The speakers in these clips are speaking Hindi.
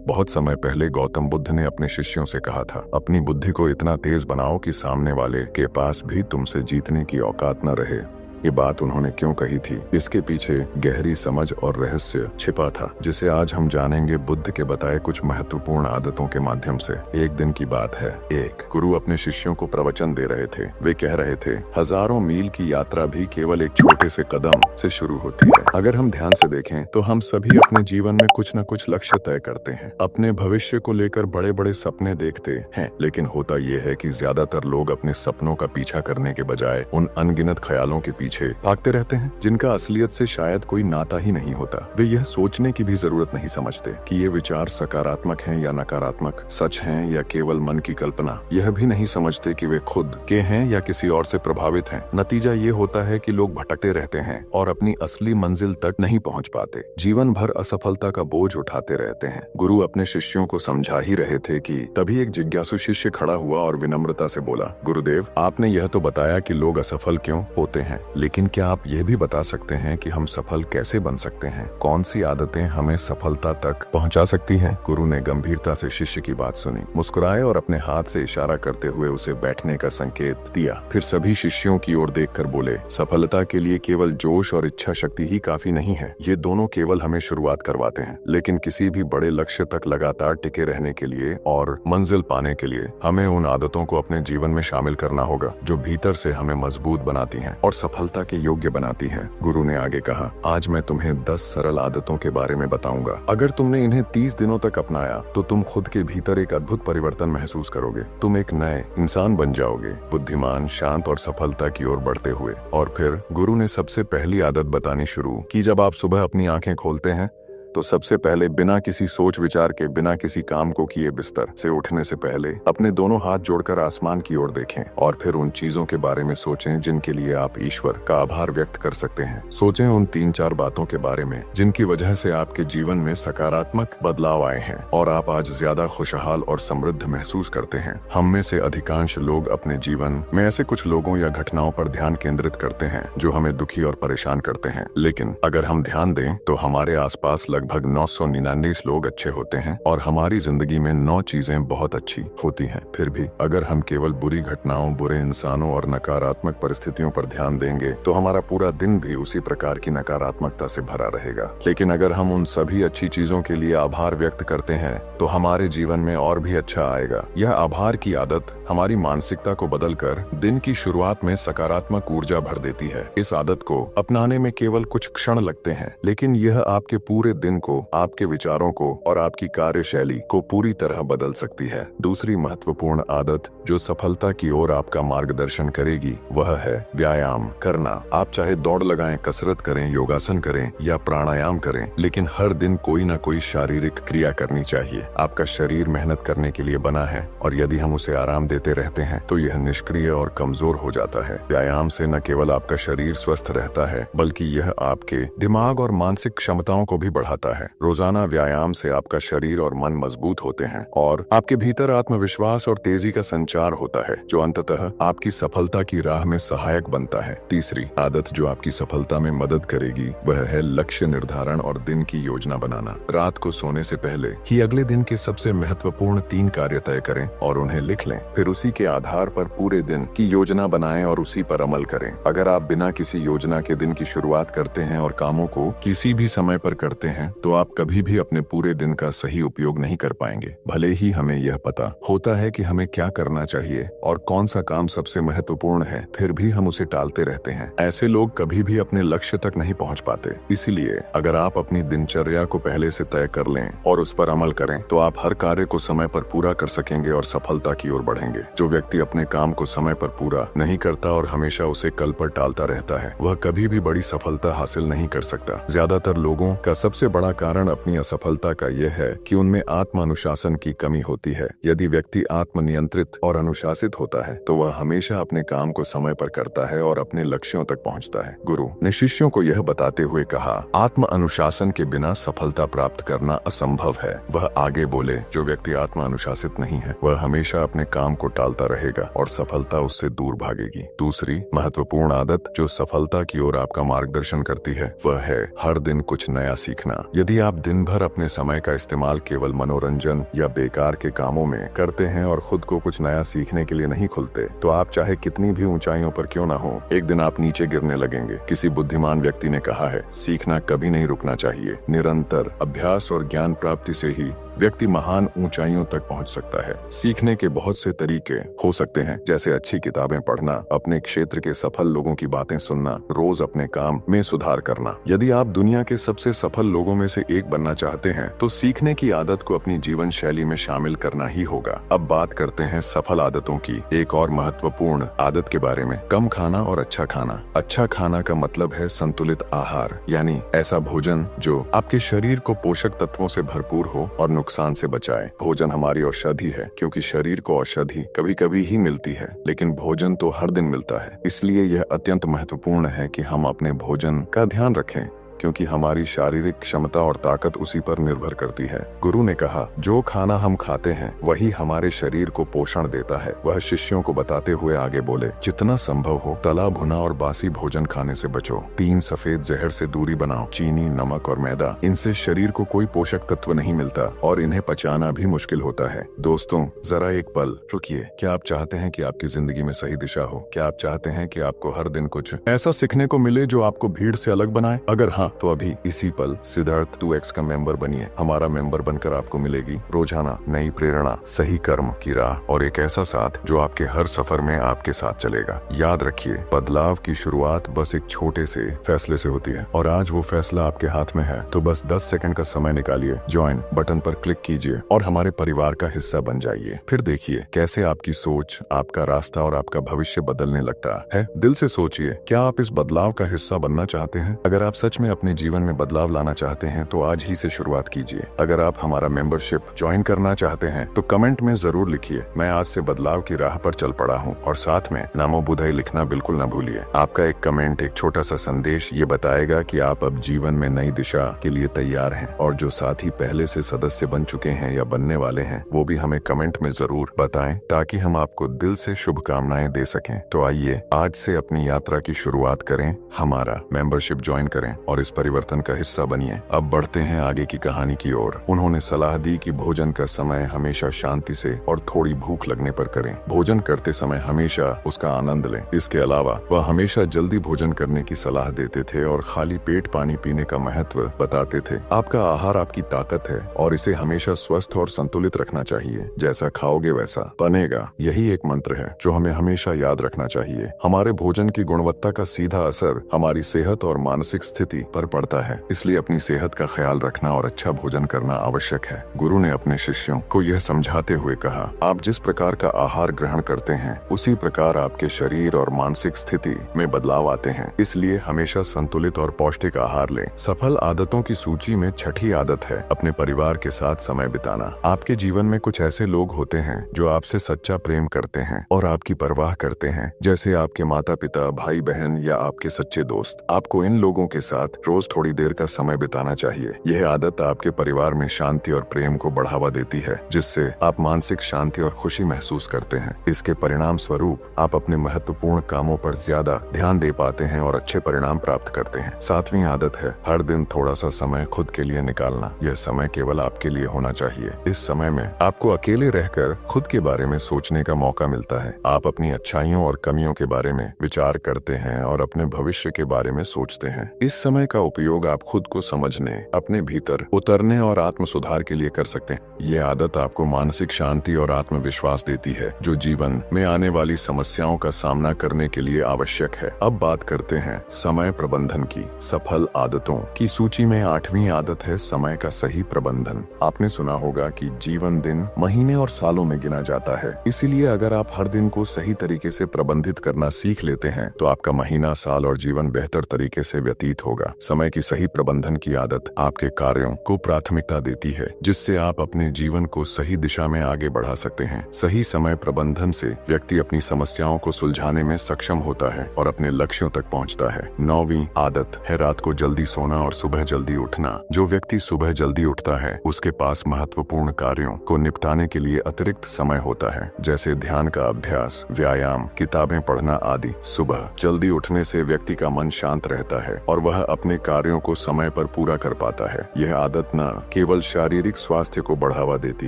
बहुत समय पहले गौतम बुद्ध ने अपने शिष्यों से कहा था, अपनी बुद्धि को इतना तेज बनाओ कि सामने वाले के पास भी तुमसे जीतने की औकात न रहे। ये बात उन्होंने क्यों कही थी, इसके पीछे गहरी समझ और रहस्य छिपा था, जिसे आज हम जानेंगे बुद्ध के बताए कुछ महत्वपूर्ण आदतों के माध्यम से। एक दिन की बात है, एक गुरु अपने शिष्यों को प्रवचन दे रहे थे। वे कह रहे थे, हजारों मील की यात्रा भी केवल एक छोटे से कदम से शुरू होती है। अगर हम ध्यान से देखें तो हम सभी अपने जीवन में कुछ न कुछ लक्ष्य तय करते हैं, अपने भविष्य को लेकर बड़े बड़े सपने देखते हैं, लेकिन होता यह है कि ज्यादातर लोग अपने सपनों का पीछा करने के बजाय उन अनगिनत ख्यालों के पीछे भागते रहते हैं, जिनका असलियत से शायद कोई नाता ही नहीं होता। वे यह सोचने की भी जरूरत नहीं समझते कि ये विचार सकारात्मक हैं या नकारात्मक, सच हैं या केवल मन की कल्पना। यह भी नहीं समझते कि वे खुद के हैं या किसी और से प्रभावित हैं। नतीजा ये होता है कि लोग भटकते रहते हैं और अपनी असली मंजिल तक नहीं पहुंच पाते। जीवन भर असफलता का बोझ उठाते रहते हैं। गुरु अपने शिष्यों को समझा ही रहे थे कि तभी एक जिज्ञासु शिष्य खड़ा हुआ और विनम्रता से बोला, गुरुदेव, आपने यह तो बताया कि लोग असफल क्यों होते हैं, लेकिन क्या आप यह भी बता सकते हैं कि हम सफल कैसे बन सकते हैं? कौन सी आदतें हमें सफलता तक पहुंचा सकती हैं? गुरु ने गंभीरता से शिष्य की बात सुनी, मुस्कुराए और अपने हाथ से इशारा करते हुए उसे बैठने का संकेत दिया। फिर सभी शिष्यों की ओर देखकर बोले, सफलता के लिए केवल जोश और इच्छा शक्ति ही काफी नहीं है। ये दोनों केवल हमें शुरुआत करवाते हैं, लेकिन किसी भी बड़े लक्ष्य तक लगातार टिके रहने के लिए और मंजिल पाने के लिए हमें उन आदतों को अपने जीवन में शामिल करना होगा जो भीतर से हमें मजबूत बनाती हैं और सफलता के योग्य बनाती है। गुरु ने आगे कहा, आज मैं तुम्हें 10 सरल आदतों के बारे में बताऊंगा। अगर तुमने इन्हें 30 दिनों तक अपनाया तो तुम खुद के भीतर एक अद्भुत परिवर्तन महसूस करोगे। तुम एक नए इंसान बन जाओगे, बुद्धिमान, शांत और सफलता की ओर बढ़ते हुए। और फिर गुरु ने सबसे पहली आदत बतानी शुरू की। जब आप सुबह अपनी आंखें खोलते हैं तो सबसे पहले बिना किसी सोच विचार के, बिना किसी काम को किए बिस्तर से उठने से पहले अपने दोनों हाथ जोड़कर आसमान की ओर देखें और फिर उन चीजों के बारे में सोचें जिनके लिए आप ईश्वर का आभार व्यक्त कर सकते हैं। सोचें उन 3-4 बातों के बारे में जिनकी वजह से आपके जीवन में सकारात्मक बदलाव आए हैं और आप आज ज्यादा खुशहाल और समृद्ध महसूस करते हैं। हम में से अधिकांश लोग अपने जीवन में ऐसे कुछ लोगों या घटनाओं पर ध्यान केंद्रित करते हैं जो हमें दुखी और परेशान करते हैं, लेकिन अगर हम ध्यान दें तो हमारे आसपास लगभग 999 लोग अच्छे होते हैं और हमारी जिंदगी में 9 चीजें बहुत अच्छी होती हैं। फिर भी अगर हम केवल बुरी घटनाओं, बुरे इंसानों और नकारात्मक परिस्थितियों पर ध्यान देंगे तो हमारा पूरा दिन भी उसी प्रकार की नकारात्मकता से भरा रहेगा। लेकिन अगर हम उन सभी अच्छी चीजों के लिए आभार व्यक्त करते हैं तो हमारे जीवन में और भी अच्छा आएगा। यह आभार की आदत हमारी मानसिकता को बदलकर दिन की शुरुआत में सकारात्मक ऊर्जा भर देती है। इस आदत को अपनाने में केवल कुछ क्षण लगते हैं, लेकिन यह आपके पूरे दिन को, आपके विचारों को और आपकी कार्यशैली को पूरी तरह बदल सकती है। दूसरी महत्वपूर्ण आदत जो सफलता की ओर आपका मार्गदर्शन करेगी वह है व्यायाम करना। आप चाहे दौड़ लगाएं, कसरत करें, योगासन करें या प्राणायाम करें, लेकिन हर दिन कोई ना कोई शारीरिक क्रिया करनी चाहिए। आपका शरीर मेहनत करने के लिए बना है और यदि हम उसे आराम देते रहते हैं तो यह निष्क्रिय और कमजोर हो जाता है। व्यायाम से न केवल आपका शरीर स्वस्थ रहता है बल्कि यह आपके दिमाग और मानसिक क्षमताओं को भी बढ़ाता है। रोजाना व्यायाम से आपका शरीर और मन मजबूत होते हैं और आपके भीतर आत्मविश्वास और तेजी का संचार होता है जो अंततः आपकी सफलता की राह में सहायक बनता है। तीसरी आदत जो आपकी सफलता में मदद करेगी वह है लक्ष्य निर्धारण और दिन की योजना बनाना। रात को सोने से पहले ही अगले दिन के सबसे महत्वपूर्ण 3 कार्य तय करें और उन्हें लिख लें। फिर उसी के आधार पर पूरे दिन की योजना बनाएं और उसी पर अमल करें। अगर आप बिना किसी योजना के दिन की शुरुआत करते हैं और कामों को किसी भी समय पर करते हैं तो आप कभी भी अपने पूरे दिन का सही उपयोग नहीं कर पाएंगे। भले ही हमें यह पता होता है कि हमें क्या करना चाहिए और कौन सा काम सबसे महत्वपूर्ण है, फिर भी हम उसे टालते रहते हैं। ऐसे लोग कभी भी अपने लक्ष्य तक नहीं पहुंच पाते। इसीलिए अगर आप अपनी दिनचर्या को पहले से तय कर लें और उस पर अमल करें तो आप हर कार्य को समय पर पूरा कर सकेंगे और सफलता की ओर बढ़ेंगे। जो व्यक्ति अपने काम को समय पर पूरा नहीं करता और हमेशा उसे कल पर टालता रहता है वह कभी भी बड़ी सफलता हासिल नहीं कर सकता। ज्यादातर लोगों का सबसे बड़ा कारण अपनी असफलता का यह है कि उनमें आत्म अनुशासन की कमी होती है। यदि व्यक्ति आत्मनियंत्रित और अनुशासित होता है तो वह हमेशा अपने काम को समय पर करता है और अपने लक्ष्यों तक पहुंचता है। गुरु ने शिष्यों को यह बताते हुए कहा, आत्म अनुशासन के बिना सफलता प्राप्त करना असंभव है। वह आगे बोले, जो व्यक्ति आत्म अनुशासित नहीं है वह हमेशा अपने काम को टालता रहेगा और सफलता उससे दूर भागेगी। दूसरी महत्वपूर्ण आदत जो सफलता की ओर आपका मार्गदर्शन करती है वह है हर दिन कुछ नया सीखना। यदि आप दिन भर अपने समय का इस्तेमाल केवल मनोरंजन या बेकार के कामों में करते हैं और खुद को कुछ नया सीखने के लिए नहीं खुलते, तो आप चाहे कितनी भी ऊंचाइयों पर क्यों ना हो, एक दिन आप नीचे गिरने लगेंगे। किसी बुद्धिमान व्यक्ति ने कहा है, सीखना कभी नहीं रुकना चाहिए। निरंतर अभ्यास और ज्ञान प्राप्ति से ही व्यक्ति महान ऊंचाइयों तक पहुंच सकता है। सीखने के बहुत से तरीके हो सकते हैं, जैसे अच्छी किताबें पढ़ना, अपने क्षेत्र के सफल लोगों की बातें सुनना, रोज अपने काम में सुधार करना। यदि आप दुनिया के सबसे सफल लोगों में से एक बनना चाहते हैं, तो सीखने की आदत को अपनी जीवन शैली में शामिल करना ही होगा। अब बात करते हैं सफल आदतों की एक और महत्वपूर्ण आदत के बारे में, कम खाना और अच्छा खाना। अच्छा खाना का मतलब है संतुलित आहार, यानी ऐसा भोजन जो आपके शरीर को पोषक तत्वों से भरपूर हो और नुकसान से बचाए। भोजन हमारी औषधि है, क्योंकि शरीर को औषधि कभी कभी ही मिलती है, लेकिन भोजन तो हर दिन मिलता है। इसलिए यह अत्यंत महत्वपूर्ण है कि हम अपने भोजन का ध्यान रखें, क्योंकि हमारी शारीरिक क्षमता और ताकत उसी पर निर्भर करती है। गुरु ने कहा, जो खाना हम खाते हैं वही हमारे शरीर को पोषण देता है। वह शिष्यों को बताते हुए आगे बोले, जितना संभव हो तला भुना और बासी भोजन खाने से बचो। 3 सफेद जहर से दूरी बनाओ, चीनी, नमक और मैदा। इनसे शरीर को कोई पोषक तत्व नहीं मिलता और इन्हें पचाना भी मुश्किल होता है। दोस्तों, जरा एक पल रुकिए। क्या आप चाहते हैं कि आपकी जिंदगी में सही दिशा हो? क्या आप चाहते हैं कि आपको हर दिन कुछ ऐसा सीखने को मिले जो आपको भीड़ से अलग बनाए? अगर हाँ, तो अभी इसी पल सिद्धार्थ 2x का मेंबर बनिए। हमारा मेंबर बनकर आपको मिलेगी रोजाना नई प्रेरणा, सही कर्म की राह और एक ऐसा साथ जो आपके हर सफर में आपके साथ चलेगा। याद रखिए, बदलाव की शुरुआत बस एक छोटे से फैसले से होती है, और आज वो फैसला आपके हाथ में है। तो बस 10 सेकंड का समय निकालिए, ज्वाइन बटन पर क्लिक कीजिए और हमारे परिवार का हिस्सा बन जाइए। फिर देखिए कैसे आपकी सोच, आपका रास्ता और आपका भविष्य बदलने लगता है। दिल से सोचिए, क्या आप इस बदलाव का हिस्सा बनना चाहते हैं? अगर आप सच में अपने जीवन में बदलाव लाना चाहते हैं तो आज ही से शुरुआत कीजिए। अगर आप हमारा मेंबरशिप ज्वाइन करना चाहते हैं तो कमेंट में जरूर लिखिए, मैं आज से बदलाव की राह पर चल पड़ा हूं, और साथ में नामो बुधाई लिखना बिल्कुल न भूलिए। आपका एक कमेंट, एक छोटा सा संदेश ये बताएगा कि आप अब जीवन में नई दिशा के लिए तैयार हैं। और जो साथी पहले से सदस्य बन चुके हैं या बनने वाले हैं, वो भी हमें कमेंट में जरूर बताएं, ताकि हम आपको दिल से शुभकामनाएं दे सकें। तो आइए आज से अपनी यात्रा की शुरुआत करें, हमारा मेंबरशिप ज्वाइन करें और इस परिवर्तन का हिस्सा बनिए। अब बढ़ते हैं आगे की कहानी की ओर। उन्होंने सलाह दी कि भोजन का समय हमेशा शांति से और थोड़ी भूख लगने पर करें। भोजन करते समय हमेशा उसका आनंद लें। इसके अलावा वह हमेशा जल्दी भोजन करने की सलाह देते थे और खाली पेट पानी पीने का महत्व बताते थे। आपका आहार आपकी ताकत है और इसे हमेशा स्वस्थ और संतुलित रखना चाहिए। जैसा खाओगे वैसा बनेगा, यही एक मंत्र है जो हमें हमेशा याद रखना चाहिए। हमारे भोजन की गुणवत्ता का सीधा असर हमारी सेहत और मानसिक स्थिति पर पड़ता है, इसलिए अपनी सेहत का ख्याल रखना और अच्छा भोजन करना आवश्यक है। गुरु ने अपने शिष्यों को यह समझाते हुए कहा, आप जिस प्रकार का आहार ग्रहण करते हैं उसी प्रकार आपके शरीर और मानसिक स्थिति में बदलाव आते हैं, इसलिए हमेशा संतुलित और पौष्टिक आहार लें। सफल आदतों की सूची में छठी आदत है अपने परिवार के साथ समय बिताना। आपके जीवन में कुछ ऐसे लोग होते हैं जो आपसे सच्चा प्रेम करते हैं और आपकी परवाह करते हैं, जैसे आपके माता पिता, भाई बहन या आपके सच्चे दोस्त। आपको इन लोगों के साथ रोज थोड़ी देर का समय बिताना चाहिए। यह आदत आपके परिवार में शांति और प्रेम को बढ़ावा देती है, जिससे आप मानसिक शांति और खुशी महसूस करते हैं। इसके परिणाम स्वरूप आप अपने महत्वपूर्ण कामों पर ज्यादा ध्यान दे पाते हैं और अच्छे परिणाम प्राप्त करते हैं। 7वीं आदत है हर दिन थोड़ा सा समय खुद के लिए निकालना। यह समय केवल आपके लिए होना चाहिए। इस समय में आपको अकेले रहकर खुद के बारे में सोचने का मौका मिलता है। आप अपनी अच्छाइयों और कमियों के बारे में विचार करते हैं और अपने भविष्य के बारे में सोचते हैं। इस समय का उपयोग आप खुद को समझने, अपने भीतर उतरने और आत्म सुधार के लिए कर सकते हैं। ये आदत आपको मानसिक शांति और आत्मविश्वास देती है, जो जीवन में आने वाली समस्याओं का सामना करने के लिए आवश्यक है। अब बात करते हैं समय प्रबंधन की। सफल आदतों की सूची में 8वीं आदत है समय का सही प्रबंधन। आपने सुना होगा कि जीवन दिन, महीने और सालों में गिना जाता है, इसीलिए अगर आप हर दिन को सही तरीके से प्रबंधित करना सीख लेते हैं तो आपका महीना, साल और जीवन बेहतर तरीके से व्यतीत होगा। समय की सही प्रबंधन की आदत आपके कार्यों को प्राथमिकता देती है, जिससे आप अपने जीवन को सही दिशा में आगे बढ़ा सकते हैं। सही समय प्रबंधन से व्यक्ति अपनी समस्याओं को सुलझाने में सक्षम होता है और अपने लक्ष्यों तक पहुंचता है। 9वीं आदत है रात को जल्दी सोना और सुबह जल्दी उठना। जो व्यक्ति सुबह जल्दी उठता है उसके पास महत्वपूर्ण कार्यों को निपटाने के लिए अतिरिक्त समय होता है, जैसे ध्यान का अभ्यास, व्यायाम, किताबें पढ़ना आदि। सुबह जल्दी उठने से व्यक्ति का मन शांत रहता है और वह अपनी अपने कार्यों को समय पर पूरा कर पाता है। यह आदत न केवल शारीरिक स्वास्थ्य को बढ़ावा देती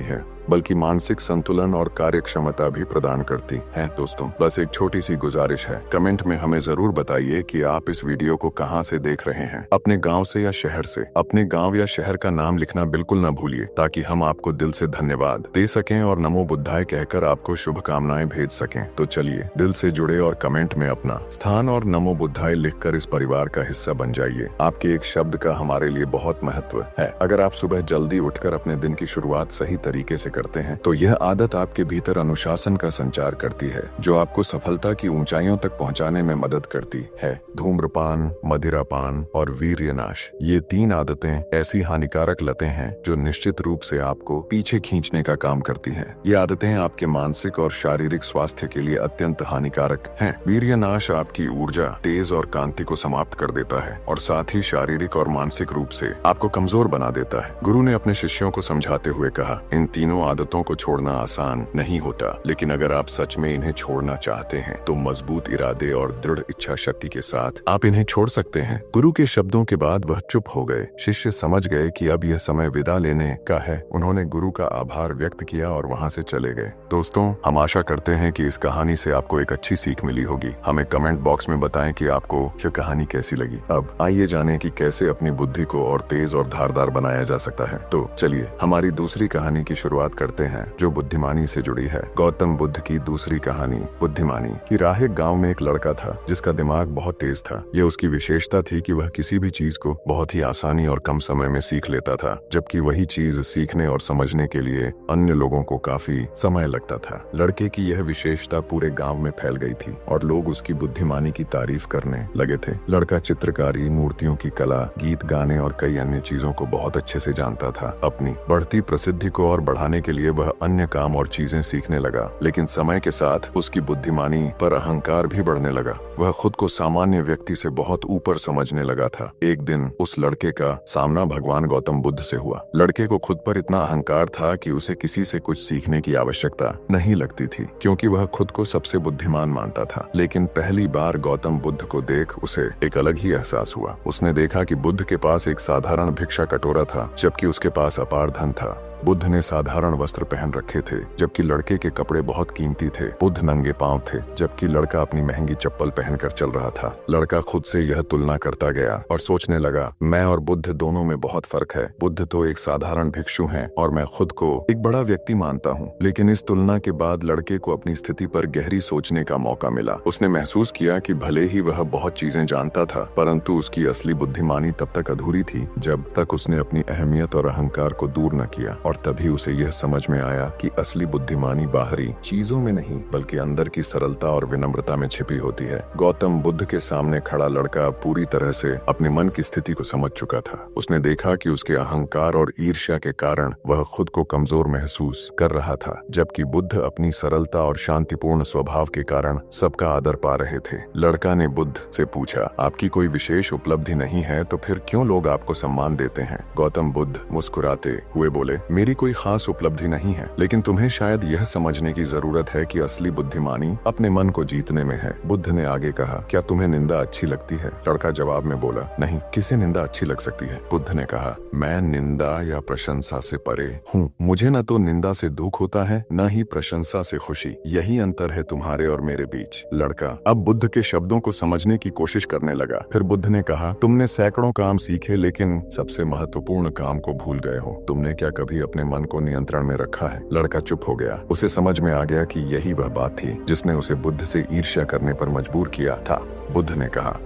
है बल्कि मानसिक संतुलन और कार्य क्षमता भी प्रदान करती है। दोस्तों, बस एक छोटी सी गुजारिश है, कमेंट में हमें जरूर बताइए कि आप इस वीडियो को कहां से देख रहे हैं, अपने गांव से या शहर से। अपने गांव या शहर का नाम लिखना बिल्कुल न भूलिए ताकि हम आपको दिल से धन्यवाद दे सकें और नमो बुद्धाय कहकर आपको शुभकामनाएं भेज सकें। तो चलिए दिल से जुड़े और कमेंट में अपना स्थान और नमो बुद्धाय लिखकर इस परिवार का हिस्सा बन जाइए। आपके एक शब्द का हमारे लिए बहुत महत्व है। अगर आप सुबह जल्दी उठकर अपने दिन की शुरुआत सही तरीके से करते हैं तो यह आदत आपके भीतर अनुशासन का संचार करती है जो आपको सफलता की ऊंचाइयों तक पहुंचाने में मदद करती है। धूम्रपान, मदिरापान और वीर्यनाश, ये 3 आदतें ऐसी हानिकारक लतें हैं जो निश्चित रूप से आपको पीछे खींचने का काम करती हैं। ये आदतें आपके मानसिक और शारीरिक स्वास्थ्य के लिए अत्यंत हानिकारक हैं। वीर्यनाश आपकी ऊर्जा, तेज और कांति को समाप्त कर देता है और साथ ही शारीरिक और मानसिक रूप से आपको कमजोर बना देता है। गुरु ने अपने शिष्यों को समझाते हुए कहा, इन तीनों आदतों को छोड़ना आसान नहीं होता, लेकिन अगर आप सच में इन्हें छोड़ना चाहते हैं तो मजबूत इरादे और दृढ़ इच्छा शक्ति के साथ आप इन्हें छोड़ सकते हैं। गुरु के शब्दों के बाद वह चुप हो गए। शिष्य समझ गए कि अब यह समय विदा लेने का है। उन्होंने गुरु का आभार व्यक्त किया और वहां से चले गए। दोस्तों, हम आशा करते हैं कि इस कहानी से आपको एक अच्छी सीख मिली होगी। हमें कमेंट बॉक्स में बताएं कि आपको यह कहानी कैसी लगी। अब आइए जानें कि कैसे अपनी बुद्धि को और तेज और धारदार बनाया जा सकता है। तो चलिए हमारी दूसरी कहानी की शुरुआत करते हैं जो बुद्धिमानी से जुड़ी है। गौतम बुद्ध की दूसरी कहानी बुद्धिमानी की राह। एक गांव में एक लड़का था जिसका दिमाग बहुत तेज था। यह उसकी विशेषता थी कि वह किसी भी चीज को बहुत ही आसानी और कम समय में सीख लेता था, जबकि वही चीज सीखने और समझने के लिए अन्य लोगों को काफी समय लगता था। लड़के की यह विशेषता पूरे गांव में फैल गई थी और लोग उसकी बुद्धिमानी की तारीफ करने लगे थे। लड़का चित्रकारी, मूर्तियों की कला, गीत गाने और कई अन्य चीजों को बहुत अच्छे से जानता था। अपनी बढ़ती प्रसिद्धि को और बढ़ाने के लिए वह अन्य काम और चीजें सीखने लगा, लेकिन समय के साथ उसकी बुद्धिमानी पर अहंकार भी बढ़ने लगा। वह खुद को सामान्य व्यक्ति से बहुत ऊपर समझने लगा था। एक दिन उस लड़के का सामना भगवान गौतम बुद्ध से हुआ। लड़के को खुद पर इतना अहंकार था कि उसे किसी से कुछ सीखने की आवश्यकता नहीं लगती थी, क्योंकि वह खुद को सबसे बुद्धिमान मानता था। लेकिन पहली बार गौतम बुद्ध को देख उसे एक अलग ही एहसास हुआ। उसने देखा कि बुद्ध के पास एक साधारण भिक्षा कटोरा था, जबकि उसके पास अपार धन था। बुद्ध ने साधारण वस्त्र पहन रखे थे, जबकि लड़के के कपड़े बहुत कीमती थे। बुद्ध नंगे पांव थे, जबकि लड़का अपनी महंगी चप्पल पहनकर चल रहा था। लड़का खुद से यह तुलना करता गया और सोचने लगा, मैं और बुद्ध दोनों में बहुत फर्क है। बुद्ध तो एक साधारण भिक्षु हैं और मैं खुद को एक बड़ा व्यक्ति मानता हूँ। लेकिन इस तुलना के बाद लड़के को अपनी स्थिति पर गहरी सोचने का मौका मिला। उसने महसूस किया कि भले ही वह बहुत चीजें जानता था, परंतु उसकी असली बुद्धिमानी तब तक अधूरी थी जब तक उसने अपनी अहमियत और अहंकार को दूर न किया। और तभी उसे यह समझ में आया कि असली बुद्धिमानी बाहरी चीजों में नहीं बल्कि अंदर की सरलता और विनम्रता में छिपी होती है। गौतम बुद्ध के सामने खड़ा लड़का पूरी तरह से अपने मन की स्थिति को समझ चुका था। उसने देखा कि उसके अहंकार और ईर्ष्या के कारण वह खुद को कमजोर महसूस कर रहा था, जबकि बुद्ध अपनी सरलता और शांतिपूर्ण स्वभाव के कारण सबका आदर पा रहे थे। लड़का ने बुद्ध से पूछा, आपकी कोई विशेष उपलब्धि नहीं है तो फिर क्यों लोग आपको सम्मान देते हैं? गौतम बुद्ध मुस्कुराते हुए बोले, मेरी कोई खास उपलब्धि नहीं है, लेकिन तुम्हें शायद यह समझने की जरूरत है कि असली बुद्धिमानी अपने मन को जीतने में है। बुद्ध ने आगे कहा, क्या तुम्हें निंदा अच्छी लगती है? लड़का जवाब में बोला, नहीं, किसे निंदा अच्छी लग सकती है? बुद्ध ने कहा, मैं निंदा या प्रशंसा से परे हूँ। मुझे न तो निंदा से दुख होता है, न ही प्रशंसा से खुशी। यही अंतर है तुम्हारे और मेरे बीच। लड़का अब बुद्ध के शब्दों को समझने की कोशिश करने लगा। फिर बुद्ध ने कहा, तुमने सैकड़ों काम सीखे, लेकिन सबसे महत्वपूर्ण काम को भूल गए हो। तुमने क्या कभी अपने मन को नियंत्रण में रखा है? लड़का चुप हो गया। उसे समझ में आ गया कि यही वह बात थी जिसने उसे बुद्ध से ईर्ष्या करने पर मजबूर किया था। बुद्ध ने कहा,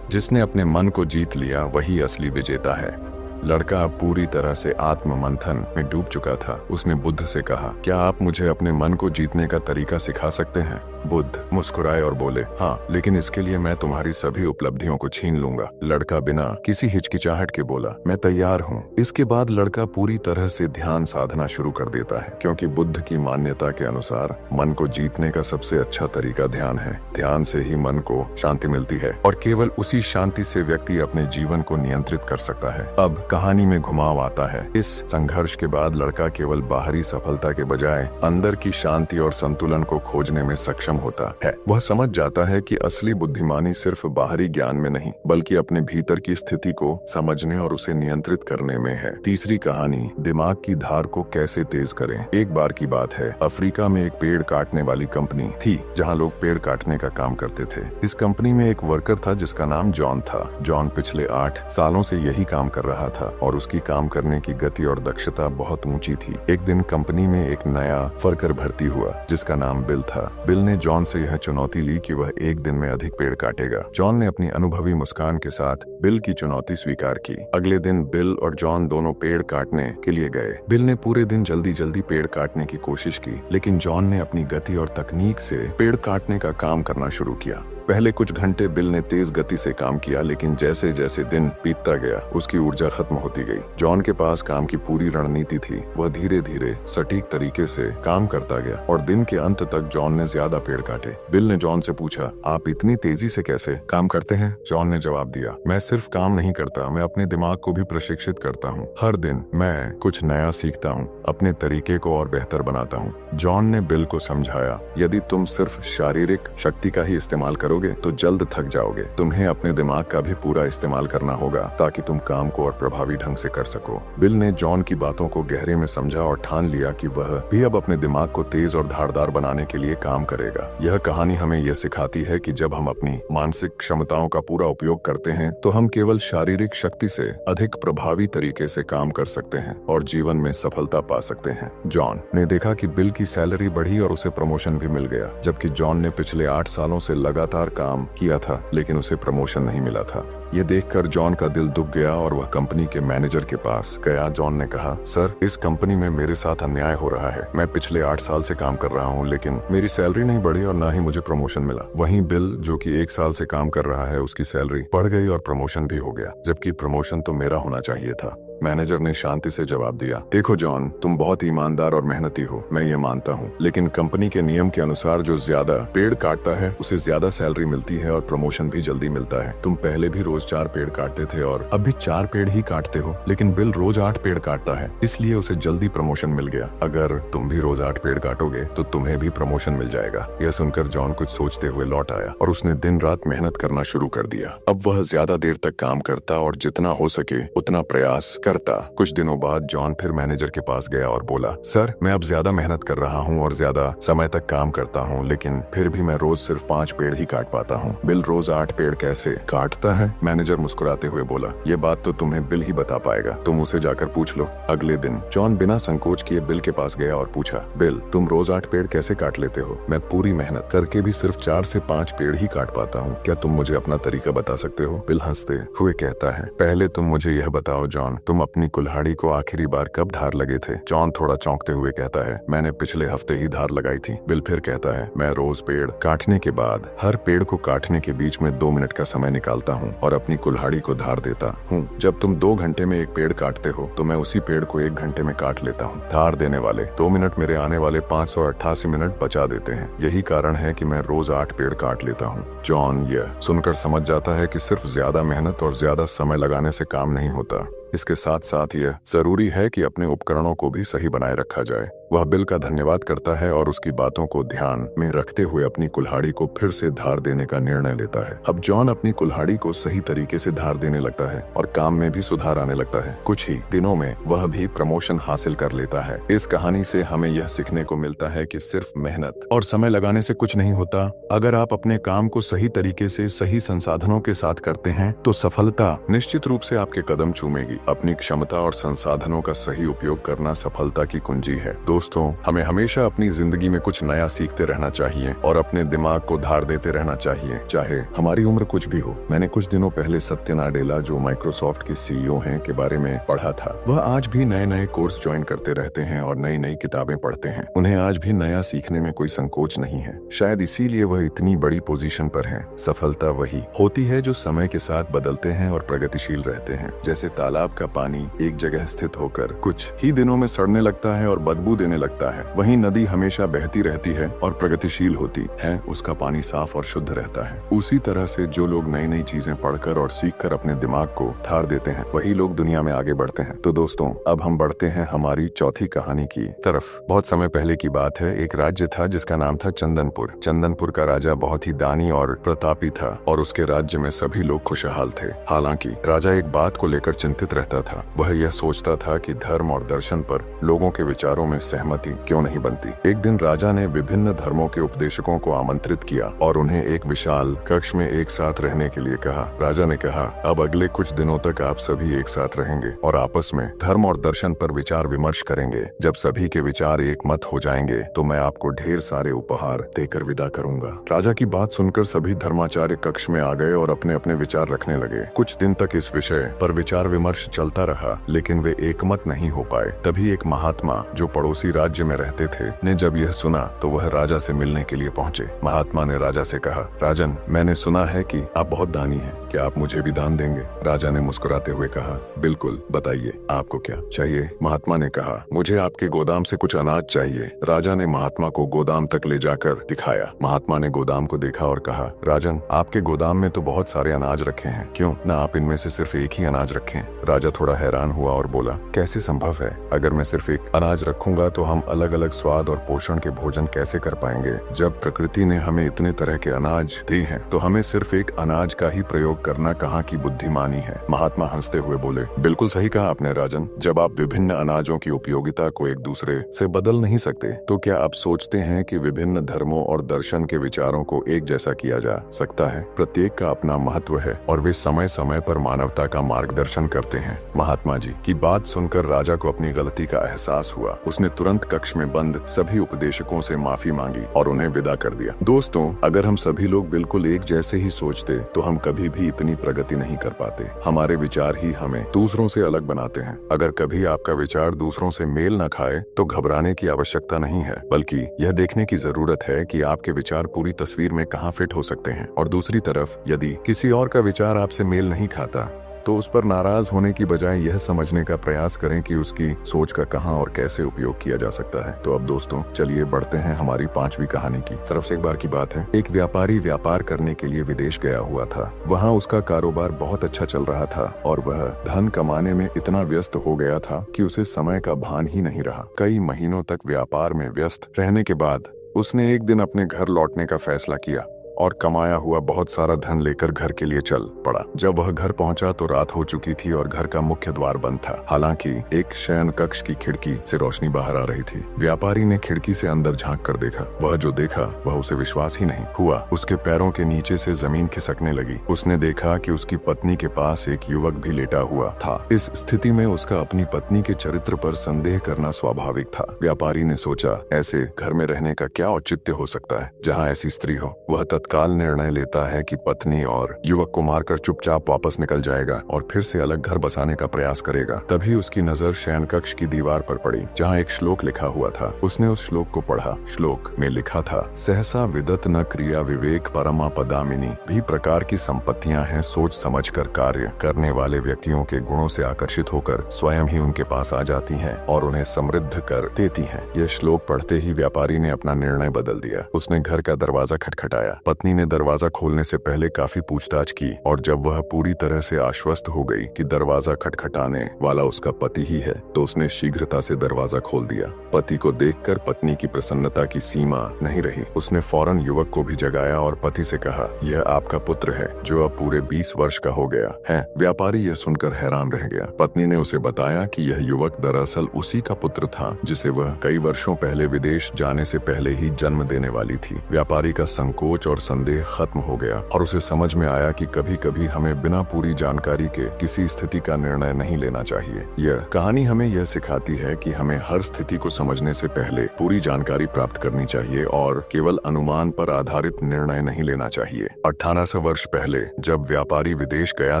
जिसने अपने मन को जीत लिया वही असली विजेता है। लड़का अब पूरी तरह से आत्म मंथन में डूब चुका था। उसने बुद्ध से कहा, क्या आप मुझे अपने मन को जीतने का तरीका सिखा सकते हैं? बुद्ध मुस्कुराए और बोले, हाँ, लेकिन इसके लिए मैं तुम्हारी सभी उपलब्धियों को छीन लूंगा। लड़का बिना किसी हिचकिचाहट के बोला, मैं तैयार हूँ। इसके बाद लड़का पूरी तरह से ध्यान साधना शुरू कर देता है, क्योंकि बुद्ध की मान्यता के अनुसार मन को जीतने का सबसे अच्छा तरीका ध्यान है। ध्यान से ही मन को शांति मिलती है और केवल उसी शांति से व्यक्ति अपने जीवन को नियंत्रित कर सकता है। अब कहानी में घुमाव आता है। इस संघर्ष के बाद लड़का केवल बाहरी सफलता के बजाय अंदर की शांति और संतुलन को खोजने में सक्षम सक्षम होता है। वह समझ जाता है कि असली बुद्धिमानी सिर्फ बाहरी ज्ञान में नहीं बल्कि अपने भीतर की स्थिति को समझने और उसे नियंत्रित करने में है। तीसरी कहानी, दिमाग की धार को कैसे तेज करें। एक बार की बात है, अफ्रीका में एक पेड़ काटने वाली कंपनी थी जहां लोग पेड़ काटने का काम करते थे। इस कंपनी में एक वर्कर था जिसका नाम जॉन था। जॉन पिछले 8 सालों से यही काम कर रहा था और उसकी काम करने की गति और दक्षता बहुत ऊंची थी। एक दिन कंपनी में एक नया वर्कर भर्ती हुआ जिसका नाम बिल था। बिल ने जॉन से यह चुनौती ली कि वह एक दिन में अधिक पेड़ काटेगा। जॉन ने अपनी अनुभवी मुस्कान के साथ बिल की चुनौती स्वीकार की। अगले दिन बिल और जॉन दोनों पेड़ काटने के लिए गए। बिल ने पूरे दिन जल्दी जल्दी पेड़ काटने की कोशिश की, लेकिन जॉन ने अपनी गति और तकनीक से पेड़ काटने का काम करना शुरू किया। पहले कुछ घंटे बिल ने तेज गति से काम किया, लेकिन जैसे जैसे दिन बीतता गया उसकी ऊर्जा खत्म होती गई। जॉन के पास काम की पूरी रणनीति थी। वह धीरे धीरे सटीक तरीके से काम करता गया और दिन के अंत तक जॉन ने ज्यादा पेड़ काटे। बिल ने जॉन से पूछा, आप इतनी तेजी से कैसे काम करते हैं? जॉन ने जवाब दिया, मैं सिर्फ काम नहीं करता, मैं अपने दिमाग को भी प्रशिक्षित करता हूँ। हर दिन मैं कुछ नया सीखता हूँ, अपने तरीके को और बेहतर बनाता हूँ। जॉन ने बिल को समझाया, यदि तुम सिर्फ शारीरिक शक्ति का ही इस्तेमाल करोगे तो जल्द थक जाओगे। तुम्हें अपने दिमाग का भी पूरा इस्तेमाल करना होगा ताकि तुम काम को और प्रभावी ढंग से कर सको। बिल ने जॉन की बातों को गहरे में समझा और ठान लिया कि वह भी अब अपने दिमाग को तेज और धारदार बनाने के लिए काम करेगा। यह कहानी हमें यह सिखाती है कि जब हम अपनी मानसिक क्षमताओं का पूरा उपयोग करते हैं तो हम केवल शारीरिक शक्ति से अधिक प्रभावी तरीके से काम कर सकते हैं और जीवन में सफलता पा सकते हैं। जॉन ने देखा कि बिल की सैलरी बढ़ी और उसे प्रमोशन भी मिल गया, जबकि जॉन ने पिछले 8 सालों से लगातार काम किया था लेकिन उसे प्रमोशन नहीं मिला था। ये देखकर जॉन का दिल दुख गया और वह कंपनी के मैनेजर के पास गया। जॉन ने कहा, सर, इस कंपनी में मेरे साथ अन्याय हो रहा है। मैं पिछले 8 साल से काम कर रहा हूँ लेकिन मेरी सैलरी नहीं बढ़ी और ना ही मुझे प्रमोशन मिला। वहीं बिल, जो कि 1 साल से काम कर रहा है, उसकी सैलरी बढ़ गई और प्रमोशन भी हो गया, जबकि प्रमोशन तो मेरा होना चाहिए था। मैनेजर ने शांति से जवाब दिया, देखो जॉन, तुम बहुत ईमानदार और मेहनती हो, मैं ये मानता हूँ, लेकिन कंपनी के नियम के अनुसार जो ज्यादा पेड़ काटता है उसे ज्यादा सैलरी मिलती है और प्रमोशन भी जल्दी मिलता है। तुम पहले भी रोज 4 पेड़ काटते थे और अब भी 4 पेड़ ही काटते हो, लेकिन बिल रोज 8 पेड़ काटता है, इसलिए उसे जल्दी प्रमोशन मिल गया। अगर तुम भी रोज 8 पेड़ काटोगे तो तुम्हें भी प्रमोशन मिल जाएगा। यह सुनकर जॉन कुछ सोचते हुए लौट आया और उसने दिन रात मेहनत करना शुरू कर दिया। अब वह ज्यादा देर तक काम करता और जितना हो सके उतना प्रयास करता। कुछ दिनों बाद जॉन फिर मैनेजर के पास गया और बोला, सर, मैं अब ज्यादा मेहनत कर रहा हूँ और ज्यादा समय तक काम करता हूँ, लेकिन फिर भी मैं रोज सिर्फ 5 पेड़ ही काट पाता हूँ। बिल रोज 8 पेड़ कैसे काटता है? मैनेजर मुस्कुराते हुए बोला, ये बात तो तुम्हें बिल ही बता पाएगा, तुम उसे जाकर पूछ लो। अगले दिन जॉन बिना संकोच किए बिल के पास गया और पूछा, बिल, तुम रोज 8 पेड़ कैसे काट लेते हो? मैं पूरी मेहनत करके भी सिर्फ 4 से 5 पेड़ ही काट पाता हूँ, क्या तुम मुझे अपना तरीका बता सकते हो? बिल हंसते हुए कहता है, पहले तुम मुझे यह बताओ जॉन, तुम अपनी कुल्हाड़ी को आखिरी बार कब धार लगे थे? जॉन थोड़ा चौंकते हुए कहता है, मैंने पिछले हफ्ते ही धार लगाई थी। बिल फिर कहता है, मैं रोज पेड़ काटने के बाद हर पेड़ को काटने के बीच में 2 मिनट का समय निकालता हूँ और अपनी कुल्हाड़ी को धार देता हूँ। जब तुम 2 घंटे में एक पेड़ काटते हो तो मैं उसी पेड़ को 1 घंटे में काट लेता हूँ। धार देने वाले 2 मिनट मेरे आने वाले 588 मिनट बचा देते हैं। यही कारण है कि मैं रोज 8 पेड़ काट लेता हूँ। जॉन यह सुनकर समझ जाता है कि सिर्फ ज्यादा मेहनत और ज्यादा समय लगाने से काम नहीं होता, इसके साथ साथ यह जरूरी है कि अपने उपकरणों को भी सही बनाए रखा जाए। वह बिल का धन्यवाद करता है और उसकी बातों को ध्यान में रखते हुए अपनी कुल्हाड़ी को फिर से धार देने का निर्णय लेता है। अब जॉन अपनी कुल्हाड़ी को सही तरीके से धार देने लगता है और काम में भी सुधार आने लगता है। कुछ ही दिनों में वह भी प्रमोशन हासिल कर लेता है। इस कहानी से हमें यह सीखने को मिलता है कि सिर्फ मेहनत और समय लगाने से कुछ नहीं होता। अगर आप अपने काम को सही तरीके से सही संसाधनों के साथ करते हैं तो सफलता निश्चित रूप से आपके कदम चूमेगी। अपनी क्षमता और संसाधनों का सही उपयोग करना सफलता की कुंजी है। दोस्तों, हमें हमेशा अपनी जिंदगी में कुछ नया सीखते रहना चाहिए और अपने दिमाग को धार देते रहना चाहिए, चाहे हमारी उम्र कुछ भी हो। मैंने कुछ दिनों पहले सत्य नाडेला, जो माइक्रोसॉफ्ट के सीईओ हैं, के बारे में पढ़ा था। वह आज भी नए नए कोर्स ज्वाइन करते रहते हैं और नई नई किताबें पढ़ते हैं। उन्हें आज भी नया सीखने में कोई संकोच नहीं है। शायद इसीलिए वह इतनी बड़ी पोजीशन पर हैं। सफलता वही होती है जो समय के साथ बदलते हैं और प्रगतिशील रहते हैं। जैसे तालाब का पानी एक जगह स्थित होकर कुछ ही दिनों में सड़ने लगता है और बदबू देने देने लगता है। वहीं नदी हमेशा बहती रहती है और प्रगतिशील होती है, उसका पानी साफ और शुद्ध रहता है। उसी तरह से जो लोग नई नई चीजें पढ़कर और सीखकर अपने दिमाग को थार देते हैं, वही लोग दुनिया में आगे बढ़ते हैं। तो दोस्तों, अब हम बढ़ते हैं हमारी चौथी कहानी की तरफ। बहुत समय पहले की बात है। एक राज्य था जिसका नाम था चंदनपुर। चंदनपुर का राजा बहुत ही दानी और प्रतापी था और उसके राज्य में सभी लोग खुशहाल थे। हालांकि राजा एक बात को लेकर चिंतित रहता था। वह यह सोचता था कि धर्म और दर्शन पर लोगों के विचारों में सहमति क्यों नहीं बनती। एक दिन राजा ने विभिन्न धर्मों के उपदेशकों को आमंत्रित किया और उन्हें एक विशाल कक्ष में एक साथ रहने के लिए कहा। राजा ने कहा, अब अगले कुछ दिनों तक आप सभी एक साथ रहेंगे और आपस में धर्म और दर्शन पर विचार विमर्श करेंगे। जब सभी के विचार एक मत हो जाएंगे तो मैं आपको ढेर सारे उपहार देकर विदा करूंगा। राजा की बात सुनकर सभी धर्माचार्य कक्ष में आ गए और अपने अपने विचार रखने लगे। कुछ दिन तक इस विषय पर विचार विमर्श चलता रहा, लेकिन वे एकमत नहीं हो पाए। तभी एक महात्मा जो पड़ोसी राज्य में रहते थे ने जब यह सुना तो वह राजा से मिलने के लिए पहुंचे। महात्मा ने राजा से कहा, राजन, मैंने सुना है कि आप बहुत दानी हैं, क्या आप मुझे भी दान देंगे? राजा ने मुस्कुराते हुए कहा, बिल्कुल, बताइए आपको क्या चाहिए? महात्मा ने कहा, मुझे आपके गोदाम से कुछ अनाज चाहिए। राजा ने महात्मा को गोदाम तक ले जाकर दिखाया। महात्मा ने गोदाम को देखा और कहा, राजन, आपके गोदाम में तो बहुत सारे अनाज रखे हैं, क्यों न आप इनमें से सिर्फ एक ही अनाज रखें? राजा थोड़ा हैरान हुआ और बोला, कैसे संभव है? अगर मैं सिर्फ एक अनाज रखूंगा तो हम अलग अलग स्वाद और पोषण के भोजन कैसे कर पाएंगे? जब प्रकृति ने हमें इतने तरह के अनाज दिए हैं तो हमें सिर्फ एक अनाज का ही प्रयोग करना कहाँ की बुद्धिमानी है? महात्मा हंसते हुए बोले, बिल्कुल सही कहा आपने राजन। जब आप विभिन्न अनाजों की उपयोगिता को एक दूसरे से बदल नहीं सकते तो क्या आप सोचते हैं कि विभिन्न धर्मों और दर्शन के विचारों को एक जैसा किया जा सकता है? प्रत्येक का अपना महत्व है और वे समय समय पर मानवता का मार्गदर्शन करते हैं। महात्मा जी की बात सुनकर राजा को अपनी गलती का एहसास हुआ। उसने तुरंत कक्ष में बंद सभी उपदेशकों से माफी मांगी और उन्हें विदा कर दिया। दोस्तों, अगर हम सभी लोग बिल्कुल एक जैसे ही सोचते तो हम कभी भी इतनी प्रगति नहीं कर पाते। हमारे विचार ही हमें दूसरों से अलग बनाते हैं। अगर कभी आपका विचार दूसरों से मेल न खाए तो घबराने की आवश्यकता नहीं है, बल्कि यह देखने की जरूरत है कि आपके विचार पूरी तस्वीर में कहाँ फिट हो सकते हैं। और दूसरी तरफ, यदि किसी और का विचार आपसे मेल नहीं खाता तो उस पर नाराज होने की बजाय यह समझने का प्रयास करें कि उसकी सोच का कहां और कैसे उपयोग किया जा सकता है। तो अब दोस्तों, चलिए बढ़ते हैं हमारी पांचवी कहानी की तरफ से। एक बार की बात है, एक व्यापारी व्यापार करने के लिए विदेश गया हुआ था। वहां उसका कारोबार बहुत अच्छा चल रहा था और वह धन कमाने में इतना व्यस्त हो गया था कि उसे समय का भान ही नहीं रहा। कई महीनों तक व्यापार में व्यस्त रहने के बाद उसने एक दिन अपने घर लौटने का फैसला किया और कमाया हुआ बहुत सारा धन लेकर घर के लिए चल पड़ा। जब वह घर पहुंचा तो रात हो चुकी थी और घर का मुख्य द्वार बंद था। हालांकि एक शयन कक्ष की खिड़की से रोशनी बाहर आ रही थी। व्यापारी ने खिड़की से अंदर झांक कर देखा। वह जो देखा वह उसे विश्वास ही नहीं हुआ। उसके पैरों के नीचे से जमीन खिसकने लगी। उसने देखा कि उसकी पत्नी के पास एक युवक भी लेटा हुआ था। इस स्थिति में उसका अपनी पत्नी के चरित्र पर संदेह करना स्वाभाविक था। व्यापारी ने सोचा, ऐसे घर में रहने का क्या औचित्य हो सकता है जहाँ ऐसी स्त्री हो। वह तत्काल निर्णय लेता है कि पत्नी और युवक को मारकर चुपचाप वापस निकल जाएगा और फिर से अलग घर बसाने का प्रयास करेगा। तभी उसकी नजर शयन कक्ष की दीवार पर पड़ी जहाँ एक श्लोक लिखा हुआ था। उसने उस श्लोक को पढ़ा। श्लोक में लिखा था, सहसा विदत न क्रिया विवेक परमा पदामिनी। भी प्रकार की संपत्तियां हैं, सोच समझकर कार्य करने वाले व्यक्तियों के गुणों से आकर्षित होकर स्वयं ही उनके पास आ जाती हैं और उन्हें समृद्ध कर देती हैं। यह श्लोक पढ़ते ही व्यापारी ने अपना निर्णय बदल दिया। उसने घर का दरवाजा खटखटाया। पत्नी ने दरवाजा खोलने से पहले काफी पूछताछ की और जब वह पूरी तरह से आश्वस्त हो गई कि दरवाजा खटखटाने वाला उसका पति ही है तो उसने शीघ्रता से दरवाजा खोल दिया। पति को देखकर पत्नी की प्रसन्नता की सीमा नहीं रही। उसने फौरन युवक को भी जगाया और पति से कहा, यह आपका पुत्र है जो अब पूरे 20 वर्ष का हो गया है। व्यापारी यह सुनकर हैरान रह गया। पत्नी ने उसे बताया कि यह युवक दरअसल उसी का पुत्र था जिसे वह कई वर्षों पहले विदेश जाने से पहले ही जन्म देने वाली थी। व्यापारी का संकोच और संदेह खत्म हो गया और उसे समझ में आया कि कभी कभी हमें बिना पूरी जानकारी के किसी स्थिति का निर्णय नहीं लेना चाहिए। यह कहानी हमें यह सिखाती है कि हमें हर स्थिति को समझने से पहले पूरी जानकारी प्राप्त करनी चाहिए और केवल अनुमान पर आधारित निर्णय नहीं लेना चाहिए। 1800 वर्ष पहले जब व्यापारी विदेश गया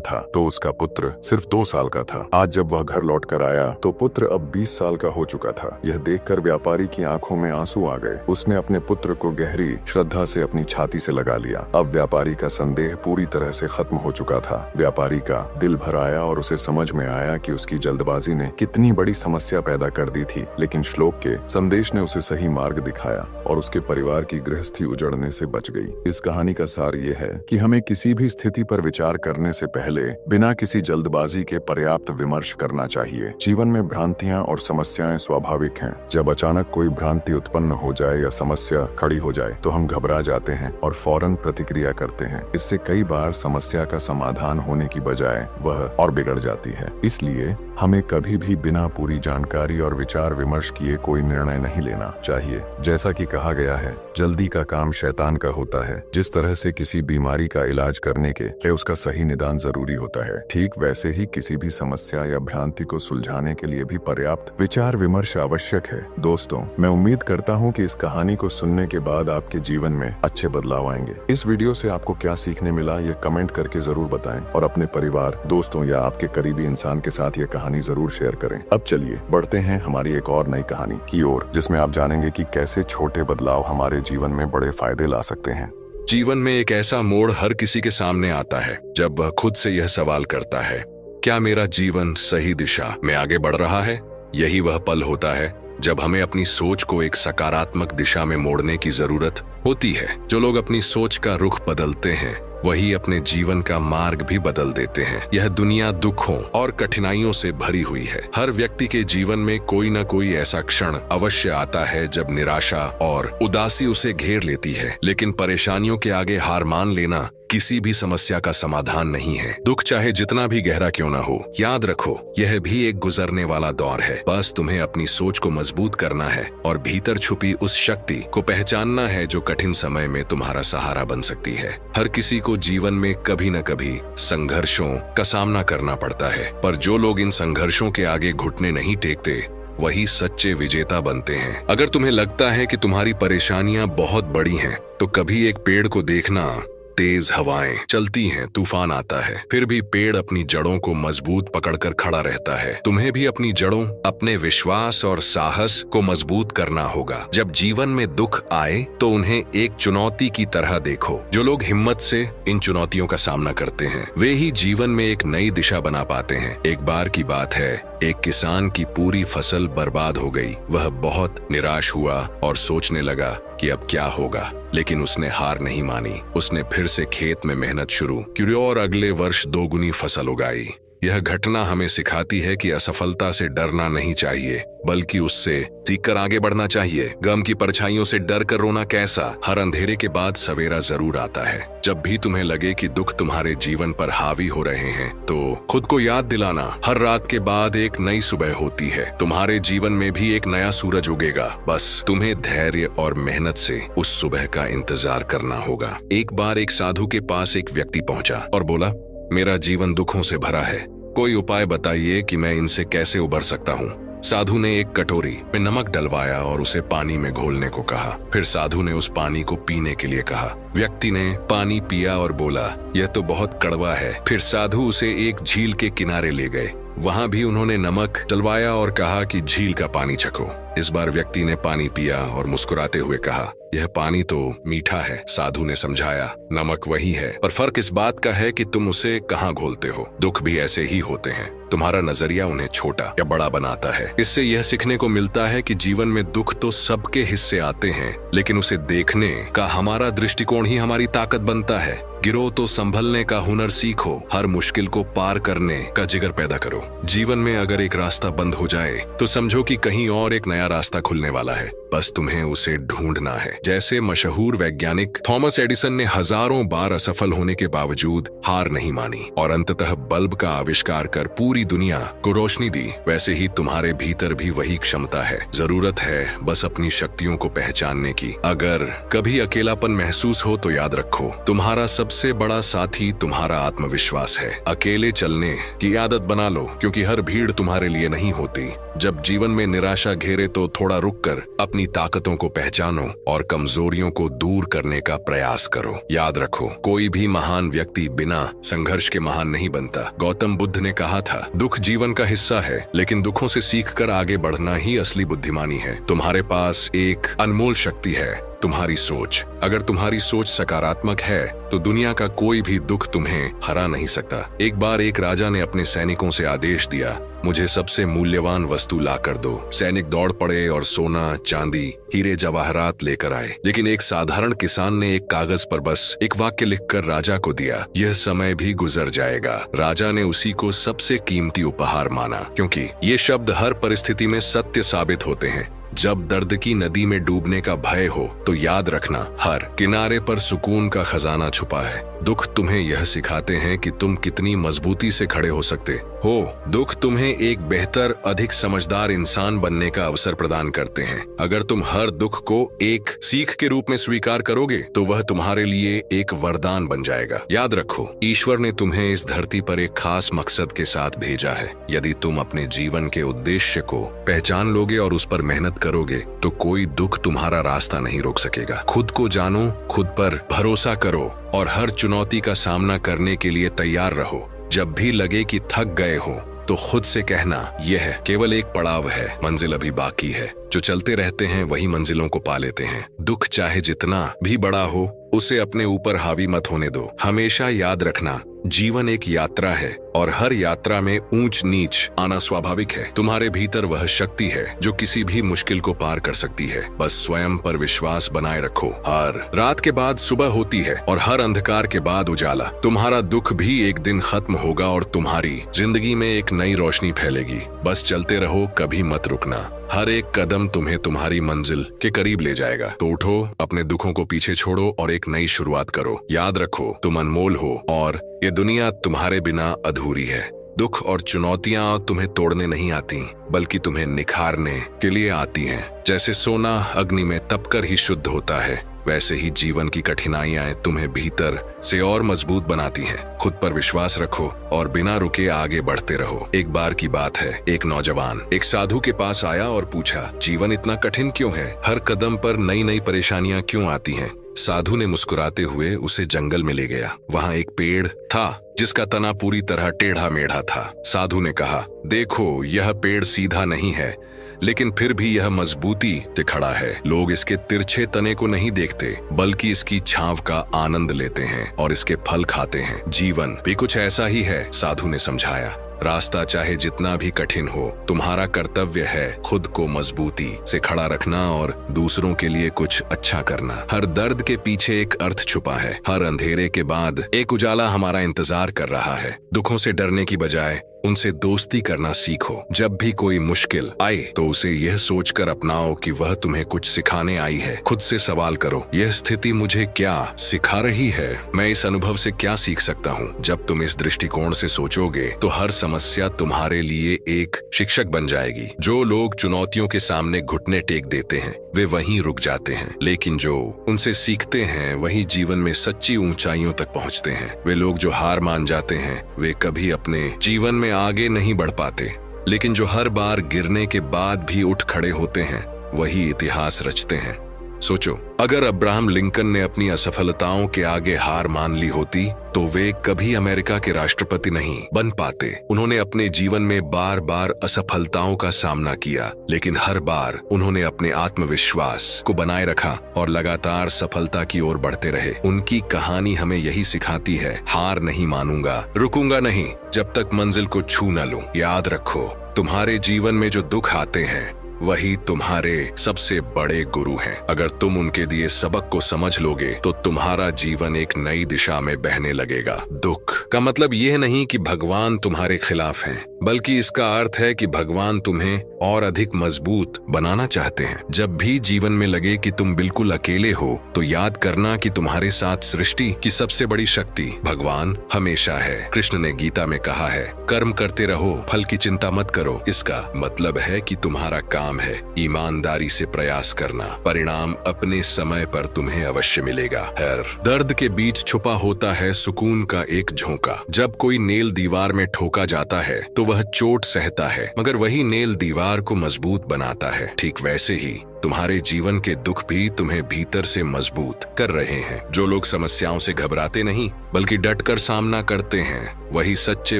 था तो उसका पुत्र सिर्फ 2 साल का था। आज जब वह घर लौट कर आया तो पुत्र अब 20 साल का हो चुका था। यह देखकर व्यापारी की आंखों में आंसू आ गए। उसने अपने पुत्र को गहरी श्रद्धा से अपनी छाती से से लगा लिया। अब व्यापारी का संदेह पूरी तरह से खत्म हो चुका था। व्यापारी का दिल भर आया और उसे समझ में आया कि उसकी जल्दबाजी ने कितनी बड़ी समस्या पैदा कर दी थी। लेकिन श्लोक के संदेश ने उसे सही मार्ग दिखाया और उसके परिवार की गृहस्थी उजड़ने से बच गई। इस कहानी का सार ये है कि हमें किसी भी स्थिति पर विचार करने से पहले बिना किसी जल्दबाजी के पर्याप्त विमर्श करना चाहिए। जीवन में भ्रांतियां और समस्याएं स्वाभाविक हैं। जब अचानक कोई भ्रांति उत्पन्न हो जाए या समस्या खड़ी हो जाए तो हम घबरा जाते हैं और फौरन प्रतिक्रिया करते हैं। इससे कई बार समस्या का समाधान होने की बजाय वह और बिगड़ जाती है। इसलिए हमें कभी भी बिना पूरी जानकारी और विचार विमर्श किए कोई निर्णय नहीं लेना चाहिए। जैसा कि कहा गया है, जल्दी का काम शैतान का होता है। जिस तरह से किसी बीमारी का इलाज करने के लिए उसका सही निदान जरूरी होता है, ठीक वैसे ही किसी भी समस्या या भ्रांति को सुलझाने के लिए भी पर्याप्त विचार विमर्श आवश्यक है। दोस्तों, मैं उम्मीद करता हूँ कि इस कहानी को सुनने के बाद आपके जीवन में अच्छे बदलाव आएंगे। इस वीडियो से आपको क्या सीखने मिला ये कमेंट करके जरूर बताएं और अपने परिवार, दोस्तों या आपके करीबी इंसान के साथ ये कहानी जरूर शेयर करें। अब चलिए बढ़ते हैं हमारी एक और नई कहानी की ओर, जिसमें आप जानेंगे कि कैसे छोटे बदलाव हमारे जीवन में बड़े फायदे ला सकते हैं। जीवन में एक ऐसा मोड़ हर किसी के सामने आता है जब वह खुद से यह सवाल करता है, क्या मेरा जीवन सही दिशा में आगे बढ़ रहा है? यही वह पल होता है जब हमें अपनी सोच को एक सकारात्मक दिशा में मोड़ने की जरूरत होती है। जो लोग अपनी सोच का रुख बदलते हैं वही अपने जीवन का मार्ग भी बदल देते हैं। यह दुनिया दुखों और कठिनाइयों से भरी हुई है। हर व्यक्ति के जीवन में कोई न कोई ऐसा क्षण अवश्य आता है जब निराशा और उदासी उसे घेर लेती है। लेकिन परेशानियों के आगे हार मान लेना किसी भी समस्या का समाधान नहीं है। दुख चाहे जितना भी गहरा क्यों ना हो, याद रखो यह भी एक गुजरने वाला दौर है। बस तुम्हें अपनी सोच को मजबूत करना है और भीतर छुपी उस शक्ति को पहचानना है जो कठिन समय में तुम्हारा सहारा बन सकती है। हर किसी को जीवन में कभी न कभी संघर्षों का सामना करना पड़ता है, पर जो लोग इन संघर्षों के आगे घुटने नहीं टेकते वही सच्चे विजेता बनते हैं। अगर तुम्हें लगता है कि तुम्हारी परेशानियां बहुत बड़ी हैं, तो कभी एक पेड़ को देखना। तेज हवाएं चलती हैं, तूफान आता है, फिर भी पेड़ अपनी जड़ों को मजबूत पकड़कर खड़ा रहता है। तुम्हें भी अपनी जड़ों, अपने विश्वास और साहस को मजबूत करना होगा। जब जीवन में दुख आए तो उन्हें एक चुनौती की तरह देखो। जो लोग हिम्मत से इन चुनौतियों का सामना करते हैं वे ही जीवन में एक नई दिशा बना पाते हैं। एक बार की बात है, एक किसान की पूरी फसल बर्बाद हो गई। वह बहुत निराश हुआ और सोचने लगा कि अब क्या होगा, लेकिन उसने हार नहीं मानी। उसने फिर से खेत में मेहनत शुरू की और अगले वर्ष दोगुनी फसल उगाई। यह घटना हमें सिखाती है कि असफलता से डरना नहीं चाहिए, बल्कि उससे सीखकर आगे बढ़ना चाहिए। गम की परछाइयों से डर कर रोना कैसा? हर अंधेरे के बाद सवेरा जरूर आता है। जब भी तुम्हें लगे कि दुख तुम्हारे जीवन पर हावी हो रहे हैं, तो खुद को याद दिलाना, हर रात के बाद एक नई सुबह होती है। तुम्हारे जीवन में भी एक नया सूरज उगेगा। बस तुम्हें धैर्य और मेहनत से उस सुबह का इंतजार करना होगा। एक बार एक साधु के पास एक व्यक्ति पहुंचा और बोला, मेरा जीवन दुखों से भरा है, कोई उपाय बताइए कि मैं इनसे कैसे उबर सकता हूँ। साधु ने एक कटोरी में नमक डलवाया और उसे पानी में घोलने को कहा। फिर साधु ने उस पानी को पीने के लिए कहा। व्यक्ति ने पानी पिया और बोला, यह तो बहुत कड़वा है। फिर साधु उसे एक झील के किनारे ले गए। वहां भी उन्होंने नमक डलवाया और कहा कि झील का पानी चखो। इस बार व्यक्ति ने पानी पिया और मुस्कुराते हुए कहा, यह पानी तो मीठा है। साधु ने समझाया, नमक वही है, पर फर्क इस बात का है कि तुम उसे कहाँ घोलते हो। दुख भी ऐसे ही होते हैं, तुम्हारा नजरिया उन्हें छोटा या बड़ा बनाता है। इससे यह सीखने को मिलता है कि जीवन में दुख तो सबके हिस्से आते हैं, लेकिन उसे देखने का हमारा दृष्टिकोण ही हमारी ताकत बनता है। गिरो तो संभलने का हुनर सीखो, हर मुश्किल को पार करने का जिगर पैदा करो। जीवन में अगर एक रास्ता बंद हो जाए तो समझो कि कहीं और एक नया रास्ता खुलने वाला है, बस तुम्हें उसे ढूंढना है। जैसे मशहूर वैज्ञानिक थॉमस एडिसन ने हजारों बार असफल होने के बावजूद हार नहीं मानी और अंततः बल्ब का आविष्कार कर पूरी दुनिया को रोशनी दी, वैसे ही तुम्हारे भीतर भी वही क्षमता है। जरूरत है बस अपनी शक्तियों को पहचानने की। अगर कभी अकेलापन महसूस हो तो याद रखो, तुम्हारा सबसे बड़ा साथी तुम्हारा आत्मविश्वास है। अकेले चलने की आदत बना लो, क्योंकि हर भीड़ तुम्हारे लिए नहीं होती। जब जीवन में निराशा घेरे तो थोड़ा रुककर अपनी ताकतों को पहचानो और कमजोरियों को दूर करने का प्रयास करो। याद रखो, कोई भी महान व्यक्ति बिना संघर्ष के महान नहीं बनता। गौतम बुद्ध ने कहा था, दुख जीवन का हिस्सा है, लेकिन दुखों से सीखकर आगे बढ़ना ही असली बुद्धिमानी है। तुम्हारे पास एक अनमोल शक्ति है, तुम्हारी सोच। अगर तुम्हारी सोच सकारात्मक है तो दुनिया का कोई भी दुख तुम्हें हरा नहीं सकता। एक बार एक राजा ने अपने सैनिकों से आदेश दिया, मुझे सबसे मूल्यवान वस्तु ला कर दो। सैनिक दौड़ पड़े और सोना, चांदी, हीरे जवाहरात लेकर आए। लेकिन एक साधारण किसान ने एक कागज पर बस एक वाक्य लिखकर राजा को दिया, यह समय भी गुजर जाएगा। राजा ने उसी को सबसे कीमती उपहार माना, क्योंकि ये शब्द हर परिस्थिति में सत्य साबित होते हैं। जब दर्द की नदी में डूबने का भय हो तो याद रखना, हर किनारे पर सुकून का खजाना छुपा है। दुख तुम्हें यह सिखाते हैं कि तुम कितनी मजबूती से खड़े हो सकते हो। दुख तुम्हें एक बेहतर, अधिक समझदार इंसान बनने का अवसर प्रदान करते हैं। अगर तुम हर दुख को एक सीख के रूप में स्वीकार करोगे तो वह तुम्हारे लिए एक वरदान बन जाएगा। याद रखो, ईश्वर ने तुम्हें इस धरती पर एक खास मकसद के साथ भेजा है। यदि तुम अपने जीवन के उद्देश्य को पहचान लोगे और उस पर मेहनत करोगे तो कोई दुख तुम्हारा रास्ता नहीं रोक सकेगा। खुद को जानो, खुद पर भरोसा करो और हर चुनौती का सामना करने के लिए तैयार रहो। जब भी लगे कि थक गए हो तो खुद से कहना, यह केवल एक पड़ाव है, मंजिल अभी बाकी है। जो चलते रहते हैं वही मंजिलों को पा लेते हैं। दुख चाहे जितना भी बड़ा हो, उसे अपने ऊपर हावी मत होने दो। हमेशा याद रखना, जीवन एक यात्रा है और हर यात्रा में ऊंच नीच आना स्वाभाविक है। तुम्हारे भीतर वह शक्ति है जो किसी भी मुश्किल को पार कर सकती है। बस स्वयं पर विश्वास बनाए रखो। हर रात के बाद सुबह होती है और हर अंधकार के बाद उजाला। तुम्हारा दुख भी एक दिन खत्म होगा और तुम्हारी जिंदगी में एक नई रोशनी फैलेगी। बस चलते रहो, कभी मत रुकना। हर एक कदम तुम्हें तुम्हारी मंजिल के करीब ले जाएगा। तो उठो, अपने दुखों को पीछे छोड़ो और एक नई शुरुआत करो। याद रखो, तुम अनमोल हो और ये दुनिया तुम्हारे बिना अधूरी है। दुख और चुनौतियां तुम्हें तोड़ने नहीं आती, बल्कि तुम्हें निखारने के लिए आती हैं। जैसे सोना अग्नि में तपकर ही शुद्ध होता है, वैसे ही जीवन की कठिनाइयां तुम्हें भीतर से और मजबूत बनाती हैं। खुद पर विश्वास रखो और बिना रुके आगे बढ़ते रहो। एक बार की बात है, एक नौजवान एक साधु के पास आया और पूछा, जीवन इतना कठिन क्यों है? हर कदम पर नई नई परेशानियां क्यों आती हैं? साधु ने मुस्कुराते हुए उसे जंगल में ले गया। वहाँ एक पेड़ था जिसका तना पूरी तरह टेढ़ा मेढ़ा था। साधु ने कहा, देखो, यह पेड़ सीधा नहीं है, लेकिन फिर भी यह मजबूती से खड़ा है। लोग इसके तिरछे तने को नहीं देखते, बल्कि इसकी छांव का आनंद लेते हैं और इसके फल खाते हैं। जीवन भी कुछ ऐसा ही है, साधु ने समझाया। रास्ता चाहे जितना भी कठिन हो, तुम्हारा कर्तव्य है खुद को मजबूती से खड़ा रखना और दूसरों के लिए कुछ अच्छा करना। हर दर्द के पीछे एक अर्थ छुपा है। हर अंधेरे के बाद एक उजाला हमारा इंतजार कर रहा है। दुखों से डरने की बजाय उनसे दोस्ती करना सीखो। जब भी कोई मुश्किल आए तो उसे यह सोचकर अपनाओ कि वह तुम्हें कुछ सिखाने आई है। खुद से सवाल करो, यह स्थिति मुझे क्या सिखा रही है? मैं इस अनुभव से क्या सीख सकता हूँ? जब तुम इस दृष्टिकोण से सोचोगे तो हर समस्या तुम्हारे लिए एक शिक्षक बन जाएगी। जो लोग चुनौतियों के सामने घुटने टेक देते हैं वे वहीं रुक जाते हैं, लेकिन जो उनसे सीखते हैं वही जीवन में सच्ची ऊंचाइयों तक पहुंचते हैं। वे लोग जो हार मान जाते हैं वे कभी अपने जीवन में आगे नहीं बढ़ पाते, लेकिन जो हर बार गिरने के बाद भी उठ खड़े होते हैं वही इतिहास रचते हैं। सोचो, अगर अब्राहम लिंकन ने अपनी असफलताओं के आगे हार मान ली होती तो वे कभी अमेरिका के राष्ट्रपति नहीं बन पाते। उन्होंने अपने जीवन में बार बार असफलताओं का सामना किया, लेकिन हर बार उन्होंने अपने आत्मविश्वास को बनाए रखा और लगातार सफलता की ओर बढ़ते रहे। उनकी कहानी हमें यही सिखाती है, हार नहीं मानूंगा, रुकूंगा नहीं जब तक मंजिल को छू न लूं। याद रखो, तुम्हारे जीवन में जो दुख आते हैं वही तुम्हारे सबसे बड़े गुरु हैं। अगर तुम उनके दिए सबक को समझ लोगे तो तुम्हारा जीवन एक नई दिशा में बहने लगेगा। दुख का मतलब यह नहीं कि भगवान तुम्हारे खिलाफ हैं, बल्कि इसका अर्थ है कि भगवान तुम्हें और अधिक मजबूत बनाना चाहते हैं। जब भी जीवन में लगे कि तुम बिल्कुल अकेले हो तो याद करना कि तुम्हारे साथ सृष्टि की सबसे बड़ी शक्ति भगवान हमेशा है। कृष्ण ने गीता में कहा है, कर्म करते रहो, फल की चिंता मत करो। इसका मतलब है कि तुम्हारा काम है ईमानदारी से प्रयास करना। परिणाम अपने समय पर तुम्हें अवश्य मिलेगा। हर दर्द के बीच छुपा होता है सुकून का एक झोंका। जब कोई नेल दीवार में ठोका जाता है तो वह चोट सहता है, मगर वही नेल दीवार को मजबूत बनाता है। ठीक वैसे ही तुम्हारे जीवन के दुख भी तुम्हें भीतर से मजबूत कर रहे हैं। जो लोग समस्याओं से घबराते नहीं बल्कि डटकर सामना करते हैं वही सच्चे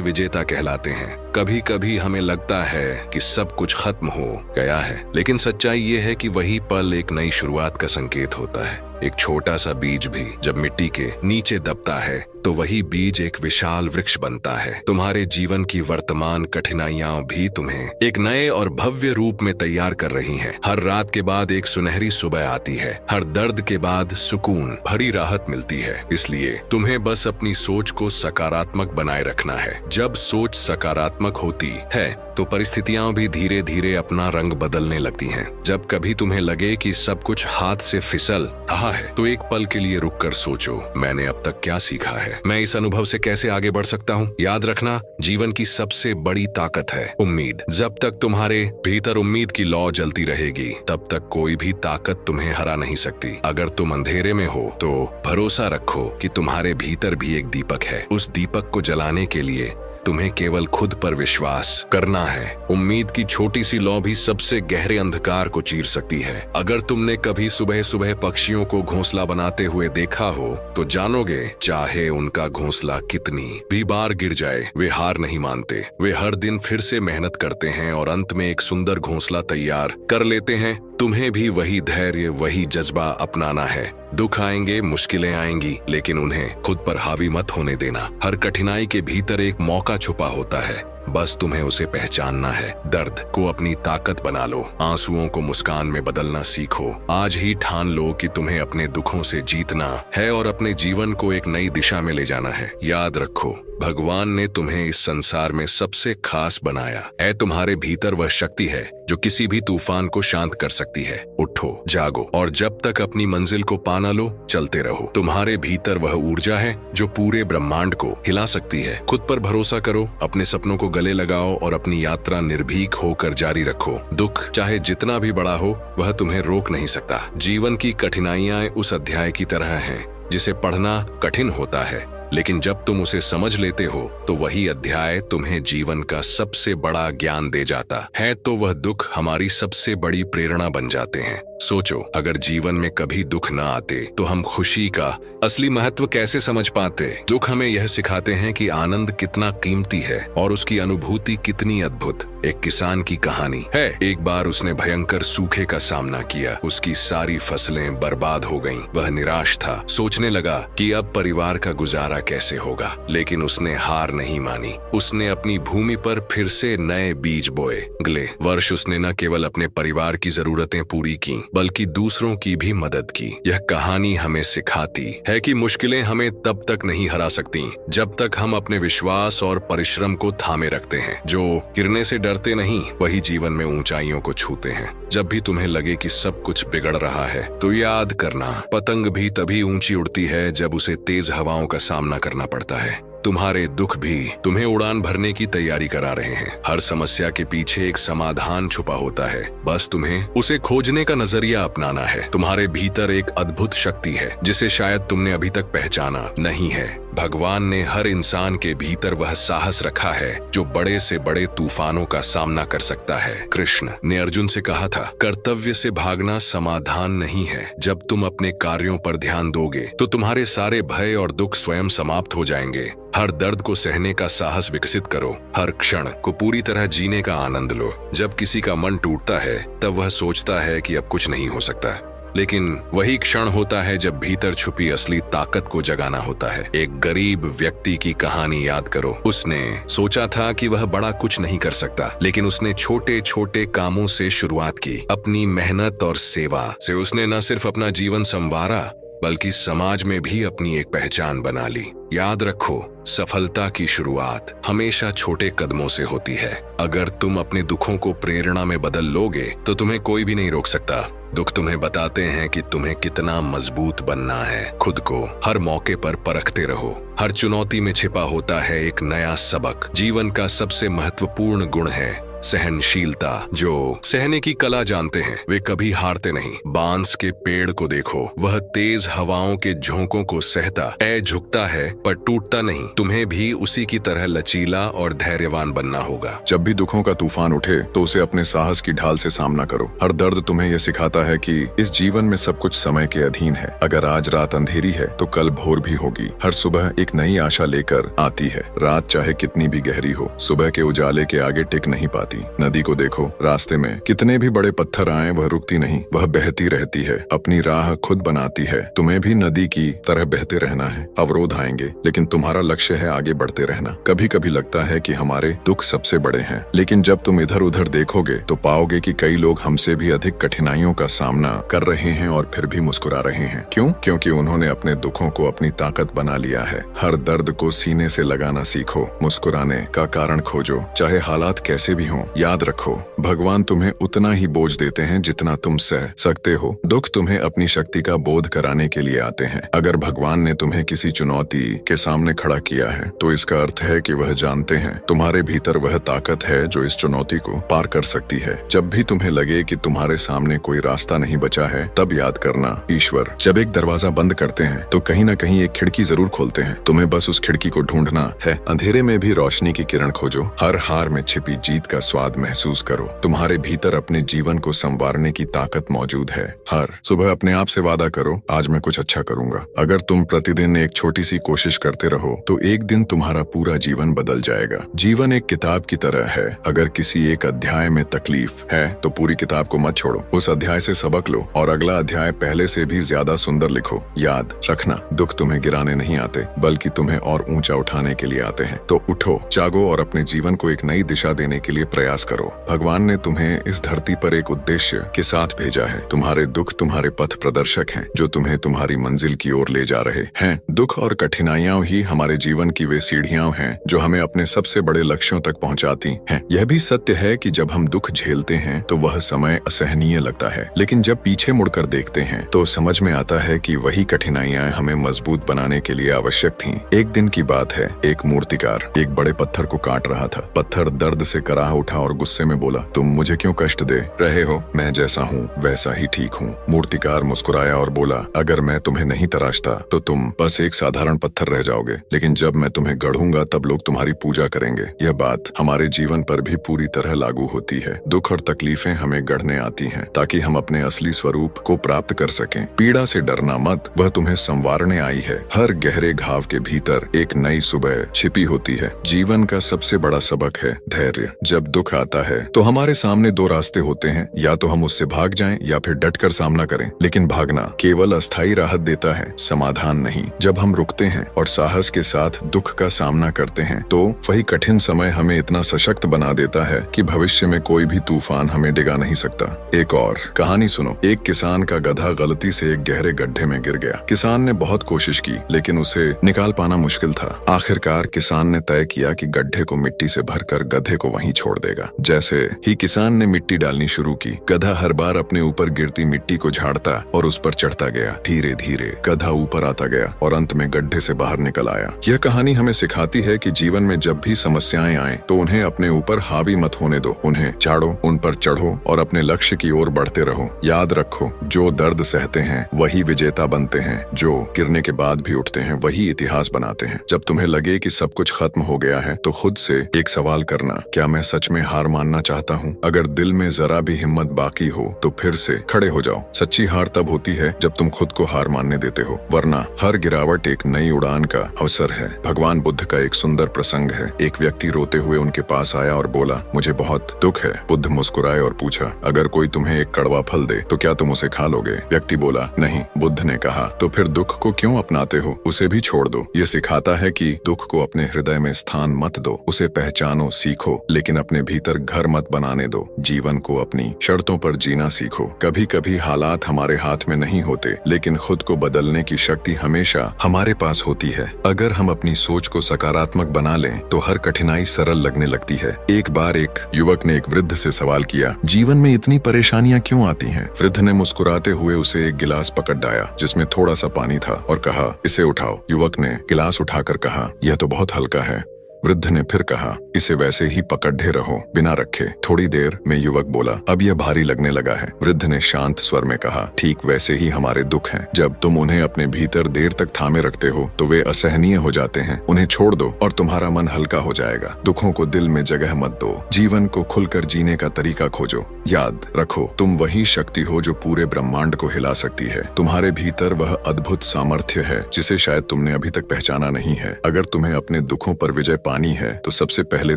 विजेता कहलाते हैं। कभी कभी हमें लगता है कि सब कुछ खत्म हो गया है, लेकिन सच्चाई ये है कि वही पल एक नई शुरुआत का संकेत होता है। एक छोटा सा बीज भी जब मिट्टी के नीचे दबता है तो वही बीज एक विशाल वृक्ष बनता है। तुम्हारे जीवन की वर्तमान कठिनाइयां भी तुम्हें एक नए और भव्य रूप में तैयार कर रही हैं। हर रात के बाद एक सुनहरी सुबह आती है, हर दर्द के बाद सुकून भरी राहत मिलती है। इसलिए तुम्हें बस अपनी सोच को सकारात्मक बनाए रखना है। जब सोच सकारात्मक होती है तो परिस्थितियां भी धीरे धीरे अपना रंग बदलने लगती हैं। जब कभी तुम्हें लगे कि सब कुछ हाथ से फिसल रहा है तो एक पल के लिए रुककर सोचो, मैंने अब तक क्या सीखा है, मैं इस अनुभव से कैसे आगे बढ़ सकता हूँ। याद रखना, जीवन की सबसे बड़ी ताकत है उम्मीद। जब तक तुम्हारे भीतर उम्मीद की लौ जलती रहेगी तब तक कोई भी ताकत तुम्हें हरा नहीं सकती। अगर तुम अंधेरे में हो तो भरोसा रखो कि तुम्हारे भीतर भी एक दीपक है। उस दीपक को जलाने के लिए तुम्हें केवल खुद पर विश्वास करना है। उम्मीद की छोटी सी लौ भी सबसे गहरे अंधकार को चीर सकती है। अगर तुमने कभी सुबह सुबह पक्षियों को घोंसला बनाते हुए देखा हो तो जानोगे, चाहे उनका घोंसला कितनी भी बार गिर जाए वे हार नहीं मानते। वे हर दिन फिर से मेहनत करते हैं और अंत में एक सुंदर घोंसला तैयार कर लेते हैं। तुम्हें भी वही धैर्य, वही जज्बा अपनाना है। दुख आएंगे, मुश्किलें आएंगी, लेकिन उन्हें खुद पर हावी मत होने देना। हर कठिनाई के भीतर एक मौका छुपा होता है, बस तुम्हें उसे पहचानना है। दर्द को अपनी ताकत बना लो, आंसुओं को मुस्कान में बदलना सीखो। आज ही ठान लो कि तुम्हें अपने दुखों से जीतना है और अपने जीवन को एक नई दिशा में ले जाना है। याद रखो, भगवान ने तुम्हें इस संसार में सबसे खास बनाया है। तुम्हारे भीतर वह शक्ति है जो किसी भी तूफान को शांत कर सकती है। उठो, जागो और जब तक अपनी मंजिल को पा न लो, चलते रहो। तुम्हारे भीतर वह ऊर्जा है जो पूरे ब्रह्मांड को हिला सकती है। खुद पर भरोसा करो, अपने सपनों को गले लगाओ और अपनी यात्रा निर्भीक होकर जारी रखो। दुख चाहे जितना भी बड़ा हो, वह तुम्हें रोक नहीं सकता। जीवन की कठिनाइयां उस अध्याय की तरह हैं जिसे पढ़ना कठिन होता है, लेकिन जब तुम उसे समझ लेते हो तो वही अध्याय तुम्हें जीवन का सबसे बड़ा ज्ञान दे जाता है। तो वह दुख हमारी सबसे बड़ी प्रेरणा बन जाते हैं। सोचो, अगर जीवन में कभी दुख न आते तो हम खुशी का असली महत्व कैसे समझ पाते। दुख हमें यह सिखाते हैं कि आनंद कितना कीमती है और उसकी अनुभूति कितनी अद्भुत। एक किसान की कहानी है। एक बार उसने भयंकर सूखे का सामना किया, उसकी सारी फसलें बर्बाद हो गईं। वह निराश था, सोचने लगा कि अब परिवार का गुजारा कैसे होगा, लेकिन उसने हार नहीं मानी। उसने अपनी भूमि पर फिर से नए बीज बोए। अगले वर्ष उसने न केवल अपने परिवार की जरूरतें पूरी की बल्कि दूसरों की भी मदद की। यह कहानी हमें सिखाती है कि मुश्किलें हमें तब तक नहीं हरा सकती जब तक हम अपने विश्वास और परिश्रम को थामे रखते हैं। जो गिरने से डरते नहीं वही जीवन में ऊंचाइयों को छूते हैं। जब भी तुम्हें लगे कि सब कुछ बिगड़ रहा है तो याद करना, पतंग भी तभी ऊंची उड़ती है जब उसे तेज हवाओं का सामना करना पड़ता है। तुम्हारे दुख भी तुम्हें उड़ान भरने की तैयारी करा रहे हैं। हर समस्या के पीछे एक समाधान छुपा होता है, बस तुम्हें उसे खोजने का नजरिया अपनाना है। तुम्हारे भीतर एक अद्भुत शक्ति है जिसे शायद तुमने अभी तक पहचाना नहीं है। भगवान ने हर इंसान के भीतर वह साहस रखा है जो बड़े से बड़े तूफानों का सामना कर सकता है। कृष्ण ने अर्जुन से कहा था, कर्तव्य से भागना समाधान नहीं है। जब तुम अपने कार्यों पर ध्यान दोगे तो तुम्हारे सारे भय और दुख स्वयं समाप्त हो जाएंगे। हर दर्द को सहने का साहस विकसित करो, हर क्षण को पूरी तरह जीने का आनंद लो। जब किसी का मन टूटता है तब वह सोचता है कि अब कुछ नहीं हो सकता, लेकिन वही क्षण होता है जब भीतर छुपी असली ताकत को जगाना होता है। एक गरीब व्यक्ति की कहानी याद करो। उसने सोचा था कि वह बड़ा कुछ नहीं कर सकता, लेकिन उसने छोटे छोटे कामों से शुरुआत की। अपनी मेहनत और सेवा से उसने न सिर्फ अपना जीवन संवारा बल्कि समाज में भी अपनी एक पहचान बना ली। याद रखो, सफलता की शुरुआत हमेशा छोटे कदमों से होती है। अगर तुम अपने दुखों को प्रेरणा में बदल लोगे तो तुम्हें कोई भी नहीं रोक सकता। दुख तुम्हें बताते हैं कि तुम्हें कितना मजबूत बनना है। खुद को हर मौके पर परखते रहो। हर चुनौती में छिपा होता है एक नया सबक। जीवन का सबसे महत्वपूर्ण गुण है सहनशीलता। जो सहने की कला जानते हैं वे कभी हारते नहीं। बांस के पेड़ को देखो, वह तेज हवाओं के झोंकों को सहता है, झुकता है पर टूटता नहीं। तुम्हें भी उसी की तरह लचीला और धैर्यवान बनना होगा। जब भी दुखों का तूफान उठे तो उसे अपने साहस की ढाल से सामना करो। हर दर्द तुम्हें यह सिखाता है कि इस जीवन में सब कुछ समय के अधीन है। अगर आज रात अंधेरी है तो कल भोर भी होगी। हर सुबह एक नई आशा लेकर आती है। रात चाहे कितनी भी गहरी हो, सुबह के उजाले के आगे टिक नहीं पाती। नदी को देखो, रास्ते में कितने भी बड़े पत्थर आए वह रुकती नहीं, वह बहती रहती है, अपनी राह खुद बनाती है। तुम्हें भी नदी की तरह बहते रहना है। अवरोध आएंगे लेकिन तुम्हारा लक्ष्य है आगे बढ़ते रहना। कभी कभी लगता है कि हमारे दुख सबसे बड़े हैं, लेकिन जब तुम इधर उधर देखोगे तो पाओगे कि कई लोग हमसे भी अधिक कठिनाइयों का सामना कर रहे हैं और फिर भी मुस्कुरा रहे हैं। क्यों? क्योंकि उन्होंने अपने दुखों को अपनी ताकत बना लिया है। हर दर्द को सीने से लगाना सीखो, मुस्कुराने का कारण खोजो, चाहे हालात कैसे भी हों। याद रखो, भगवान तुम्हें उतना ही बोझ देते हैं जितना तुम सह सकते हो। दुख तुम्हें अपनी शक्ति का बोध कराने के लिए आते हैं। अगर भगवान ने तुम्हें किसी चुनौती के सामने खड़ा किया है तो इसका अर्थ है कि वह जानते हैं तुम्हारे भीतर वह ताकत है जो इस चुनौती को पार कर सकती है। जब भी तुम्हें लगे कि तुम्हारे सामने कोई रास्ता नहीं बचा है, तब याद करना, ईश्वर जब एक दरवाजा बंद करते हैं तो कहीं न कहीं एक खिड़की जरूर खोलते हैं। तुम्हें बस उस खिड़की को ढूंढना है। अंधेरे में भी रोशनी की किरण खोजो। हर हार में छिपी जीत का स्वाद महसूस करो। तुम्हारे भीतर अपने जीवन को संवारने की ताकत मौजूद है। हर सुबह अपने आप से वादा करो, आज मैं कुछ अच्छा करूंगा। अगर तुम प्रतिदिन एक छोटी सी कोशिश करते रहो तो एक दिन तुम्हारा पूरा जीवन बदल जाएगा। जीवन एक किताब की तरह है। अगर किसी एक अध्याय में तकलीफ है तो पूरी किताब को मत छोड़ो, उस अध्याय से सबक लो और अगला अध्याय पहले से भी ज्यादा सुंदर लिखो। याद रखना, दुख तुम्हें गिराने नहीं आते बल्कि तुम्हें और ऊंचा उठाने के लिए आते हैं। तो उठो, जागो और अपने जीवन को एक नई दिशा देने के लिए प्रयास करो। भगवान ने तुम्हें इस धरती पर एक उद्देश्य के साथ भेजा है। तुम्हारे दुख तुम्हारे पथ प्रदर्शक हैं जो तुम्हें तुम्हारी मंजिल की ओर ले जा रहे हैं। दुख और कठिनाइयां ही हमारे जीवन की वे सीढ़ियां हैं जो हमें अपने सबसे बड़े लक्ष्यों तक पहुंचाती हैं। यह भी सत्य है कि जब हम दुख झेलते हैं तो वह समय असहनीय लगता है, लेकिन जब पीछे मुड़कर देखते हैं तो समझ में आता है कि वही कठिनाइयां हमें मजबूत बनाने के लिए आवश्यक थीं। एक दिन की बात है, एक मूर्तिकार एक बड़े पत्थर को काट रहा था। पत्थर दर्द से कराह उठा और गुस्से में बोला, तुम मुझे क्यों कष्ट दे रहे हो? मैं जैसा हूँ वैसा ही ठीक हूँ। मूर्तिकार मुस्कुराया और बोला, अगर मैं तुम्हें नहीं तराशता तो तुम बस एक साधारण पत्थर रह जाओगे, लेकिन जब मैं तुम्हें गढ़ूंगा तब लोग तुम्हारी पूजा करेंगे। यह बात हमारे जीवन पर भी पूरी तरह लागू होती है। दुख और तकलीफें हमें गढ़ने आती हैं ताकि हम अपने असली स्वरूप को प्राप्त कर सकें। पीड़ा से डरना मत, वह तुम्हें संवारने आई है। हर गहरे घाव के भीतर एक नई सुबह छिपी होती है। जीवन का सबसे बड़ा सबक है धैर्य। जब दुख आता है तो हमारे सामने दो रास्ते होते हैं, या तो हम उससे भाग जाएं या फिर डटकर सामना करें। लेकिन भागना केवल अस्थायी राहत देता है, समाधान नहीं। जब हम रुकते हैं और साहस के साथ दुख का सामना करते हैं तो वही कठिन समय हमें इतना सशक्त बना देता है कि भविष्य में कोई भी तूफान हमें डिगा नहीं सकता। एक और कहानी सुनो। एक किसान का गधा गलती से एक गहरे गड्ढे में गिर गया। किसान ने बहुत कोशिश की लेकिन उसे निकाल पाना मुश्किल था। आखिरकार किसान ने तय किया कि गड्ढे को मिट्टी से भरकर गधे को वहीं छोड़ देगा। जैसे ही किसान ने मिट्टी डालनी शुरू की, गधा हर बार अपने ऊपर गिरती मिट्टी को झाड़ता और उस पर चढ़ता गया। धीरे धीरे गधा ऊपर आता गया और अंत में गड्ढे से बाहर निकल आया। यह कहानी हमें सिखाती है कि जीवन में जब भी समस्याएं आए तो उन्हें अपने ऊपर हावी मत होने दो, उन्हें झाड़ो, उन पर चढ़ो और अपने लक्ष्य की ओर बढ़ते रहो। याद रखो, जो दर्द सहते हैं वही विजेता बनते हैं, जो गिरने के बाद भी उठते हैं वही इतिहास बनाते हैं। जब तुम्हें लगे कि सब कुछ खत्म हो गया है तो खुद से एक सवाल करना, क्या मैं सच में हार मानना चाहता हूँ? अगर दिल में जरा भी हिम्मत बाकी हो तो फिर से खड़े हो जाओ। सच्ची हार तब होती है जब तुम खुद को हार मानने देते हो, वरना हर गिरावट एक नई उड़ान का अवसर है। भगवान बुद्ध का एक सुंदर प्रसंग है। एक व्यक्ति रोते हुए उनके पास आया और बोला, मुझे बहुत दुख है। बुद्ध मुस्कुराए और पूछा, अगर कोई तुम्हें एक कड़वा फल दे तो क्या तुम उसे खा लोगे? व्यक्ति बोला, नहीं। बुद्ध ने कहा, तो फिर दुख को क्यों अपनाते हो? उसे भी छोड़ दो। ये सिखाता है कि दुख को अपने हृदय में स्थान मत दो, उसे पहचानो, सीखो, लेकिन अपने भीतर घर मत बनाने दो। जीवन को अपनी शर्तों पर जीना सीखो। कभी कभी हालात हमारे हाथ में नहीं होते, लेकिन खुद को बदलने की शक्ति हमेशा हमारे पास होती है। अगर हम अपनी सोच को सकारात्मक बना लें तो हर कठिनाई सरल लगने लगती है। एक बार एक युवक ने एक वृद्ध से सवाल किया, जीवन में इतनी परेशानियां क्यों आती हैं? वृद्ध ने मुस्कुराते हुए उसे एक गिलास पकड़ डाया जिसमें थोड़ा सा पानी था और कहा, इसे उठाओ। युवक ने गिलास उठाकर कहा, यह तो बहुत हल्का है। वृद्ध ने फिर कहा, इसे वैसे ही पकड़े रहो, बिना रखे। थोड़ी देर में युवक बोला, अब यह भारी लगने लगा है। वृद्ध ने शांत स्वर में कहा, ठीक वैसे ही हमारे दुख हैं। जब तुम उन्हें अपने भीतर देर तक थामे रखते हो तो वे असहनीय हो जाते हैं। उन्हें छोड़ दो और तुम्हारा मन हल्का हो जाएगा। दुखों को दिल में जगह मत दो, जीवन को खुलकर जीने का तरीका खोजो। याद रखो, तुम वही शक्ति हो जो पूरे ब्रह्मांड को हिला सकती है। तुम्हारे भीतर वह अद्भुत सामर्थ्य है जिसे शायद तुमने अभी तक पहचाना नहीं है। अगर तुम्हें अपने दुखों पर विजय पानी है तो सबसे पहले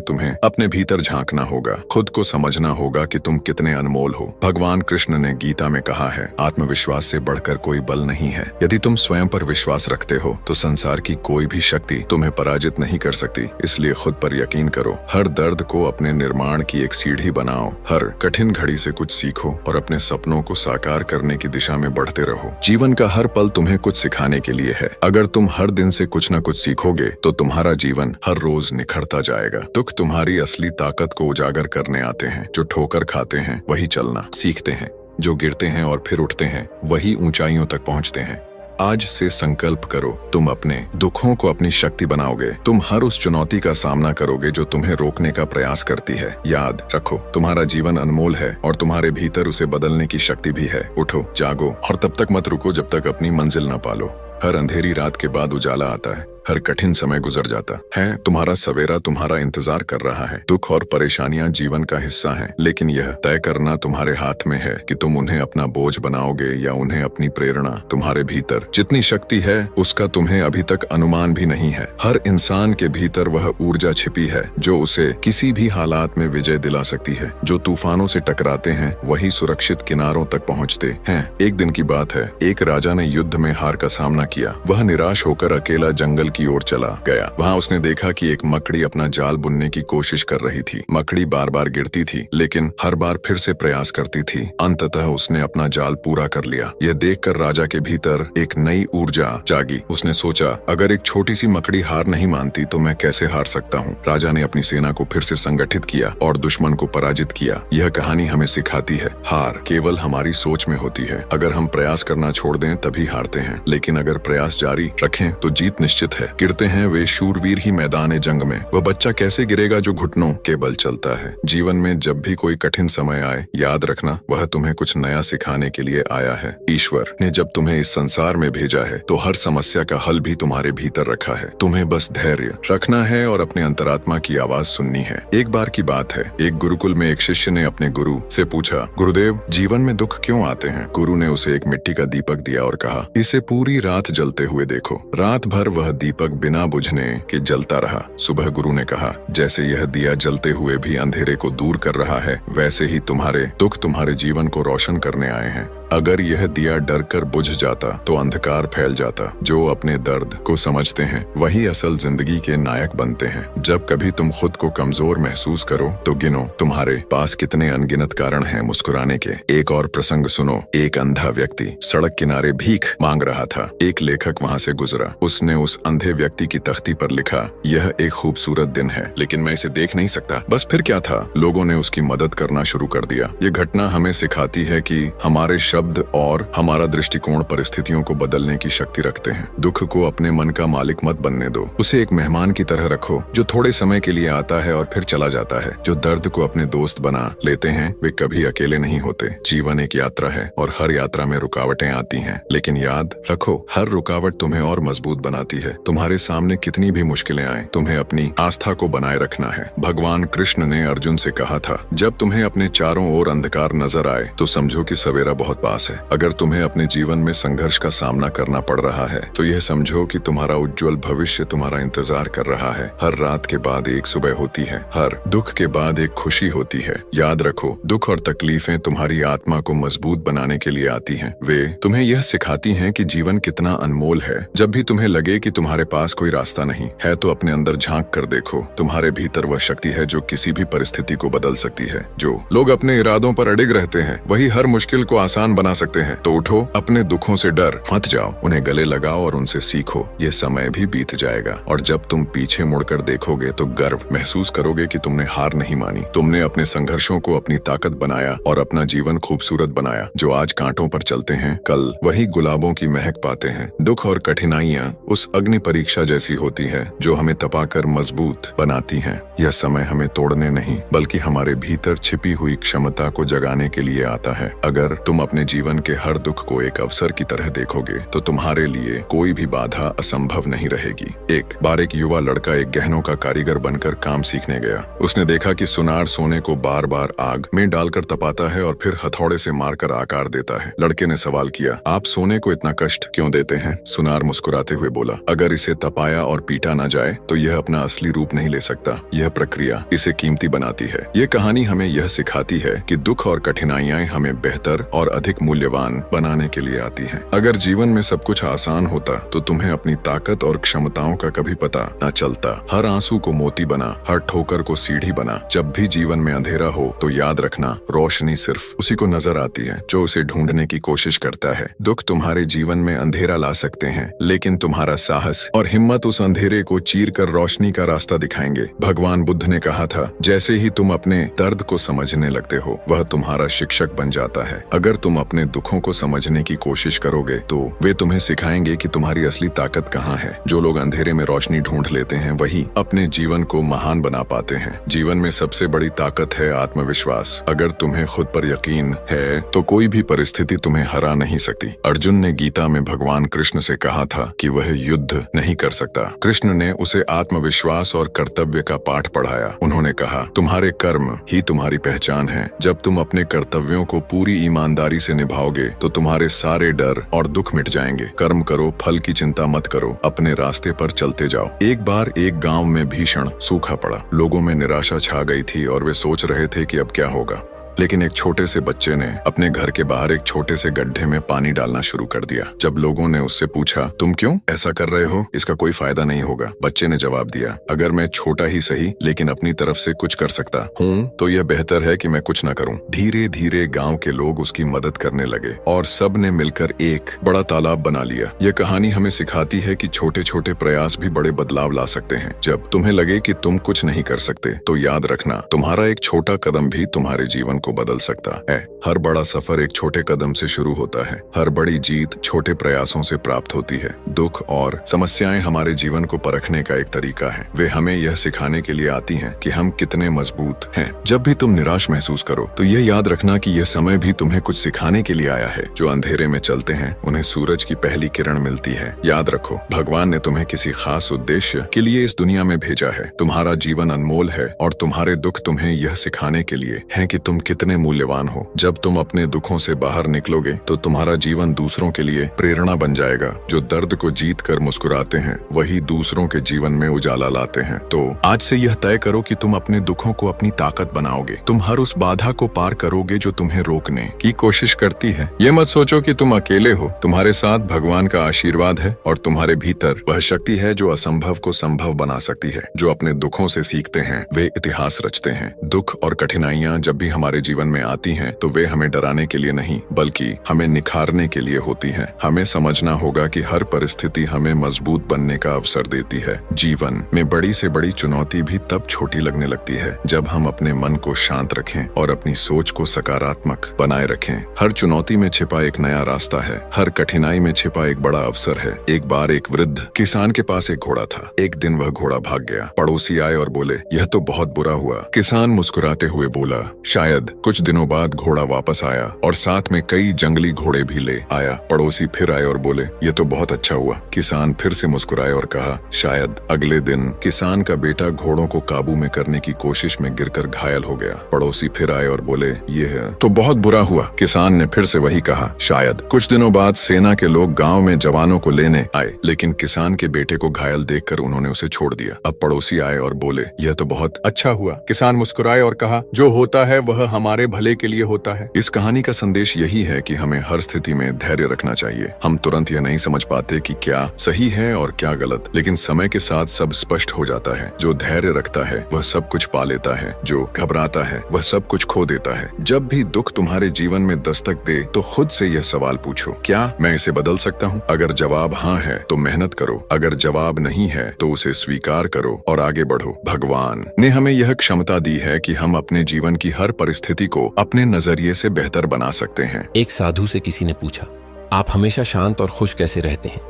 तुम्हें अपने भीतर झांकना होगा, खुद को समझना होगा कि तुम कितने अनमोल हो। भगवान कृष्ण ने गीता में कहा है, आत्मविश्वास से बढ़कर कोई बल नहीं है। यदि तुम स्वयं पर विश्वास रखते हो तो संसार की कोई भी शक्ति तुम्हें पराजित नहीं कर सकती। इसलिए खुद पर यकीन करो, हर दर्द को अपने निर्माण की एक सीढ़ी बनाओ, हर कठिन घड़ी से कुछ सीखो और अपने सपनों को साकार करने की दिशा में बढ़ते रहो। जीवन का हर पल तुम्हें कुछ सिखाने के लिए है। अगर तुम हर दिन से कुछ न कुछ सीखोगे तो तुम्हारा जीवन हर रोज निखरता जाएगा। दुख तुम्हारी असली ताकत को उजागर करने आते हैं। जो ठोकर खाते हैं वही चलना सीखते हैं, जो गिरते हैं और फिर उठते हैं वही ऊंचाइयों तक पहुंचते हैं। आज से संकल्प करो, तुम अपने दुखों को अपनी शक्ति बनाओगे। तुम हर उस चुनौती का सामना करोगे जो तुम्हें रोकने का प्रयास करती है। याद रखो, तुम्हारा जीवन अनमोल है और तुम्हारे भीतर उसे बदलने की शक्ति भी है। उठो, जागो और तब तक मत रुको जब तक अपनी मंजिल न पालो। हर अंधेरी रात के बाद उजाला आता है, हर कठिन समय गुजर जाता है। तुम्हारा सवेरा तुम्हारा इंतजार कर रहा है। दुख और परेशानियां जीवन का हिस्सा हैं, लेकिन यह तय करना तुम्हारे हाथ में है कि तुम उन्हें अपना बोझ बनाओगे या उन्हें अपनी प्रेरणा। तुम्हारे भीतर जितनी शक्ति है उसका तुम्हें अभी तक अनुमान भी नहीं है। हर इंसान के भीतर वह ऊर्जा छिपी है जो उसे किसी भी हालात में विजय दिला सकती है। जो तूफानों से टकराते हैं वही सुरक्षित किनारों तक पहुँचते हैं। एक दिन की बात है, एक राजा ने युद्ध में हार का सामना किया। वह निराश होकर अकेला जंगल की ओर चला गया। वहाँ उसने देखा कि एक मकड़ी अपना जाल बुनने की कोशिश कर रही थी। मकड़ी बार बार गिरती थी लेकिन हर बार फिर से प्रयास करती थी। अंततः उसने अपना जाल पूरा कर लिया। यह देखकर राजा के भीतर एक नई ऊर्जा जागी। उसने सोचा, अगर एक छोटी सी मकड़ी हार नहीं मानती तो मैं कैसे हार सकता हूँ। राजा ने अपनी सेना को फिर से संगठित किया और दुश्मन को पराजित किया। यह कहानी हमें सिखाती है, हार केवल हमारी सोच में होती है। अगर हम प्रयास करना छोड़ दें तभी हारते हैं, लेकिन अगर प्रयास जारी रखें तो जीत निश्चित है। गिरते हैं वे शूरवीर ही मैदान जंग में। वह बच्चा कैसे गिरेगा जो घुटनों के बल चलता है। जीवन में जब भी कोई कठिन समय आए, याद रखना वह तुम्हें कुछ नया सिखाने के लिए आया है। ईश्वर ने जब तुम्हें इस संसार में भेजा है तो हर समस्या का हल भी तुम्हारे भीतर रखा है। तुम्हें बस धैर्य रखना है और अपने अंतरात्मा की आवाज सुननी है। एक बार की बात है, एक गुरुकुल में एक शिष्य ने अपने गुरु से पूछा, गुरुदेव, जीवन में दुख क्यों आते हैं? गुरु ने उसे एक मिट्टी का दीपक दिया और कहा, इसे पूरी रात जलते हुए देखो। रात भर वह दीपक बिना बुझने के जलता रहा। सुबह गुरु ने कहा, जैसे यह दिया जलते हुए भी अंधेरे को दूर कर रहा है, वैसे ही तुम्हारे दुख तुम्हारे जीवन को रोशन करने आए हैं। अगर यह दिया डर कर बुझ जाता तो अंधकार फैल जाता। जो अपने दर्द को समझते हैं वही असल जिंदगी के नायक बनते हैं। जब कभी तुम खुद को कमजोर महसूस करो तो गिनो, तुम्हारे पास कितने अनगिनत कारण हैं मुस्कुराने के। एक और प्रसंग सुनो। एक अंधा व्यक्ति सड़क किनारे भीख मांग रहा था। एक लेखक वहाँ से गुजरा। उसने उस अंधे व्यक्ति की तख्ती पर लिखा, यह एक खूबसूरत दिन है लेकिन मैं इसे देख नहीं सकता। बस फिर क्या था, लोगों ने उसकी मदद करना शुरू कर दिया। ये घटना हमें सिखाती है कि हमारे शब्द और हमारा दृष्टिकोण परिस्थितियों को बदलने की शक्ति रखते हैं। दुख को अपने मन का मालिक मत बनने दो। उसे एक मेहमान की तरह रखो जो थोड़े समय के लिए आता है और फिर चला जाता है। जो दर्द को अपने दोस्त बना लेते हैं वे कभी अकेले नहीं होते। जीवन एक यात्रा है और हर यात्रा में रुकावटें आती हैं, लेकिन याद रखो, हर रुकावट तुम्हें और मजबूत बनाती है। तुम्हारे सामने कितनी भी मुश्किलें आए, तुम्हें अपनी आस्था को बनाए रखना है। भगवान कृष्ण ने अर्जुन से कहा था, जब तुम्हें अपने चारों ओर अंधकार नजर आए तो समझो कि सवेरा बहुत पास है। अगर तुम्हें अपने जीवन में संघर्ष का सामना करना पड़ रहा है तो यह समझो कि तुम्हारा उज्जवल भविष्य तुम्हारा इंतजार कर रहा है। हर रात के बाद एक सुबह होती है, हर दुख के बाद एक खुशी होती है। याद रखो, दुख और तकलीफें तुम्हारी आत्मा को मजबूत बनाने के लिए आती हैं। वे तुम्हें यह सिखाती हैं कि जीवन कितना अनमोल है। जब भी तुम्हें लगे कि तुम्हारे पास कोई रास्ता नहीं है तो अपने अंदर झांक कर देखो। तुम्हारे भीतर वह शक्ति है जो किसी भी परिस्थिति को बदल सकती है। जो लोग अपने इरादों पर अडिग रहते हैं वही हर मुश्किल को आसान महान बना सकते हैं। तो उठो, अपने दुखों से डर मत जाओ, उन्हें गले लगाओ और उनसे सीखो। ये समय भी बीत जाएगा और जब तुम पीछे मुड़कर देखोगे तो गर्व महसूस करोगे कि तुमने हार नहीं मानी। तुमने अपने संघर्षों को अपनी ताकत बनाया और अपना जीवन खूबसूरत बनाया। जो आज कांटों पर चलते हैं, कल वही गुलाबों की महक पाते हैं। दुख और कठिनाइयाँ उस अग्नि परीक्षा जैसी होती है जो हमें तपाकर मजबूत बनाती हैं। यह समय हमें तोड़ने नहीं बल्कि हमारे भीतर छिपी हुई क्षमता को जगाने के लिए आता है। अगर तुम अपने जीवन के हर दुख को एक अवसर की तरह देखोगे तो तुम्हारे लिए कोई भी बाधा असंभव नहीं रहेगी। एक बार एक युवा लड़का एक गहनों का कारीगर बनकर काम सीखने गया। उसने देखा कि सुनार सोने को बार बार आग में डालकर तपाता है और फिर हथौड़े से मारकर आकार देता है। लड़के ने सवाल किया, आप सोने को इतना कष्ट क्यों देते हैं? सुनार मुस्कुराते हुए बोला, अगर इसे तपाया और पीटा न जाए तो यह अपना असली रूप नहीं ले सकता। यह प्रक्रिया इसे कीमती बनाती है। ये कहानी हमें यह सिखाती है कि दुख और कठिनाइयां हमें बेहतर और अधिक मूल्यवान बनाने के लिए आती हैं। अगर जीवन में सब कुछ आसान होता तो तुम्हें अपनी ताकत और क्षमताओं का कभी पता न चलता। हर आंसू को मोती बना, हर ठोकर को सीढ़ी बना। जब भी जीवन में अंधेरा हो तो याद रखना, रोशनी सिर्फ उसी को नजर आती है जो उसे ढूंढने की कोशिश करता है। दुख तुम्हारे जीवन में अंधेरा ला सकते हैं, लेकिन तुम्हारा साहस और हिम्मत उस अंधेरे को चीर कर रोशनी का रास्ता दिखाएंगे। भगवान बुद्ध ने कहा था, जैसे ही तुम अपने दर्द को समझने लगते हो, वह तुम्हारा शिक्षक बन जाता है। अगर तुम अपने दुखों को समझने की कोशिश करोगे तो वे तुम्हें सिखाएंगे कि तुम्हारी असली ताकत कहाँ है। जो लोग अंधेरे में रोशनी ढूंढ लेते हैं वही अपने जीवन को महान बना पाते हैं। जीवन में सबसे बड़ी ताकत है आत्मविश्वास। अगर तुम्हें खुद पर यकीन है तो कोई भी परिस्थिति तुम्हें हरा नहीं सकती। अर्जुन ने गीता में भगवान कृष्ण से कहा था कि वह युद्ध नहीं कर सकता। कृष्ण ने उसे आत्मविश्वास और कर्तव्य का पाठ पढ़ाया। उन्होंने कहा, तुम्हारे कर्म ही तुम्हारी पहचान है। जब तुम अपने कर्तव्यों को पूरी ईमानदारी से निभाओगे तो तुम्हारे सारे डर और दुख मिट जाएंगे। कर्म करो, फल की चिंता मत करो, अपने रास्ते पर चलते जाओ। एक बार एक गांव में भीषण सूखा पड़ा। लोगों में निराशा छा गई थी और वे सोच रहे थे कि अब क्या होगा। लेकिन एक छोटे से बच्चे ने अपने घर के बाहर एक छोटे से गड्ढे में पानी डालना शुरू कर दिया। जब लोगों ने उससे पूछा, तुम क्यों ऐसा कर रहे हो? इसका कोई फायदा नहीं होगा। बच्चे ने जवाब दिया, अगर मैं छोटा ही सही लेकिन अपनी तरफ से कुछ कर सकता हूँ तो यह बेहतर है कि मैं कुछ न करूँ। धीरे धीरे गांव के लोग उसकी मदद करने लगे और सब ने मिलकर एक बड़ा तालाब बना लिया। यह कहानी हमें सिखाती है कि छोटे छोटे प्रयास भी बड़े बदलाव ला सकते हैं। जब तुम्हें लगे कि तुम कुछ नहीं कर सकते तो याद रखना, तुम्हारा एक छोटा कदम भी तुम्हारे जीवन को बदल सकता है। हर बड़ा सफर एक छोटे कदम से शुरू होता है। हर बड़ी जीत छोटे प्रयासों से प्राप्त होती है। दुख और समस्याएं हमारे जीवन को परखने का एक तरीका है। वे हमें यह सिखाने के लिए आती हैं कि हम कितने मजबूत हैं। जब भी तुम निराश महसूस करो तो यह याद रखना कि यह समय भी तुम्हें कुछ सिखाने के लिए आया है। जो अंधेरे में चलते हैं उन्हें सूरज की पहली किरण मिलती है। याद रखो, भगवान ने तुम्हें किसी खास उद्देश्य के लिए इस दुनिया में भेजा है। तुम्हारा जीवन अनमोल है और तुम्हारे दुख तुम्हें यह सिखाने के लिए हैं कि तुम कितने मूल्यवान हो। जब तुम अपने दुखों से बाहर निकलोगे तो तुम्हारा जीवन दूसरों के लिए प्रेरणा बन जाएगा। जो दर्द को जीत कर मुस्कुराते हैं वही दूसरों के जीवन में उजाला लाते हैं। तो आज से यह तय करो कि तुम अपने दुखों को अपनी ताकत बनाओगे। तुम हर उस बाधा को पार करोगे जो तुम्हें रोकने की कोशिश करती है। ये मत सोचो कि तुम अकेले हो। तुम्हारे साथ भगवान का आशीर्वाद है और तुम्हारे भीतर वह शक्ति है जो असंभव को संभव बना सकती है। जो अपने दुखों से सीखते हैं वे इतिहास रचते हैं। दुख और कठिनाइयां जब भी हमारे जीवन में आती हैं तो वे हमें डराने के लिए नहीं बल्कि हमें निखारने के लिए होती हैं। हमें समझना होगा कि हर परिस्थिति हमें मजबूत बनने का अवसर देती है। जीवन में बड़ी से बड़ी चुनौती भी तब छोटी लगने लगती है जब हम अपने मन को शांत रखें और अपनी सोच को सकारात्मक बनाए रखें। हर चुनौती में छिपा एक नया रास्ता है। हर कठिनाई में छिपा एक बड़ा अवसर है। एक बार एक वृद्ध किसान के पास एक घोड़ा था। एक दिन वह घोड़ा भाग गया। पड़ोसी आए और बोले, यह तो बहुत बुरा हुआ। किसान मुस्कुराते हुए बोला, शायद कुछ दिनों बाद घोड़ा वापस आया और साथ में कई जंगली घोड़े भी ले आया। पड़ोसी फिर आए और बोले, ये तो बहुत अच्छा हुआ। किसान फिर से मुस्कुराए और कहा, शायद। अगले दिन किसान का बेटा घोड़ों को काबू में करने की कोशिश में गिरकर घायल हो गया। पड़ोसी फिर आए और बोले, यह तो बहुत बुरा हुआ। किसान ने फिर से वही कहा, शायद। कुछ दिनों बाद सेना के लोग गाँव में जवानों को लेने आए, लेकिन किसान के बेटे को घायल देखकर उन्होंने उसे छोड़ दिया। अब पड़ोसी आए और बोले, यह तो बहुत अच्छा हुआ। किसान मुस्कुराए और कहा, जो होता है वह हम हमारे भले के लिए होता है। इस कहानी का संदेश यही है कि हमें हर स्थिति में धैर्य रखना चाहिए। हम तुरंत यह नहीं समझ पाते कि क्या सही है और क्या गलत, लेकिन समय के साथ सब स्पष्ट हो जाता है। जो धैर्य रखता है वह सब कुछ पा लेता है, जो घबराता है वह सब कुछ खो देता है। जब भी दुख तुम्हारे जीवन में दस्तक दे तो खुद से यह सवाल पूछो, क्या मैं इसे बदल सकता हूँ? अगर जवाब हाँ है तो मेहनत करो, अगर जवाब नहीं है तो उसे स्वीकार करो और आगे बढ़ो। भगवान ने हमें यह क्षमता दी है कि हम अपने जीवन की हर परिस्थिति को अपने नजरिए से बेहतर बना सकते हैं। एक साधु से किसी ने पूछा, आप हमेशा शांत और खुश कैसे रहते हैं?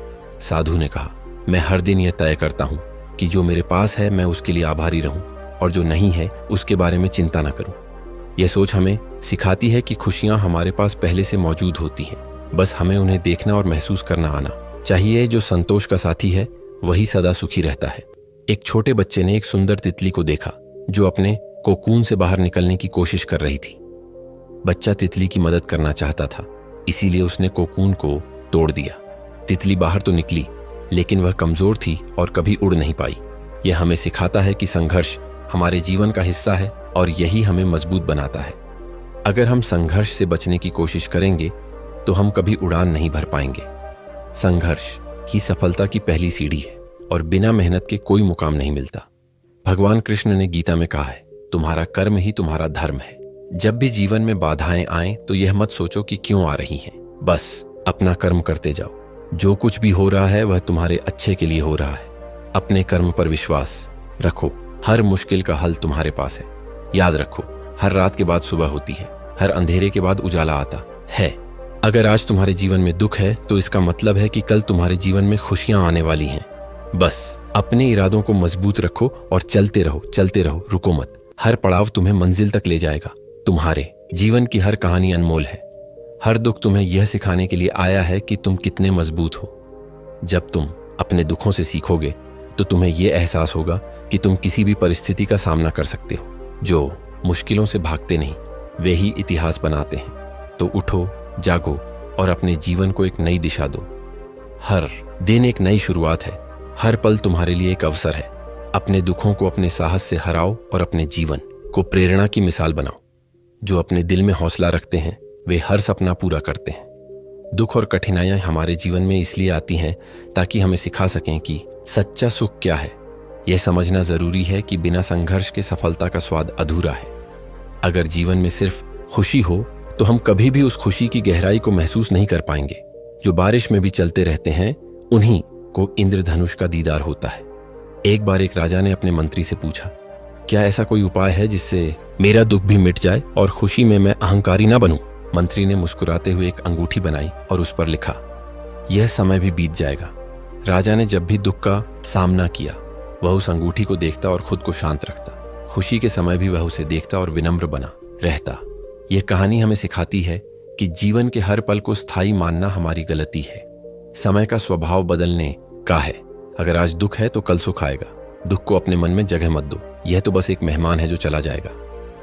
साधु ने कहा, मैं हर दिन यह तय करता हूँ कि जो मेरे पास है मैं उसके लिए आभारी रहूं और जो नहीं है उसके बारे में चिंता न करूं। यह सोच हमें सिखाती है कि खुशियां हमारे पास पहले से मौजूद होती हैं, बस हमें उन्हें देखना और महसूस करना आना चाहिए। जो संतोष का साथी है वही सदा सुखी रहता है। एक छोटे बच्चे ने एक सुंदर तितली को देखा जो अपने कोकून से बाहर निकलने की कोशिश कर रही थी। बच्चा तितली की मदद करना चाहता था, इसीलिए उसने कोकून को तोड़ दिया। तितली बाहर तो निकली, लेकिन वह कमजोर थी और कभी उड़ नहीं पाई। यह हमें सिखाता है कि संघर्ष हमारे जीवन का हिस्सा है और यही हमें मजबूत बनाता है। अगर हम संघर्ष से बचने की कोशिश करेंगे तो हम कभी उड़ान नहीं भर पाएंगे। संघर्ष ही सफलता की पहली सीढ़ी है और बिना मेहनत के कोई मुकाम नहीं मिलता। भगवान कृष्ण ने गीता में कहा है, तुम्हारा कर्म ही तुम्हारा धर्म है। जब भी जीवन में बाधाएं आएं तो यह मत सोचो कि क्यों आ रही हैं, बस अपना कर्म करते जाओ। जो कुछ भी हो रहा है वह तुम्हारे अच्छे के लिए हो रहा है। अपने कर्म पर विश्वास रखो, हर मुश्किल का हल तुम्हारे पास है। याद रखो, हर रात के बाद सुबह होती है, हर अंधेरे के बाद उजाला आता है। अगर आज तुम्हारे जीवन में दुख है तो इसका मतलब है कि कल तुम्हारे जीवन में खुशियां आने वाली हैं। बस अपने इरादों को मजबूत रखो और चलते रहो, रुको मत। हर पड़ाव तुम्हें मंजिल तक ले जाएगा। तुम्हारे जीवन की हर कहानी अनमोल है। हर दुख तुम्हें यह सिखाने के लिए आया है कि तुम कितने मजबूत हो। जब तुम अपने दुखों से सीखोगे तो तुम्हें यह एहसास होगा कि तुम किसी भी परिस्थिति का सामना कर सकते हो। जो मुश्किलों से भागते नहीं वे ही इतिहास बनाते हैं। तो उठो, जागो और अपने जीवन को एक नई दिशा दो। हर दिन एक नई शुरुआत है, हर पल तुम्हारे लिए एक अवसर है। अपने दुखों को अपने साहस से हराओ और अपने जीवन को प्रेरणा की मिसाल बनाओ। जो अपने दिल में हौसला रखते हैं वे हर सपना पूरा करते हैं। दुख और कठिनाइयां हमारे जीवन में इसलिए आती हैं ताकि हमें सिखा सकें कि सच्चा सुख क्या है। यह समझना जरूरी है कि बिना संघर्ष के सफलता का स्वाद अधूरा है। अगर जीवन में सिर्फ खुशी हो तो हम कभी भी उस खुशी की गहराई को महसूस नहीं कर पाएंगे। जो बारिश में भी चलते रहते हैं उन्हीं को इंद्रधनुष का दीदार होता है। एक बार एक राजा ने अपने मंत्री से पूछा, क्या ऐसा कोई उपाय है जिससे मेरा दुख भी मिट जाए और खुशी में मैं अहंकारी ना बनूं? मंत्री ने मुस्कुराते हुए एक अंगूठी बनाई और उस पर लिखा, यह समय भी बीत जाएगा। राजा ने जब भी दुख का सामना किया वह उस अंगूठी को देखता और खुद को शांत रखता। खुशी के समय भी वह उसे देखता और विनम्र बना रहता। यह कहानी हमें सिखाती है कि जीवन के हर पल को स्थायी मानना हमारी गलती है। समय का स्वभाव बदलने का है। अगर आज दुख है तो कल सुख आएगा। दुख को अपने मन में जगह मत दो, यह तो बस एक मेहमान है जो चला जाएगा।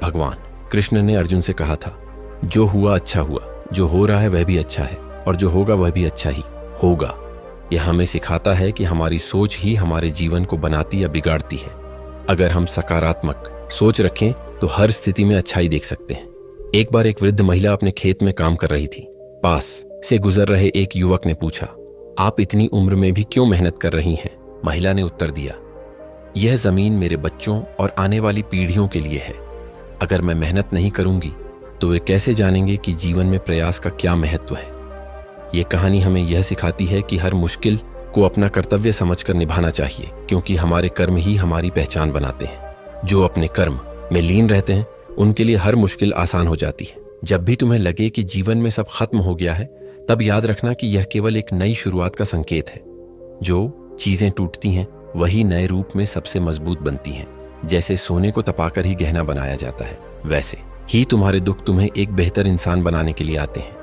भगवान कृष्ण ने अर्जुन से कहा था, जो हुआ अच्छा हुआ, जो हो रहा है वह भी अच्छा है और जो होगा वह भी अच्छा ही होगा। यह हमें सिखाता है कि हमारी सोच ही हमारे जीवन को बनाती या बिगाड़ती है। अगर हम सकारात्मक सोच रखें तो हर स्थिति में अच्छाई देख सकते हैं। एक बार एक वृद्ध महिला अपने खेत में काम कर रही थी। पास से गुजर रहे एक युवक ने पूछा, आप इतनी उम्र में भी क्यों मेहनत कर रही हैं? महिला ने उत्तर दिया, यह जमीन मेरे बच्चों और आने वाली पीढ़ियों के लिए है। अगर मैं मेहनत नहीं करूंगी तो वे कैसे जानेंगे कि जीवन में प्रयास का क्या महत्व है। ये कहानी हमें यह सिखाती है कि हर मुश्किल को अपना कर्तव्य समझकर निभाना चाहिए, क्योंकि हमारे कर्म ही हमारी पहचान बनाते हैं। जो अपने कर्म में लीन रहते हैं उनके लिए हर मुश्किल आसान हो जाती है। जब भी तुम्हें लगे कि जीवन में सब खत्म हो गया है तब याद रखना कि यह केवल एक नई शुरुआत का संकेत है। जो चीजें टूटती हैं वही नए रूप में सबसे मजबूत बनती हैं। जैसे सोने को तपाकर ही गहना बनाया जाता है, वैसे ही तुम्हारे दुख तुम्हें एक बेहतर इंसान बनाने के लिए आते हैं।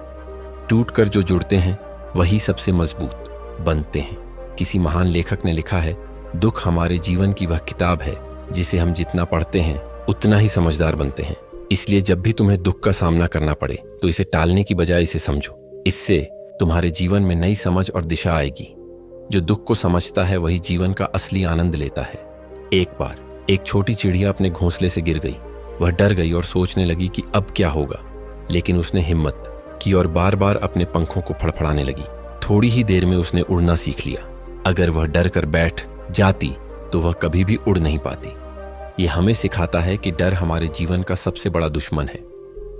टूटकर जो जुड़ते हैं वही सबसे मजबूत बनते हैं। किसी महान लेखक ने लिखा है, दुख हमारे जीवन की वह किताब है जिसे हम जितना पढ़ते हैं उतना ही समझदार बनते हैं। इसलिए जब भी तुम्हें दुख का सामना करना पड़े तो इसे टालने की बजाय इसे समझो। इससे तुम्हारे जीवन में नई समझ और दिशा आएगी। जो दुख को समझता है वही जीवन का असली आनंद लेता है। एक बार एक छोटी चिड़िया अपने घोंसले से गिर गई। वह डर गई और सोचने लगी कि अब क्या होगा, लेकिन उसने हिम्मत की और बार बार अपने पंखों को फड़फड़ाने लगी। थोड़ी ही देर में उसने उड़ना सीख लिया। अगर वह डर कर बैठ जाती तो वह कभी भी उड़ नहीं पाती। यह हमें सिखाता है कि डर हमारे जीवन का सबसे बड़ा दुश्मन है।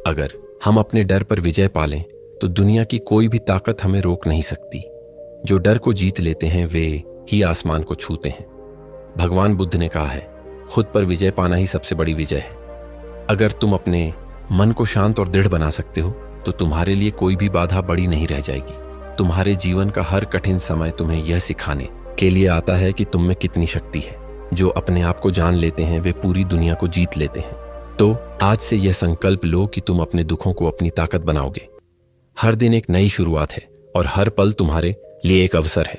अगर हम अपने डर पर विजय पा लें तो दुनिया की कोई भी ताकत हमें रोक नहीं सकती। जो डर को जीत लेते हैं वे ही आसमान को छूते हैं। भगवान बुद्ध ने कहा है, खुद पर विजय पाना ही सबसे बड़ी विजय है। अगर तुम अपने मन को शांत और दृढ़ बना सकते हो तो तुम्हारे लिए कोई भी बाधा बड़ी नहीं रह जाएगी। तुम्हारे जीवन का हर कठिन समय तुम्हें यह सिखाने के लिए आता है कि तुम में कितनी शक्ति है। जो अपने आप को जान लेते हैं वे पूरी दुनिया को जीत लेते हैं। तो आज से यह संकल्प लो कि तुम अपने दुखों को अपनी ताकत बनाओगे। हर दिन एक नई शुरुआत है और हर पल तुम्हारे लिए एक अवसर है।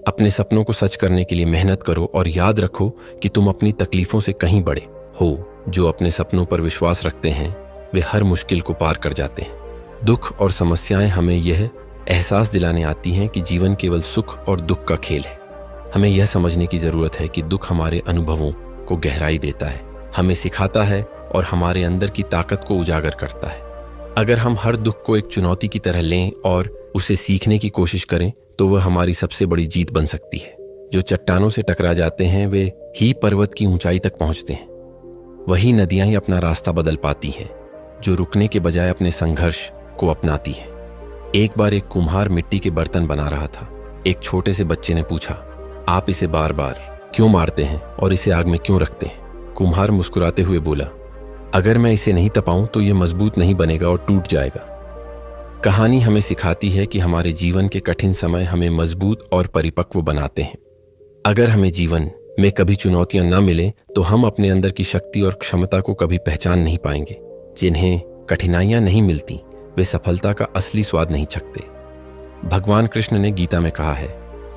अपने सपनों को सच करने के लिए मेहनत करो और याद रखो कि तुम अपनी तकलीफों से कहीं बड़े हो। जो अपने सपनों पर विश्वास रखते हैं वे हर मुश्किल को पार कर जाते हैं। दुख और समस्याएं हमें यह एहसास दिलाने आती हैं कि जीवन केवल सुख और दुख का खेल है। हमें यह समझने की जरूरत है कि दुख हमारे अनुभवों को गहराई देता है, हमें सिखाता है और हमारे अंदर की ताकत को उजागर करता है। अगर हम हर दुख को एक चुनौती की तरह लें और उसे सीखने की कोशिश करें तो वह हमारी सबसे बड़ी जीत बन सकती है। जो चट्टानों से टकरा जाते हैं वे ही पर्वत की ऊंचाई तक पहुंचते हैं। वही नदियां ही अपना रास्ता बदल पाती हैं जो रुकने के बजाय अपने संघर्ष को अपनाती हैं। एक बार एक कुम्हार मिट्टी के बर्तन बना रहा था। एक छोटे से बच्चे ने पूछा, आप इसे बार बार क्यों मारते हैं और इसे आग में क्यों रखते हैं? कुम्हार मुस्कुराते हुए बोला, अगर मैं इसे नहीं तपाऊं तो यह मजबूत नहीं बनेगा और टूट जाएगा। कहानी हमें सिखाती है कि हमारे जीवन के कठिन समय हमें मजबूत और परिपक्व बनाते हैं। अगर हमें जीवन में कभी चुनौतियां न मिले तो हम अपने अंदर की शक्ति और क्षमता को कभी पहचान नहीं पाएंगे। जिन्हें कठिनाइयां नहीं मिलती वे सफलता का असली स्वाद नहीं चखते। भगवान कृष्ण ने गीता में कहा है,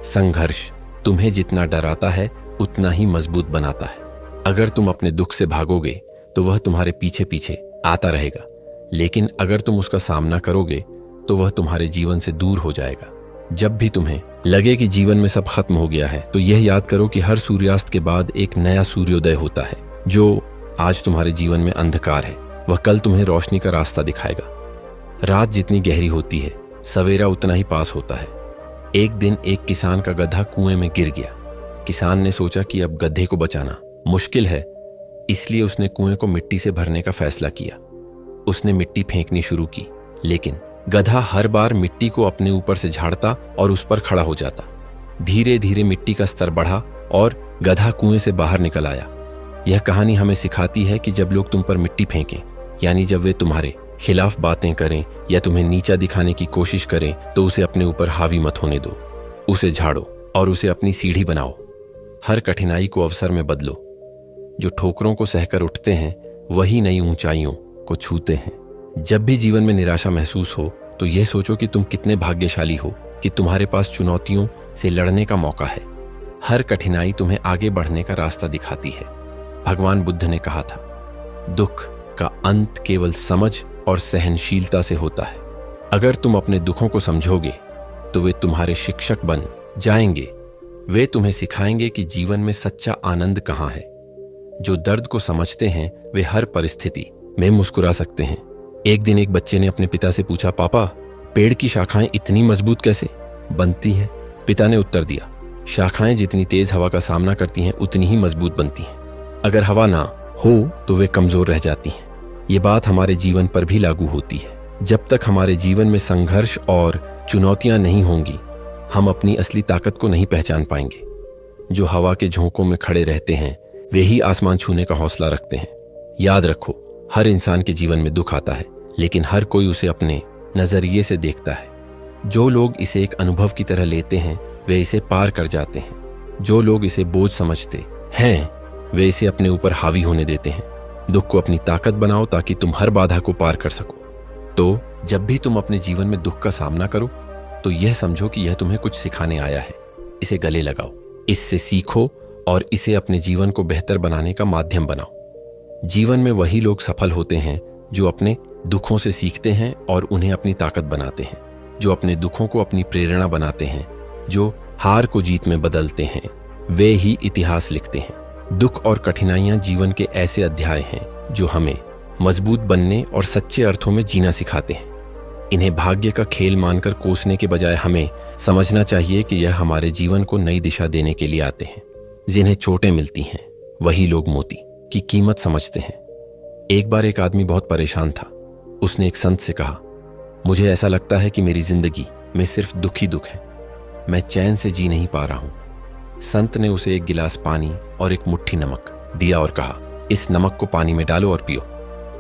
संघर्ष तुम्हें जितना डराता है उतना ही मजबूत बनाता है। अगर तुम अपने दुख से भागोगे तो वह तुम्हारे पीछे पीछे आता रहेगा, लेकिन अगर तुम उसका सामना करोगे तो वह तुम्हारे जीवन से दूर हो जाएगा। जब भी तुम्हें लगे कि जीवन में सब खत्म हो गया है तो यह याद करो कि हर सूर्यास्त के बाद एक नया सूर्योदय होता है। जो आज तुम्हारे जीवन में अंधकार है वह कल तुम्हें रोशनी का रास्ता दिखाएगा। रात जितनी गहरी होती है सवेरा उतना ही पास होता है। एक दिन एक किसान का गधा कुएं में गिर गया। किसान ने सोचा कि अब गधे को बचाना मुश्किल है, इसलिए उसने कुएं को मिट्टी से भरने का फैसला किया। उसने मिट्टी फेंकनी शुरू की, लेकिन गधा हर बार मिट्टी को अपने ऊपर से झाड़ता और उस पर खड़ा हो जाता। धीरे धीरे मिट्टी का स्तर बढ़ा और गधा कुएं से बाहर निकल आया। यह कहानी हमें सिखाती है कि जब लोग तुम पर मिट्टी फेंकें, यानी जब वे तुम्हारे खिलाफ बातें करें या तुम्हें नीचा दिखाने की कोशिश करें, तो उसे अपने ऊपर हावी मत होने दो। उसे झाड़ो और उसे अपनी सीढ़ी बनाओ। हर कठिनाई को अवसर में बदलो। जो ठोकरों को सहकर उठते हैं वही नई ऊंचाइयों को छूते हैं। जब भी जीवन में निराशा महसूस हो तो यह सोचो कि तुम कितने भाग्यशाली हो कि तुम्हारे पास चुनौतियों से लड़ने का मौका है। हर कठिनाई तुम्हें आगे बढ़ने का रास्ता दिखाती है। भगवान बुद्ध ने कहा था, दुख का अंत केवल समझ और सहनशीलता से होता है। अगर तुम अपने दुखों को समझोगे तो वे तुम्हारे शिक्षक बन जाएंगे। वे तुम्हें सिखाएंगे कि जीवन में सच्चा आनंद कहाँ है। जो दर्द को समझते हैं वे हर परिस्थिति में मुस्कुरा सकते हैं। एक दिन एक बच्चे ने अपने पिता से पूछा, पापा, पेड़ की शाखाएं इतनी मजबूत कैसे बनती हैं? पिता ने उत्तर दिया, शाखाएं जितनी तेज हवा का सामना करती हैं उतनी ही मजबूत बनती हैं। अगर हवा ना हो तो वे कमजोर रह जाती हैं। ये बात हमारे जीवन पर भी लागू होती है। जब तक हमारे जीवन में संघर्ष और चुनौतियां नहीं होंगी हम अपनी असली ताकत को नहीं पहचान पाएंगे। जो हवा के झोंकों में खड़े रहते हैं वे ही आसमान छूने का हौसला रखते हैं। याद रखो, हर इंसान के जीवन में दुख आता है, लेकिन हर कोई उसे अपने नजरिए से देखता है। जो लोग इसे एक अनुभव की तरह लेते हैं वे इसे पार कर जाते हैं। जो लोग इसे बोझ समझते हैं वे इसे अपने ऊपर हावी होने देते हैं। दुख को अपनी ताकत बनाओ ताकि तुम हर बाधा को पार कर सको। तो जब भी तुम अपने जीवन में दुख का सामना करो तो यह समझो कि यह तुम्हें कुछ सिखाने आया है। इसे गले लगाओ, इससे सीखो और इसे अपने जीवन को बेहतर बनाने का माध्यम बनाओ। जीवन में वही लोग सफल होते हैं जो अपने दुखों से सीखते हैं और उन्हें अपनी ताकत बनाते हैं। जो अपने दुखों को अपनी प्रेरणा बनाते हैं, जो हार को जीत में बदलते हैं, वे ही इतिहास लिखते हैं। दुख और कठिनाइयां जीवन के ऐसे अध्याय हैं जो हमें मजबूत बनने और सच्चे अर्थों में जीना सिखाते हैं। इन्हें भाग्य का खेल मानकर कोसने के बजाय हमें समझना चाहिए कि यह हमारे जीवन को नई दिशा देने के लिए आते हैं। जिन्हें चोटें मिलती हैं वही लोग मोती की कीमत समझते हैं। एक बार एक आदमी बहुत परेशान था। उसने एक संत से कहा, मुझे ऐसा लगता है कि मेरी जिंदगी में सिर्फ दुख ही दुख है, मैं चैन से जी नहीं पा रहा हूं। संत ने उसे एक गिलास पानी और एक मुट्ठी नमक दिया और कहा, इस नमक को पानी में डालो और पियो।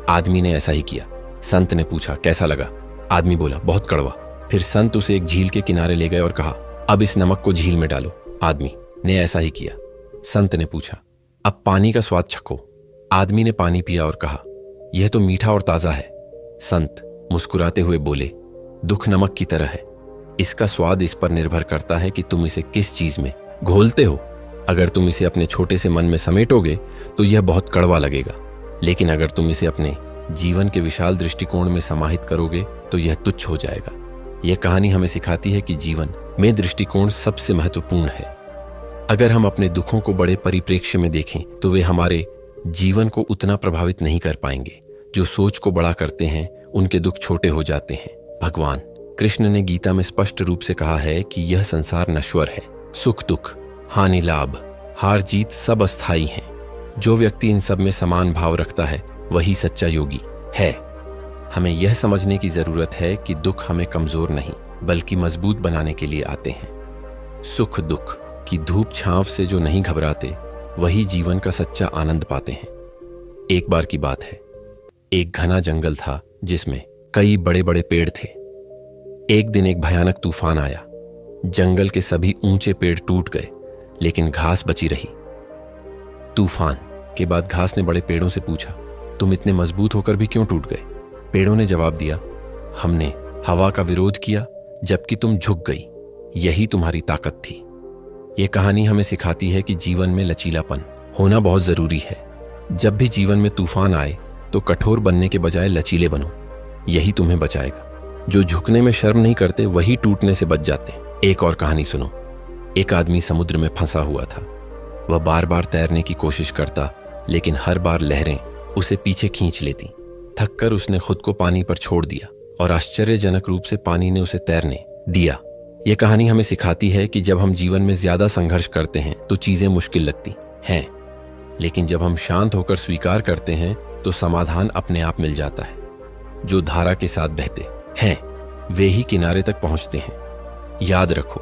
आदमी ने ऐसा ही किया। संत ने पूछा, कैसा लगा? आदमी बोला, बहुत कड़वा। फिर संत उसे एक झील के किनारे ले गए और कहा, अब इस नमक को झील में डालो। आदमी ने ऐसा ही किया। संत ने पूछा, अब पानी का स्वाद चखो। आदमी ने पानी पिया और कहा, यह तो मीठा और ताजा है। संत मुस्कुराते हुए बोले, दुख नमक की तरह है, इसका स्वाद इस पर निर्भर करता है कि तुम इसे किस चीज में घोलते हो। अगर तुम इसे अपने छोटे से मन में समेटोगे तो यह बहुत कड़वा लगेगा, लेकिन अगर तुम इसे अपने जीवन के विशाल दृष्टिकोण में समाहित करोगे तो यह तुच्छ हो जाएगा। यह कहानी हमें सिखाती है कि जीवन में दृष्टिकोण सबसे महत्वपूर्ण है। अगर हम अपने दुखों को बड़े परिप्रेक्ष्य में देखें तो वे हमारे जीवन को उतना प्रभावित नहीं कर पाएंगे। जो सोच को बड़ा करते हैं उनके दुख छोटे हो जाते हैं। भगवान कृष्ण ने गीता में स्पष्ट रूप से कहा है कि यह संसार नश्वर है। सुख दुख, हानि लाभ, हार जीत सब अस्थायी हैं। जो व्यक्ति इन सब में समान भाव रखता है वही सच्चा योगी है। हमें यह समझने की जरूरत है कि दुख हमें कमजोर नहीं बल्कि मजबूत बनाने के लिए आते हैं। सुख दुख की धूप छांव से जो नहीं घबराते वही जीवन का सच्चा आनंद पाते हैं। एक बार की बात है, एक घना जंगल था जिसमें कई बड़े बड़े पेड़ थे। एक दिन एक भयानक तूफान आया। जंगल के सभी ऊंचे पेड़ टूट गए लेकिन घास बची रही। तूफान के बाद घास ने बड़े पेड़ों से पूछा, तुम इतने मजबूत होकर भी क्यों टूट गए? पेड़ों ने जवाब दिया, हमने हवा का विरोध किया जबकि तुम झुक गई, यही तुम्हारी ताकत थी। यह कहानी हमें सिखाती है कि जीवन में लचीलापन होना बहुत जरूरी है। जब भी जीवन में तूफान आए तो कठोर बनने के बजाय लचीले बनो, यही तुम्हें बचाएगा। जो झुकने में शर्म नहीं करते वही टूटने से बच जाते हैं। एक और कहानी सुनो। एक आदमी समुद्र में फंसा हुआ था। वह बार बार तैरने की कोशिश करता लेकिन हर बार लहरें उसे पीछे खींच लेती। थककर उसने खुद को पानी पर छोड़ दिया और आश्चर्यजनक रूप से पानी ने उसे तैरने दिया। यह कहानी हमें सिखाती है कि जब हम जीवन में ज्यादा संघर्ष करते हैं तो चीजें मुश्किल लगती हैं, लेकिन जब हम शांत होकर स्वीकार करते हैं तो समाधान अपने आप मिल जाता है। जो धारा के साथ बहते हैं वे ही किनारे तक पहुंचते हैं। याद रखो,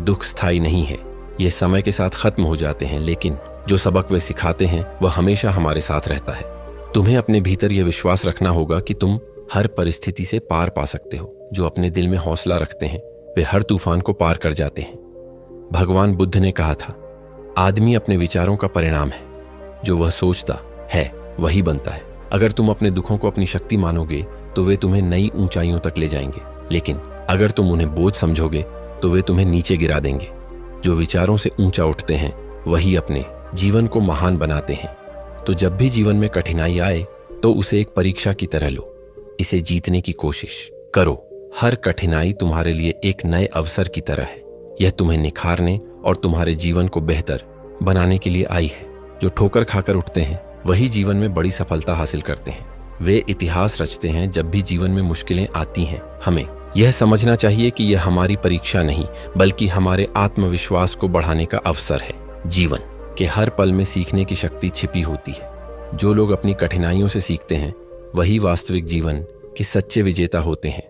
दुख स्थायी नहीं है, ये समय के साथ खत्म हो जाते हैं, लेकिन जो सबक वे सिखाते हैं वह हमेशा हमारे साथ रहता है। तुम्हें अपने भीतर यह विश्वास रखना होगा कि तुम हर परिस्थिति से पार पा सकते हो। जो अपने दिल में हौसला रखते हैं वे हर तूफान को पार कर जाते हैं। भगवान बुद्ध ने कहा था, आदमी अपने विचारों का परिणाम है, जो वह सोचता है वही बनता है। अगर तुम अपने दुखों को अपनी शक्ति मानोगे तो वे तुम्हें नई ऊंचाइयों तक ले जाएंगे, लेकिन अगर तुम उन्हें बोझ समझोगे तो वे तुम्हें नीचे गिरा देंगे। जो विचारों से ऊंचा उठते हैं वही अपने जीवन को महान बनाते हैं। तो जब भी जीवन में कठिनाई आए तो उसे एक परीक्षा की तरह लो, इसे जीतने की कोशिश करो। हर कठिनाई तुम्हारे लिए एक नए अवसर की तरह है। यह तुम्हें निखारने और तुम्हारे जीवन को बेहतर बनाने के लिए आई है। जो ठोकर खाकर उठते हैं वही जीवन में बड़ी सफलता हासिल करते हैं। वे इतिहास रचते हैं। जब भी जीवन में मुश्किलें आती हैं हमें यह समझना चाहिए कि यह हमारी परीक्षा नहीं बल्कि हमारे आत्मविश्वास को बढ़ाने का अवसर है। जीवन के हर पल में सीखने की शक्ति छिपी होती है। जो लोग अपनी कठिनाइयों से सीखते हैं वही वास्तविक जीवन के सच्चे विजेता होते हैं।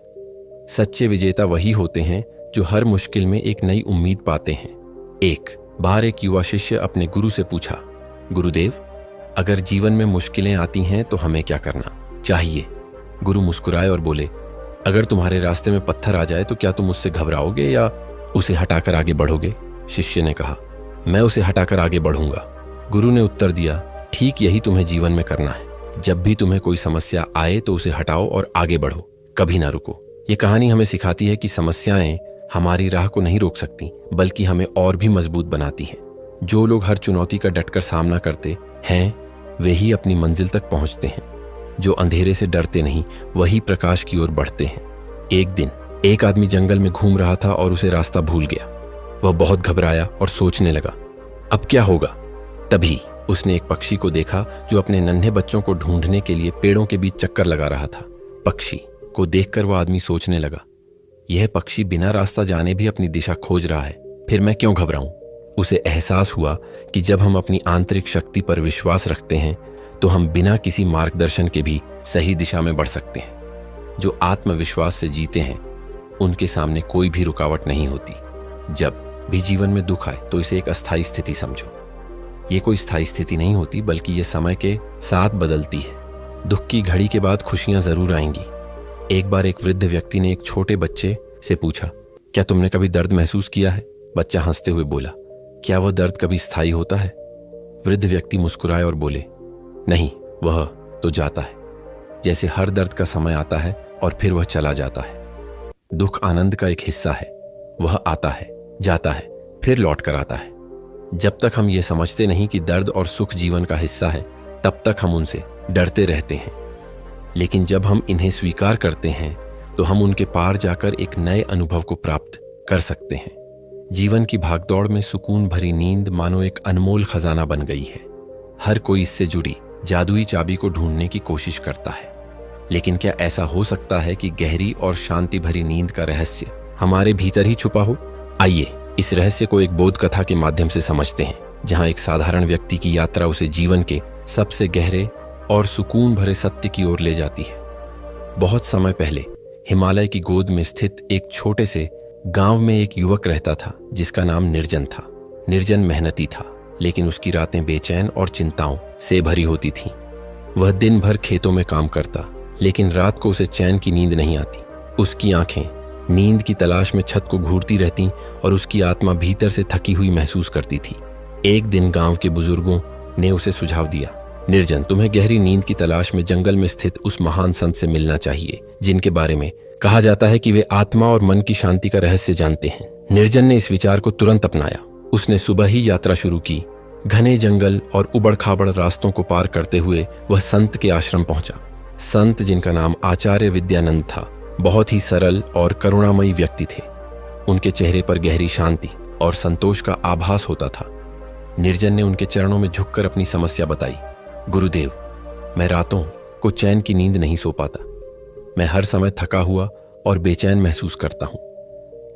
सच्चे विजेता वही होते हैं जो हर मुश्किल में एक नई उम्मीद पाते हैं। एक बार एक युवा शिष्य अपने गुरु से पूछा, गुरुदेव, अगर जीवन में मुश्किलें आती हैं तो हमें क्या करना चाहिए? गुरु मुस्कुराए और बोले, अगर तुम्हारे रास्ते में पत्थर आ जाए तो क्या तुम उससे घबराओगे या उसे हटाकर आगे बढ़ोगे? शिष्य ने कहा, मैं उसे हटाकर आगे बढ़ूंगा। गुरु ने उत्तर दिया, ठीक यही तुम्हें जीवन में करना है। जब भी तुम्हें कोई समस्या आए तो उसे हटाओ और आगे बढ़ो, कभी ना रुको। ये कहानी हमें सिखाती है कि समस्याएं हमारी राह को नहीं रोक सकती बल्कि हमें और भी मजबूत बनाती हैं। जो लोग हर चुनौती का डटकर सामना करते हैं वे ही अपनी मंजिल तक पहुंचते हैं। जो अंधेरे से डरते नहीं वही प्रकाश की ओर बढ़ते हैं। एक दिन एक आदमी जंगल में घूम रहा था और उसे रास्ता भूल गया। वह बहुत घबराया और सोचने लगा, अब क्या होगा? तभी उसने एक पक्षी को देखा जो अपने नन्हे बच्चों को ढूंढने के लिए पेड़ों के बीच चक्कर लगा रहा था। पक्षी को देखकर वह आदमी सोचने लगा, यह पक्षी बिना रास्ता जाने भी अपनी दिशा खोज रहा है, फिर मैं क्यों घबराऊं। उसे एहसास हुआ कि जब हम अपनी आंतरिक शक्ति पर विश्वास रखते हैं तो हम बिना किसी मार्गदर्शन के भी सही दिशा में बढ़ सकते हैं। जो आत्मविश्वास से जीते हैं उनके सामने कोई भी रुकावट नहीं होती। जब भी जीवन में दुख आए तो इसे एक अस्थायी स्थिति समझो। ये कोई स्थायी स्थिति नहीं होती, बल्कि ये समय के साथ बदलती है। दुख की घड़ी के बाद खुशियां जरूर आएंगी। एक बार एक वृद्ध व्यक्ति ने एक छोटे बच्चे से पूछा, क्या तुमने कभी दर्द महसूस किया है? बच्चा हंसते हुए बोला, क्या वह दर्द कभी स्थायी होता है? वृद्ध व्यक्ति मुस्कुराए और बोले, नहीं, वह तो जाता है। जैसे हर दर्द का समय आता है और फिर वह चला जाता है। दुख आनंद का एक हिस्सा है, वह आता है, जाता है, फिर लौट कर आता है। जब तक हम ये समझते नहीं कि दर्द और सुख जीवन का हिस्सा है, तब तक हम उनसे डरते रहते हैं। लेकिन जब हम इन्हें स्वीकार करते हैं तो हम उनके पार जाकर एक नए अनुभव को प्राप्त कर सकते हैं। जीवन की भागदौड़ में सुकून भरी नींद मानो एक अनमोल खजाना बन गई है। हर कोई इससे जुड़ी जादुई चाबी को ढूंढने की कोशिश करता है, लेकिन क्या ऐसा हो सकता है कि गहरी और शांति भरी नींद का रहस्य हमारे भीतर ही छुपा हो? आइए इस रहस्य को एक बोध कथा के माध्यम से समझते हैं, जहां एक साधारण व्यक्ति की यात्रा उसे जीवन के सबसे गहरे और सुकून भरे सत्य की ओर ले जाती है। बहुत समय पहले हिमालय की गोद में स्थित एक छोटे से गांव में एक युवक रहता था जिसका नाम निर्जन था। निर्जन मेहनती था, लेकिन उसकी रातें बेचैन और चिंताओं से भरी होती थीं। वह दिन भर खेतों में काम करता, लेकिन रात को उसे चैन की नींद नहीं आती। उसकी आंखें नींद की तलाश में छत को घूरती रहतीं और उसकी आत्मा भीतर से थकी हुई महसूस करती थी। एक दिन गांव के बुजुर्गों ने उसे सुझाव दिया, निर्जन, तुम्हें गहरी नींद की तलाश में जंगल में स्थित उस महान संत से मिलना चाहिए जिनके बारे में कहा जाता है कि वे आत्मा और मन की शांति का रहस्य जानते हैं। निर्जन ने इस विचार को तुरंत अपनाया। उसने सुबह ही यात्रा शुरू की। घने जंगल और उबड़ खाबड़ रास्तों को पार करते हुए वह संत के आश्रम पहुंचा। संत, जिनका नाम आचार्य विद्यानंद था, बहुत ही सरल और करुणामयी व्यक्ति थे। उनके चेहरे पर गहरी शांति और संतोष का आभास होता था। निर्जन ने उनके चरणों में झुककर अपनी समस्या बताई। गुरुदेव, मैं रातों को चैन की नींद नहीं सो पाता। मैं हर समय थका हुआ और बेचैन महसूस करता हूँ।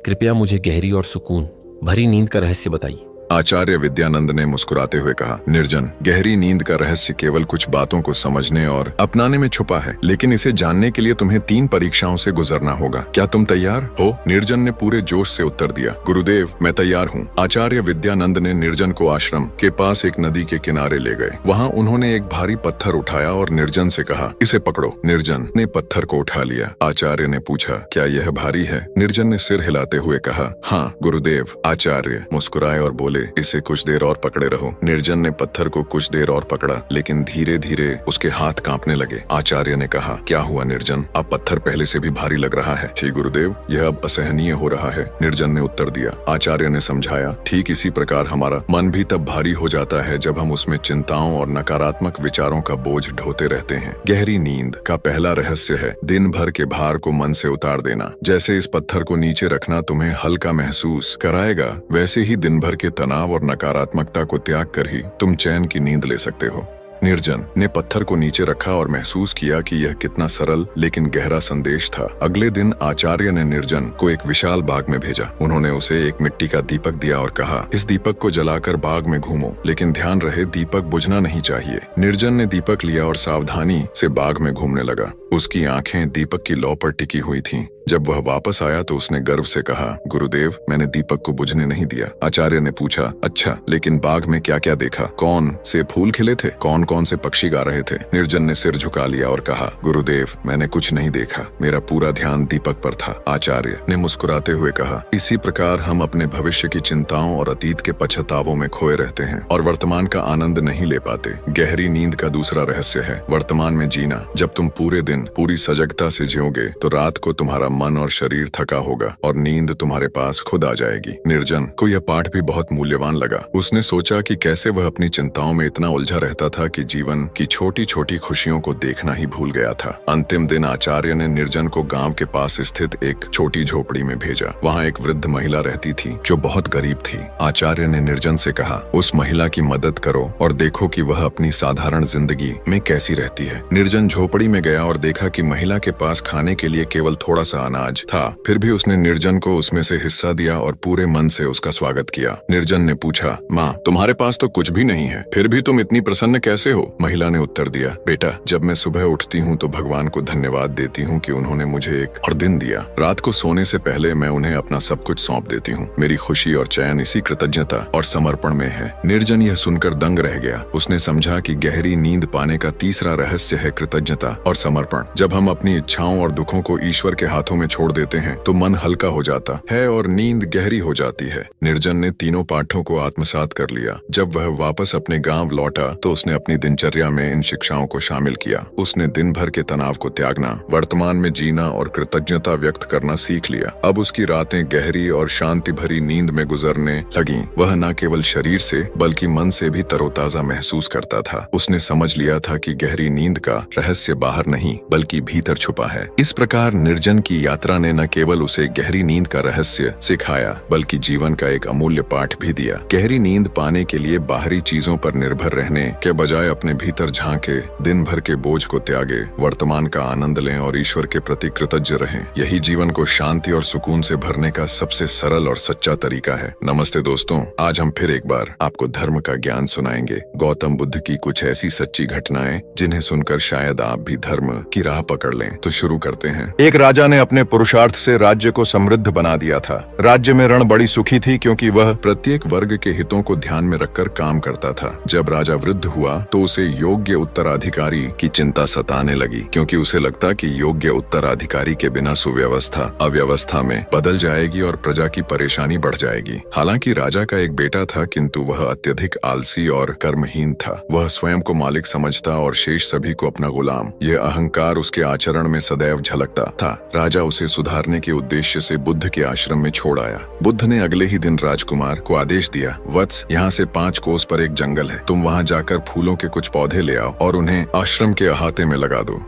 कृपया मुझे गहरी और सुकून भरी नींद का रहस्य बताइए। आचार्य विद्यानंद ने मुस्कुराते हुए कहा, निर्जन, गहरी नींद का रहस्य केवल कुछ बातों को समझने और अपनाने में छुपा है, लेकिन इसे जानने के लिए तुम्हें 3 परीक्षाओं से गुजरना होगा। क्या तुम तैयार हो? निर्जन ने पूरे जोश से उत्तर दिया, गुरुदेव, मैं तैयार हूँ। आचार्य विद्यानंद ने निर्जन को आश्रम के पास एक नदी के किनारे ले गए। वहाँ उन्होंने एक भारी पत्थर उठाया और निर्जन से कहा, इसे पकड़ो। निर्जन ने पत्थर को उठा लिया। आचार्य ने पूछा, क्या यह भारी है? निर्जन ने सिर हिलाते हुए कहा, हाँ गुरुदेव। आचार्य मुस्कुराए और बोले, इसे कुछ देर और पकड़े रहो। निर्जन ने पत्थर को कुछ देर और पकड़ा, लेकिन धीरे धीरे उसके हाथ कांपने लगे। आचार्य ने कहा, क्या हुआ निर्जन? अब पत्थर पहले से भी भारी लग रहा है। ठीक गुरुदेव, यह अब असहनीय हो रहा है, निर्जन ने उत्तर दिया। आचार्य ने समझाया, ठीक इसी प्रकार हमारा मन भी तब भारी हो जाता है जब हम उसमें चिंताओं और नकारात्मक विचारों का बोझ ढोते रहते हैं। गहरी नींद का पहला रहस्य है दिन भर के भार को मन से उतार देना। जैसे इस पत्थर को नीचे रखना तुम्हें हल्का महसूस कराएगा, वैसे ही दिन भर के तनाव और नकारात्मकता को त्याग कर ही तुम चैन की नींद ले सकते हो। निर्जन ने पत्थर को नीचे रखा और महसूस किया कि यह कितना सरल लेकिन गहरा संदेश था। अगले दिन आचार्य ने निर्जन को एक विशाल बाग में भेजा। उन्होंने उसे एक मिट्टी का दीपक दिया और कहा, इस दीपक को जलाकर बाग में घूमो, लेकिन ध्यान रहे दीपक बुझना नहीं चाहिए। निर्जन ने दीपक लिया और सावधानी से बाग में घूमने लगा। उसकी आंखें दीपक की लौ पर टिकी हुई थीं। जब वह वापस आया तो उसने गर्व से कहा, गुरुदेव, मैंने दीपक को बुझने नहीं दिया। आचार्य ने पूछा, अच्छा, लेकिन बाग में क्या क्या देखा? कौन से फूल खिले थे? कौन कौन से पक्षी गा रहे थे? निर्जन ने सिर झुका लिया और कहा, गुरुदेव, मैंने कुछ नहीं देखा, मेरा पूरा ध्यान दीपक पर था। आचार्य ने मुस्कुराते हुए कहा, इसी प्रकार हम अपने भविष्य की चिंताओं और अतीत के पछतावों में खोए रहते हैं और वर्तमान का आनंद नहीं ले पाते। गहरी नींद का दूसरा रहस्य है वर्तमान में जीना। जब तुम पूरे दिन दिन पूरी सजगता से जियोगे तो रात को तुम्हारा मन और शरीर थका होगा और नींद तुम्हारे पास खुद आ जाएगी। निर्जन को यह पाठ भी बहुत मूल्यवान लगा। उसने सोचा कि कैसे वह अपनी चिंताओं में इतना उलझा रहता था कि जीवन की छोटी छोटी खुशियों को देखना ही भूल गया था। अंतिम दिन आचार्य ने निर्जन को गांव के पास स्थित एक छोटी झोपड़ी में भेजा। वहाँ एक वृद्ध महिला रहती थी जो बहुत गरीब थी। आचार्य ने निर्जन से कहा, उस महिला की मदद करो और देखो कि वह अपनी साधारण जिंदगी में कैसी रहती है। निर्जन झोपड़ी में गया और देखा कि महिला के पास खाने के लिए केवल थोड़ा सा अनाज था। फिर भी उसने निर्जन को उसमें से हिस्सा दिया और पूरे मन से उसका स्वागत किया। निर्जन ने पूछा, माँ, तुम्हारे पास तो कुछ भी नहीं है, फिर भी तुम इतनी प्रसन्न कैसे हो? महिला ने उत्तर दिया, बेटा, जब मैं सुबह उठती हूँ तो भगवान को धन्यवाद देती हूँ कि उन्होंने मुझे एक और दिन दिया। रात को सोने से पहले मैं उन्हें अपना सब कुछ सौंप देती हूँ। मेरी खुशी और चैन इसी कृतज्ञता और समर्पण में है। निर्जन यह सुनकर दंग रह गया। उसने समझा कि गहरी नींद पाने का तीसरा रहस्य है कृतज्ञता और समर्पण। जब हम अपनी इच्छाओं और दुखों को ईश्वर के हाथों में छोड़ देते हैं तो मन हल्का हो जाता है और नींद गहरी हो जाती है। निर्जन ने तीनों पाठों को आत्मसात कर लिया। जब वह वापस अपने गांव लौटा तो उसने अपनी दिनचर्या में इन शिक्षाओं को शामिल किया। उसने दिन भर के तनाव को त्यागना, वर्तमान में जीना और कृतज्ञता व्यक्त करना सीख लिया। अब उसकी रातें गहरी और शांति भरी नींद में गुजरने लगीं। वह न केवल शरीर से बल्कि मन से भी तरोताजा महसूस करता था। उसने समझ लिया था कि गहरी नींद का रहस्य बाहर नहीं बल्कि भीतर छुपा है। इस प्रकार निर्जन की यात्रा ने न केवल उसे गहरी नींद का रहस्य सिखाया बल्कि जीवन का एक अमूल्य पाठ भी दिया। गहरी नींद पाने के लिए बाहरी चीजों पर निर्भर रहने के बजाय अपने भीतर झांके, दिन भर के बोझ को त्यागे, वर्तमान का आनंद लें और ईश्वर के प्रति कृतज्ञ रहें। यही जीवन को शांति और सुकून से भरने का सबसे सरल और सच्चा तरीका है। नमस्ते दोस्तों, आज हम फिर एक बार आपको धर्म का ज्ञान सुनाएंगे। गौतम बुद्ध की कुछ ऐसी सच्ची घटनाएं जिन्हें सुनकर शायद आप भी धर्म की राह पकड़ लें। तो शुरू करते हैं। एक राजा ने अपने पुरुषार्थ से राज्य को समृद्ध बना दिया था। राज्य में रण बड़ी सुखी थी क्योंकि वह प्रत्येक वर्ग के हितों को ध्यान में रखकर काम करता था। जब राजा वृद्ध हुआ तो उसे योग्य उत्तराधिकारी की चिंता सताने लगी, क्योंकि उसे लगता कि योग्य उत्तराधिकारी के बिना सुव्यवस्था अव्यवस्था में बदल जाएगी और प्रजा की परेशानी बढ़ जाएगी। हालांकि राजा का एक बेटा था, किंतु वह अत्यधिक आलसी और कर्महीन था। वह स्वयं को मालिक समझता और शेष सभी को अपना गुलाम। यह अहंकार उसके आचरण में सदैव झलकता था। राजा उसे सुधारने के उद्देश्य से बुद्ध के आश्रम में छोड़ आया। बुद्ध ने अगले ही दिन राजकुमार को आदेश दिया, वत्स, यहाँ से 5 कोस पर एक जंगल है, तुम वहाँ जाकर फूलों के कुछ पौधे ले आओ और उन्हें आश्रम के अहाते में लगा दो।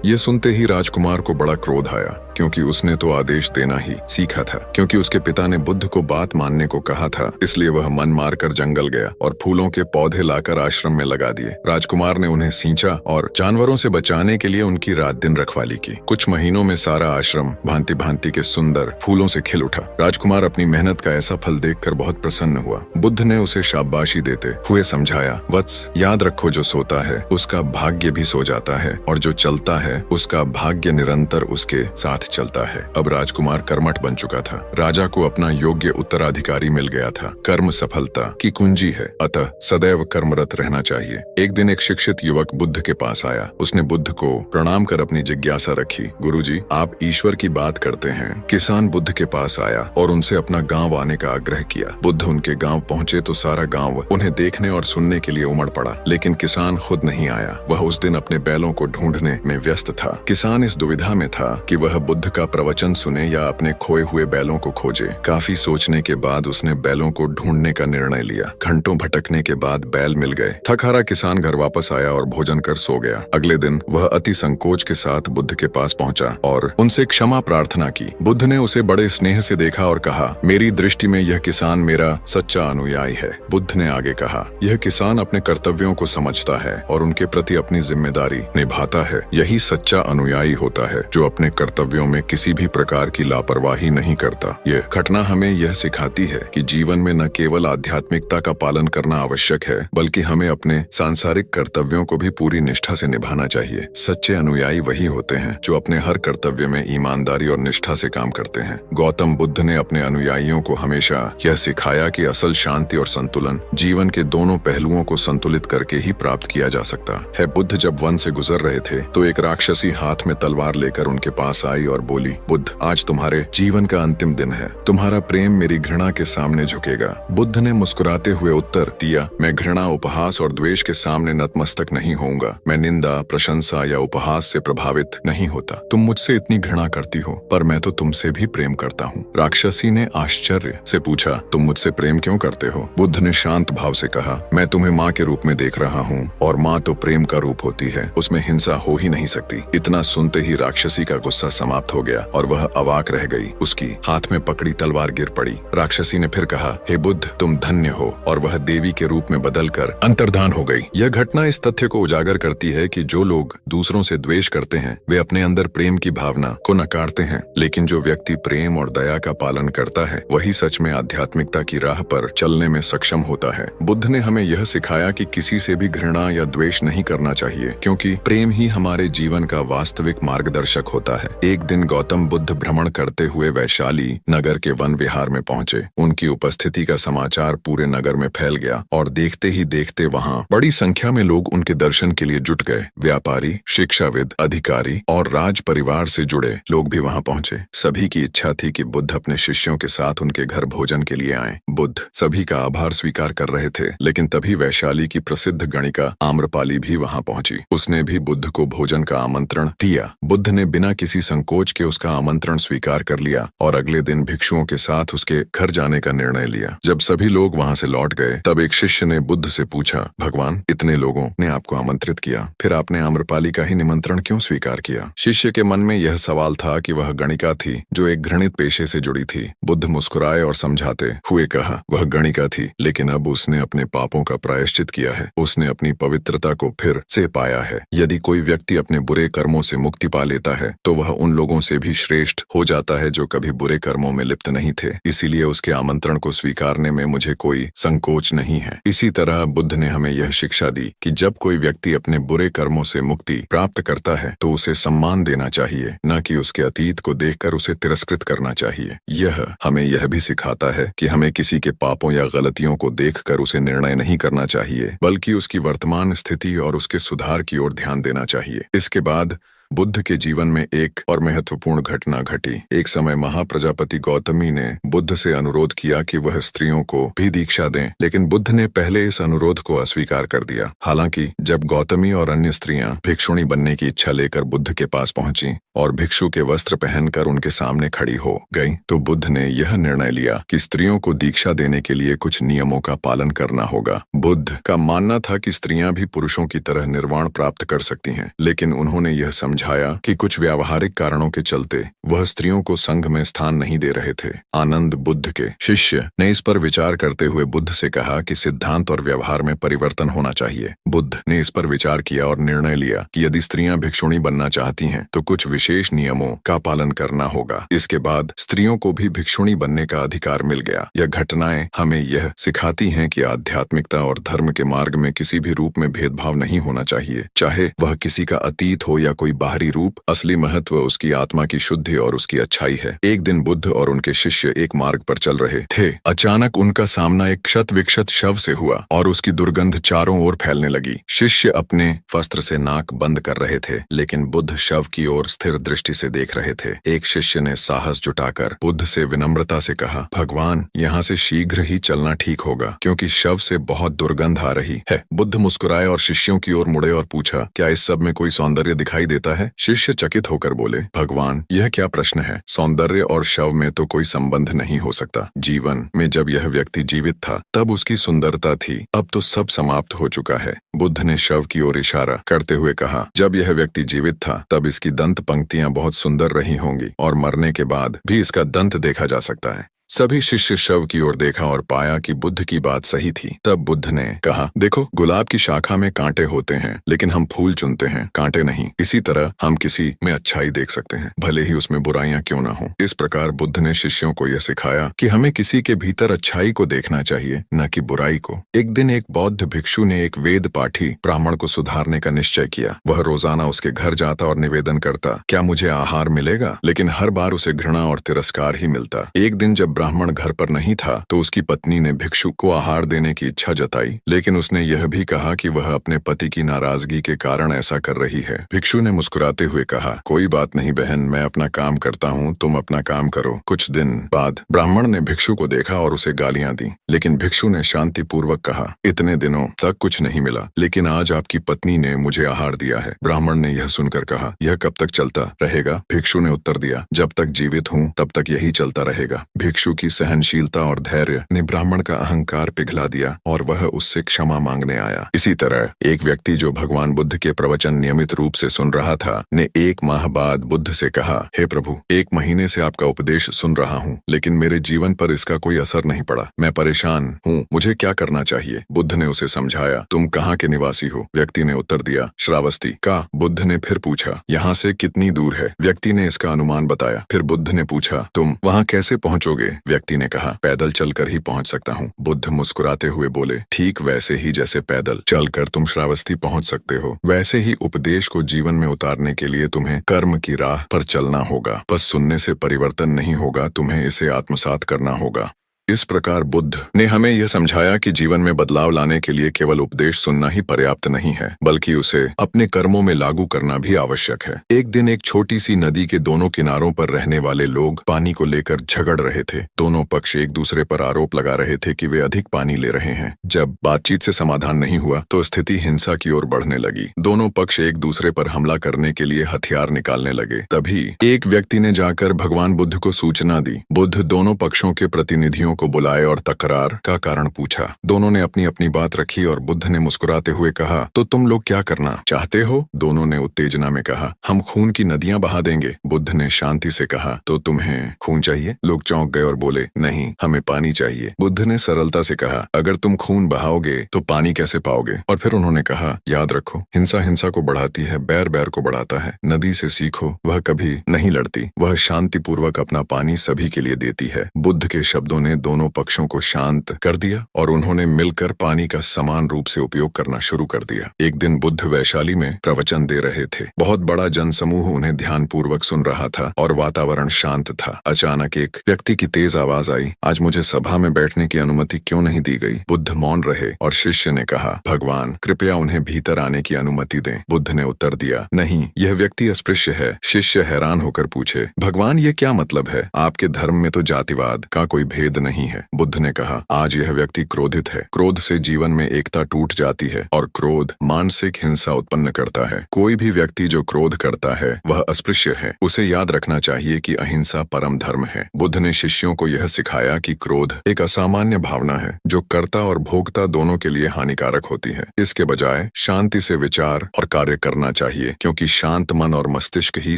ये सुनते ही राजकुमार को बड़ा क्रोध आया, क्योंकि उसने तो आदेश देना ही सीखा था। क्योंकि उसके पिता ने बुद्ध को बात मानने को कहा था, इसलिए वह मन मारकर जंगल गया और फूलों के पौधे लाकर आश्रम में लगा दिए। राजकुमार ने उन्हें सींचा और जानवरों से बचाने के लिए उनकी रात दिन रखवाली की। कुछ महीनों में सारा आश्रम भांति भांति के सुंदर फूलों से खिल उठा। राजकुमार अपनी मेहनत का ऐसा फल देखकर बहुत प्रसन्न हुआ। बुद्ध ने उसे शाबाशी देते हुए समझाया, वत्स, याद रखो, जो सोता है उसका भाग्य भी सो जाता है और जो चलता है उसका भाग्य निरंतर उसके साथ चलता है। अब राजकुमार कर्मठ बन चुका था। राजा को अपना योग्य उत्तराधिकारी मिल गया था। कर्म सफलता की कुंजी है, अतः सदैव कर्मरत रहना चाहिए। एक दिन एक शिक्षित युवक बुद्ध के पास आया। उसने बुद्ध को प्रणाम कर अपनी जिज्ञासा रखी, गुरुजी, आप ईश्वर की बात करते हैं। किसान बुद्ध के पास आया और उनसे अपना गांव आने का आग्रह किया। बुद्ध उनके गांव पहुंचे तो सारा गांव उन्हें देखने और सुनने के लिए उमड़ पड़ा, लेकिन किसान खुद नहीं आया। वह उस दिन अपने बैलों को ढूंढने में व्यस्त था। किसान इस दुविधा में था कि वह बुद्ध का प्रवचन सुने या अपने खोए हुए बैलों को खोजे। काफी सोचने के बाद उसने बैलों को ढूंढने का निर्णय लिया। घंटों भटकने के बाद बैल मिल गए। थक-हारा किसान घर वापस आया और भोजन कर सो गया। अगले दिन वह अति संकोच के साथ बुद्ध के पास पहुंचा और उनसे क्षमा प्रार्थना की। बुद्ध ने उसे बड़े स्नेह से देखा और कहा, मेरी दृष्टि में यह किसान मेरा सच्चा अनुयायी है। बुद्ध ने आगे कहा, यह किसान अपने कर्तव्यों को समझता है और उनके प्रति अपनी जिम्मेदारी निभाता है। यही सच्चा अनुयायी होता है, जो अपने कर्तव्यों में किसी भी प्रकार की लापरवाही नहीं करता। यह घटना हमें यह सिखाती है कि जीवन में न केवल आध्यात्मिकता का पालन करना आवश्यक है, बल्कि हमें अपने सांसारिक कर्तव्यों को भी पूरी निष्ठा से निभाना चाहिए। सच्चे अनुयायी वही होते हैं जो अपने हर कर्तव्य में ईमानदारी और निष्ठा से काम करते हैं। गौतम बुद्ध ने अपने अनुयायियों को हमेशा यह सिखाया कि असल शांति और संतुलन जीवन के दोनों पहलुओं को संतुलित करके ही प्राप्त किया जा सकता है। बुद्ध जब वन से गुजर रहे थे तो एक राक्षसी हाथ में तलवार लेकर उनके पास आई और बोली, बुद्ध, आज तुम्हारे जीवन का अंतिम दिन है। तुम्हारा प्रेम मेरी घृणा के सामने झुकेगा। बुद्ध ने मुस्कुराते हुए उत्तर दिया, मैं घृणा, उपहास और द्वेष के सामने नतमस्तक नहीं होऊंगा। मैं निंदा, प्रशंसा या उपहास से प्रभावित नहीं होता। तुम मुझसे इतनी घृणा करती हो, पर मैं तो तुमसे भी प्रेम करता हूँ। राक्षसी ने आश्चर्य से पूछा, तुम मुझसे प्रेम क्यों करते हो? बुद्ध ने शांत भाव से कहा, मैं तुम्हें माँ के रूप में देख रहा हूँ, और माँ तो प्रेम का रूप होती है, उसमें हिंसा हो ही नहीं सकती। इतना सुनते ही राक्षसी का गुस्सा समाप्त हो गया और वह अवाक रह गई। उसकी हाथ में पकड़ी तलवार गिर पड़ी। राक्षसी ने फिर कहा, हे बुद्ध, तुम धन्य हो, और वह देवी के रूप में बदलकर अंतर्धान हो गई। यह घटना इस तथ्य को उजागर करती है कि जो लोग दूसरों से द्वेष करते हैं वे अपने अंदर प्रेम की भावना को नकारते हैं, लेकिन जो व्यक्ति प्रेम और दया का पालन करता है वही सच में आध्यात्मिकता की राह पर चलने में सक्षम होता है। बुद्ध ने हमें यह सिखाया कि किसी से भी घृणा या द्वेष नहीं करना चाहिए, क्योंकि प्रेम ही हमारे जीवन का वास्तविक मार्गदर्शक होता है। एक दिन गौतम बुद्ध भ्रमण करते हुए वैशाली नगर के वन विहार में पहुंचे। उनकी उपस्थिति का समाचार पूरे नगर में फैल गया और देखते ही देखते वहां बड़ी संख्या में लोग उनके दर्शन के लिए जुट गए। व्यापारी, शिक्षाविद, अधिकारी और राज परिवार से जुड़े लोग भी वहां पहुंचे। सभी की इच्छा थी कि बुद्ध अपने शिष्यों के साथ उनके घर भोजन के लिए आएं। बुद्ध सभी का आभार स्वीकार कर रहे थे, लेकिन तभी वैशाली की प्रसिद्ध गणिका आम्रपाली भी वहां पहुंची। उसने भी बुद्ध को भोजन का आमंत्रण दिया। बुद्ध ने बिना किसी संकोच के उसका आमंत्रण स्वीकार कर लिया और अगले दिन भिक्षुओं के साथ उसके घर जाने का निर्णय लिया। जब सभी लोग वहां से लौट गए तब एक शिष्य ने बुद्ध से पूछा, भगवान, इतने लोगों ने आपको आमंत्रित किया, फिर आपने आम्रपाली का ही निमंत्रण क्यों स्वीकार किया? शिष्य के मन में यह सवाल था कि वह गणिका थी जो एक घृणित पेशे से जुड़ी थी। बुद्ध मुस्कुराए और समझाते हुए कहा, वह गणिका थी, लेकिन अब उसने अपने पापों का प्रायश्चित किया है। उसने अपनी पवित्रता को फिर से पाया है। यदि कोई व्यक्ति अपने बुरे कर्मों से मुक्ति पा लेता है तो वह उन लोगों से भी श्रेष्ठ हो जाता है जो कभी बुरे कर्मों में लिप्त नहीं थे। इसीलिए उसके आमंत्रण को स्वीकारने में मुझे कोई संकोच नहीं है। इसी तरह बुद्ध ने हमें यह शिक्षा दी कि जब कोई व्यक्ति अपने बुरे कर्मों से मुक्ति प्राप्त करता है तो उसे सम्मान देना चाहिए, न कि उसके अतीत को देखकर उसे तिरस्कृत करना चाहिए। यह हमें यह भी सिखाता है कि हमें किसी के पापों या गलतियों को देखकर उसे निर्णय नहीं करना चाहिए, बल्कि उसकी वर्तमान स्थिति और उसके सुधार की ओर ध्यान देना चाहिए। इसके बाद बुद्ध के जीवन में एक और महत्वपूर्ण घटना घटी। एक समय महाप्रजापति गौतमी ने बुद्ध से अनुरोध किया कि वह स्त्रियों को भी दीक्षा दें, लेकिन बुद्ध ने पहले इस अनुरोध को अस्वीकार कर दिया। हालांकि जब गौतमी और अन्य स्त्रियां भिक्षुणी बनने की इच्छा लेकर बुद्ध के पास पहुंची और भिक्षु के वस्त्र पहनकर उनके सामने खड़ी हो गई, तो बुद्ध ने यह निर्णय लिया कि स्त्रियों को दीक्षा देने के लिए कुछ नियमों का पालन करना होगा। बुद्ध का मानना था कि स्त्रियां भी पुरुषों की तरह निर्वाण प्राप्त कर सकती हैं, लेकिन उन्होंने यह समझाया कि कुछ व्यावहारिक कारणों के चलते वह स्त्रियों को संघ में स्थान नहीं दे रहे थे। आनंद बुद्ध के शिष्य ने इस पर विचार करते हुए बुद्ध से कहा कि सिद्धांत और व्यवहार में परिवर्तन होना चाहिए। बुद्ध ने इस पर विचार किया और निर्णय लिया कि यदि स्त्रियां भिक्षुणी बनना चाहती हैं तो कुछ विशेष नियमों का पालन करना होगा। इसके बाद स्त्रियों को भी भिक्षुणी बनने का अधिकार मिल गया। यह घटनाएं हमें यह सिखाती हैं कि आध्यात्मिकता और धर्म के मार्ग में किसी भी रूप में भेदभाव नहीं होना चाहिए, चाहे वह किसी का अतीत हो या कोई बाहरी रूप। असली महत्व उसकी आत्मा की शुद्धि और उसकी अच्छाई है। एक दिन बुद्ध और उनके शिष्य एक मार्ग पर चल रहे थे। अचानक उनका सामना एक क्षत विक्षत शव से हुआ और उसकी दुर्गंध चारों ओर फैलने लगी। शिष्य अपने वस्त्र से नाक बंद कर रहे थे, लेकिन बुद्ध शव की ओर स्थिर दृष्टि से देख रहे थे। एक शिष्य ने साहस जुटाकर बुद्ध से विनम्रता से कहा, भगवान, यहाँ से शीघ्र ही चलना ठीक होगा, क्योंकि शव से बहुत दुर्गंध आ रही है। बुद्ध मुस्कुराए और शिष्यों की ओर मुड़े और पूछा, क्या इस सब में कोई सौंदर्य दिखाई देता है? शिष्य चकित होकर बोले, भगवान, यह क्या प्रश्न है? सौंदर्य और शव में तो कोई संबंध नहीं हो सकता। जीवन में जब यह व्यक्ति जीवित था तब उसकी सुंदरता थी, अब तो सब समाप्त हो चुका है। बुद्ध ने शव की ओर इशारा करते हुए कहा, जब यह व्यक्ति जीवित था तब इसकी दंत पंक्तियां बहुत सुंदर रही होंगी और मरने के बाद भी इसका दंत देखा जा सकता है। सभी शिष्य शव की ओर देखा और पाया कि बुद्ध की बात सही थी। तब बुद्ध ने कहा, देखो, गुलाब की शाखा में कांटे होते हैं, लेकिन हम फूल चुनते हैं, कांटे नहीं। इसी तरह हम किसी में अच्छाई देख सकते हैं, भले ही उसमें बुराइयां क्यों ना हो। इस प्रकार बुद्ध ने शिष्यों को यह सिखाया कि हमें किसी के भीतर अच्छाई को देखना चाहिए, न कि बुराई को। एक दिन एक बौद्ध भिक्षु ने एक वेद पाठी ब्राह्मण को सुधारने का निश्चय किया। वह रोजाना उसके घर जाता और निवेदन करता, क्या मुझे आहार मिलेगा? लेकिन हर बार उसे घृणा और तिरस्कार ही मिलता। एक दिन जब ब्राह्मण घर पर नहीं था तो उसकी पत्नी ने भिक्षु को आहार देने की इच्छा जताई, लेकिन उसने यह भी कहा कि वह अपने पति की नाराजगी के कारण ऐसा कर रही है। भिक्षु ने मुस्कुराते हुए कहा, कोई बात नहीं बहन, मैं अपना काम करता हूँ, तुम अपना काम करो। कुछ दिन बाद ब्राह्मण ने भिक्षु को देखा और उसे गालियां दी, लेकिन भिक्षु ने शांतिपूर्वक कहा, इतने दिनों तक कुछ नहीं मिला, लेकिन आज आपकी पत्नी ने मुझे आहार दिया है। ब्राह्मण ने यह सुनकर कहा, यह कब तक चलता रहेगा? भिक्षु ने उत्तर दिया, जब तक जीवित हूँ तब तक यही चलता रहेगा। भिक्षु की सहनशीलता और धैर्य ने ब्राह्मण का अहंकार पिघला दिया और वह उससे क्षमा मांगने आया। इसी तरह एक व्यक्ति जो भगवान बुद्ध के प्रवचन नियमित रूप से सुन रहा था ने 1 माह बाद बुद्ध से कहा, हे प्रभु, 1 महीने से आपका उपदेश सुन रहा हूँ, लेकिन मेरे जीवन पर इसका कोई असर नहीं पड़ा। मैं परेशान हूँ, मुझे क्या करना चाहिए? बुद्ध ने उसे समझाया, तुम कहाँ के निवासी हो? व्यक्ति ने उत्तर दिया, श्रावस्ती का। बुद्ध ने फिर पूछा, यहाँ से कितनी दूर है? व्यक्ति ने इसका अनुमान बताया। फिर बुद्ध ने पूछा, तुम वहाँ कैसे पहुँचोगे? व्यक्ति ने कहा, पैदल चलकर ही पहुँच सकता हूँ। बुद्ध मुस्कुराते हुए बोले, ठीक वैसे ही जैसे पैदल चलकर तुम श्रावस्ती पहुँच सकते हो, वैसे ही उपदेश को जीवन में उतारने के लिए तुम्हें कर्म की राह पर चलना होगा। बस सुनने से परिवर्तन नहीं होगा, तुम्हें इसे आत्मसात करना होगा। इस प्रकार बुद्ध ने हमें यह समझाया कि जीवन में बदलाव लाने के लिए केवल उपदेश सुनना ही पर्याप्त नहीं है, बल्कि उसे अपने कर्मों में लागू करना भी आवश्यक है। एक दिन एक छोटी सी नदी के दोनों किनारों पर रहने वाले लोग पानी को लेकर झगड़ रहे थे। दोनों पक्ष एक दूसरे पर आरोप लगा रहे थे कि वे अधिक पानी ले रहे हैं। जब बातचीत से समाधान नहीं हुआ तो स्थिति हिंसा की ओर बढ़ने लगी। दोनों पक्ष एक दूसरे पर हमला करने के लिए हथियार निकालने लगे। तभी एक व्यक्ति ने जाकर भगवान बुद्ध को सूचना दी। बुद्ध दोनों पक्षों के प्रतिनिधियों को बुलाए और तकरार का कारण पूछा। दोनों ने अपनी अपनी बात रखी और बुद्ध ने मुस्कुराते हुए कहा, तो तुम लोग क्या करना चाहते हो? दोनों ने उत्तेजना में कहा, हम खून की नदियां बहा देंगे। बुद्ध ने शांति से कहा, तो तुम्हें खून चाहिए? लोग चौंक गए और बोले, नहीं, हमें पानी चाहिए। बुद्ध ने सरलता से कहा, अगर तुम खून बहाओगे तो पानी कैसे पाओगे? और फिर उन्होंने कहा, याद रखो, हिंसा हिंसा को बढ़ाती है, बैर बैर को बढ़ाता है। नदी से सीखो, वह कभी नहीं लड़ती, वह शांतिपूर्वक अपना पानी सभी के लिए देती है। बुद्ध के शब्दों ने दोनों पक्षों को शांत कर दिया और उन्होंने मिलकर पानी का समान रूप से उपयोग करना शुरू कर दिया। एक दिन बुद्ध वैशाली में प्रवचन दे रहे थे। बहुत बड़ा जनसमूह उन्हें ध्यानपूर्वक सुन रहा था और वातावरण शांत था। अचानक एक व्यक्ति की तेज आवाज आई, आज मुझे सभा में बैठने की अनुमति क्यों नहीं दी गई? बुद्ध मौन रहे और शिष्य ने कहा, भगवान कृपया उन्हें भीतर आने की अनुमति दें। बुद्ध ने उत्तर दिया, नहीं, यह व्यक्ति अस्पृश्य है। शिष्य हैरान होकर पूछे, भगवान ये क्या मतलब है? आपके धर्म में तो जातिवाद का कोई भेद नहीं है। बुद्ध ने कहा, आज यह व्यक्ति क्रोधित है। क्रोध से जीवन में एकता टूट जाती है और क्रोध मानसिक हिंसा उत्पन्न करता है। कोई भी व्यक्ति जो क्रोध करता है वह अस्पृश्य है। उसे याद रखना चाहिए कि अहिंसा परम धर्म है। बुद्ध ने शिष्यों को यह सिखाया कि क्रोध एक असामान्य भावना है जो कर्ता और भोक्ता दोनों के लिए हानिकारक होती है। इसके बजाय शांति से विचार और कार्य करना चाहिए, क्योंकि शांत मन और मस्तिष्क ही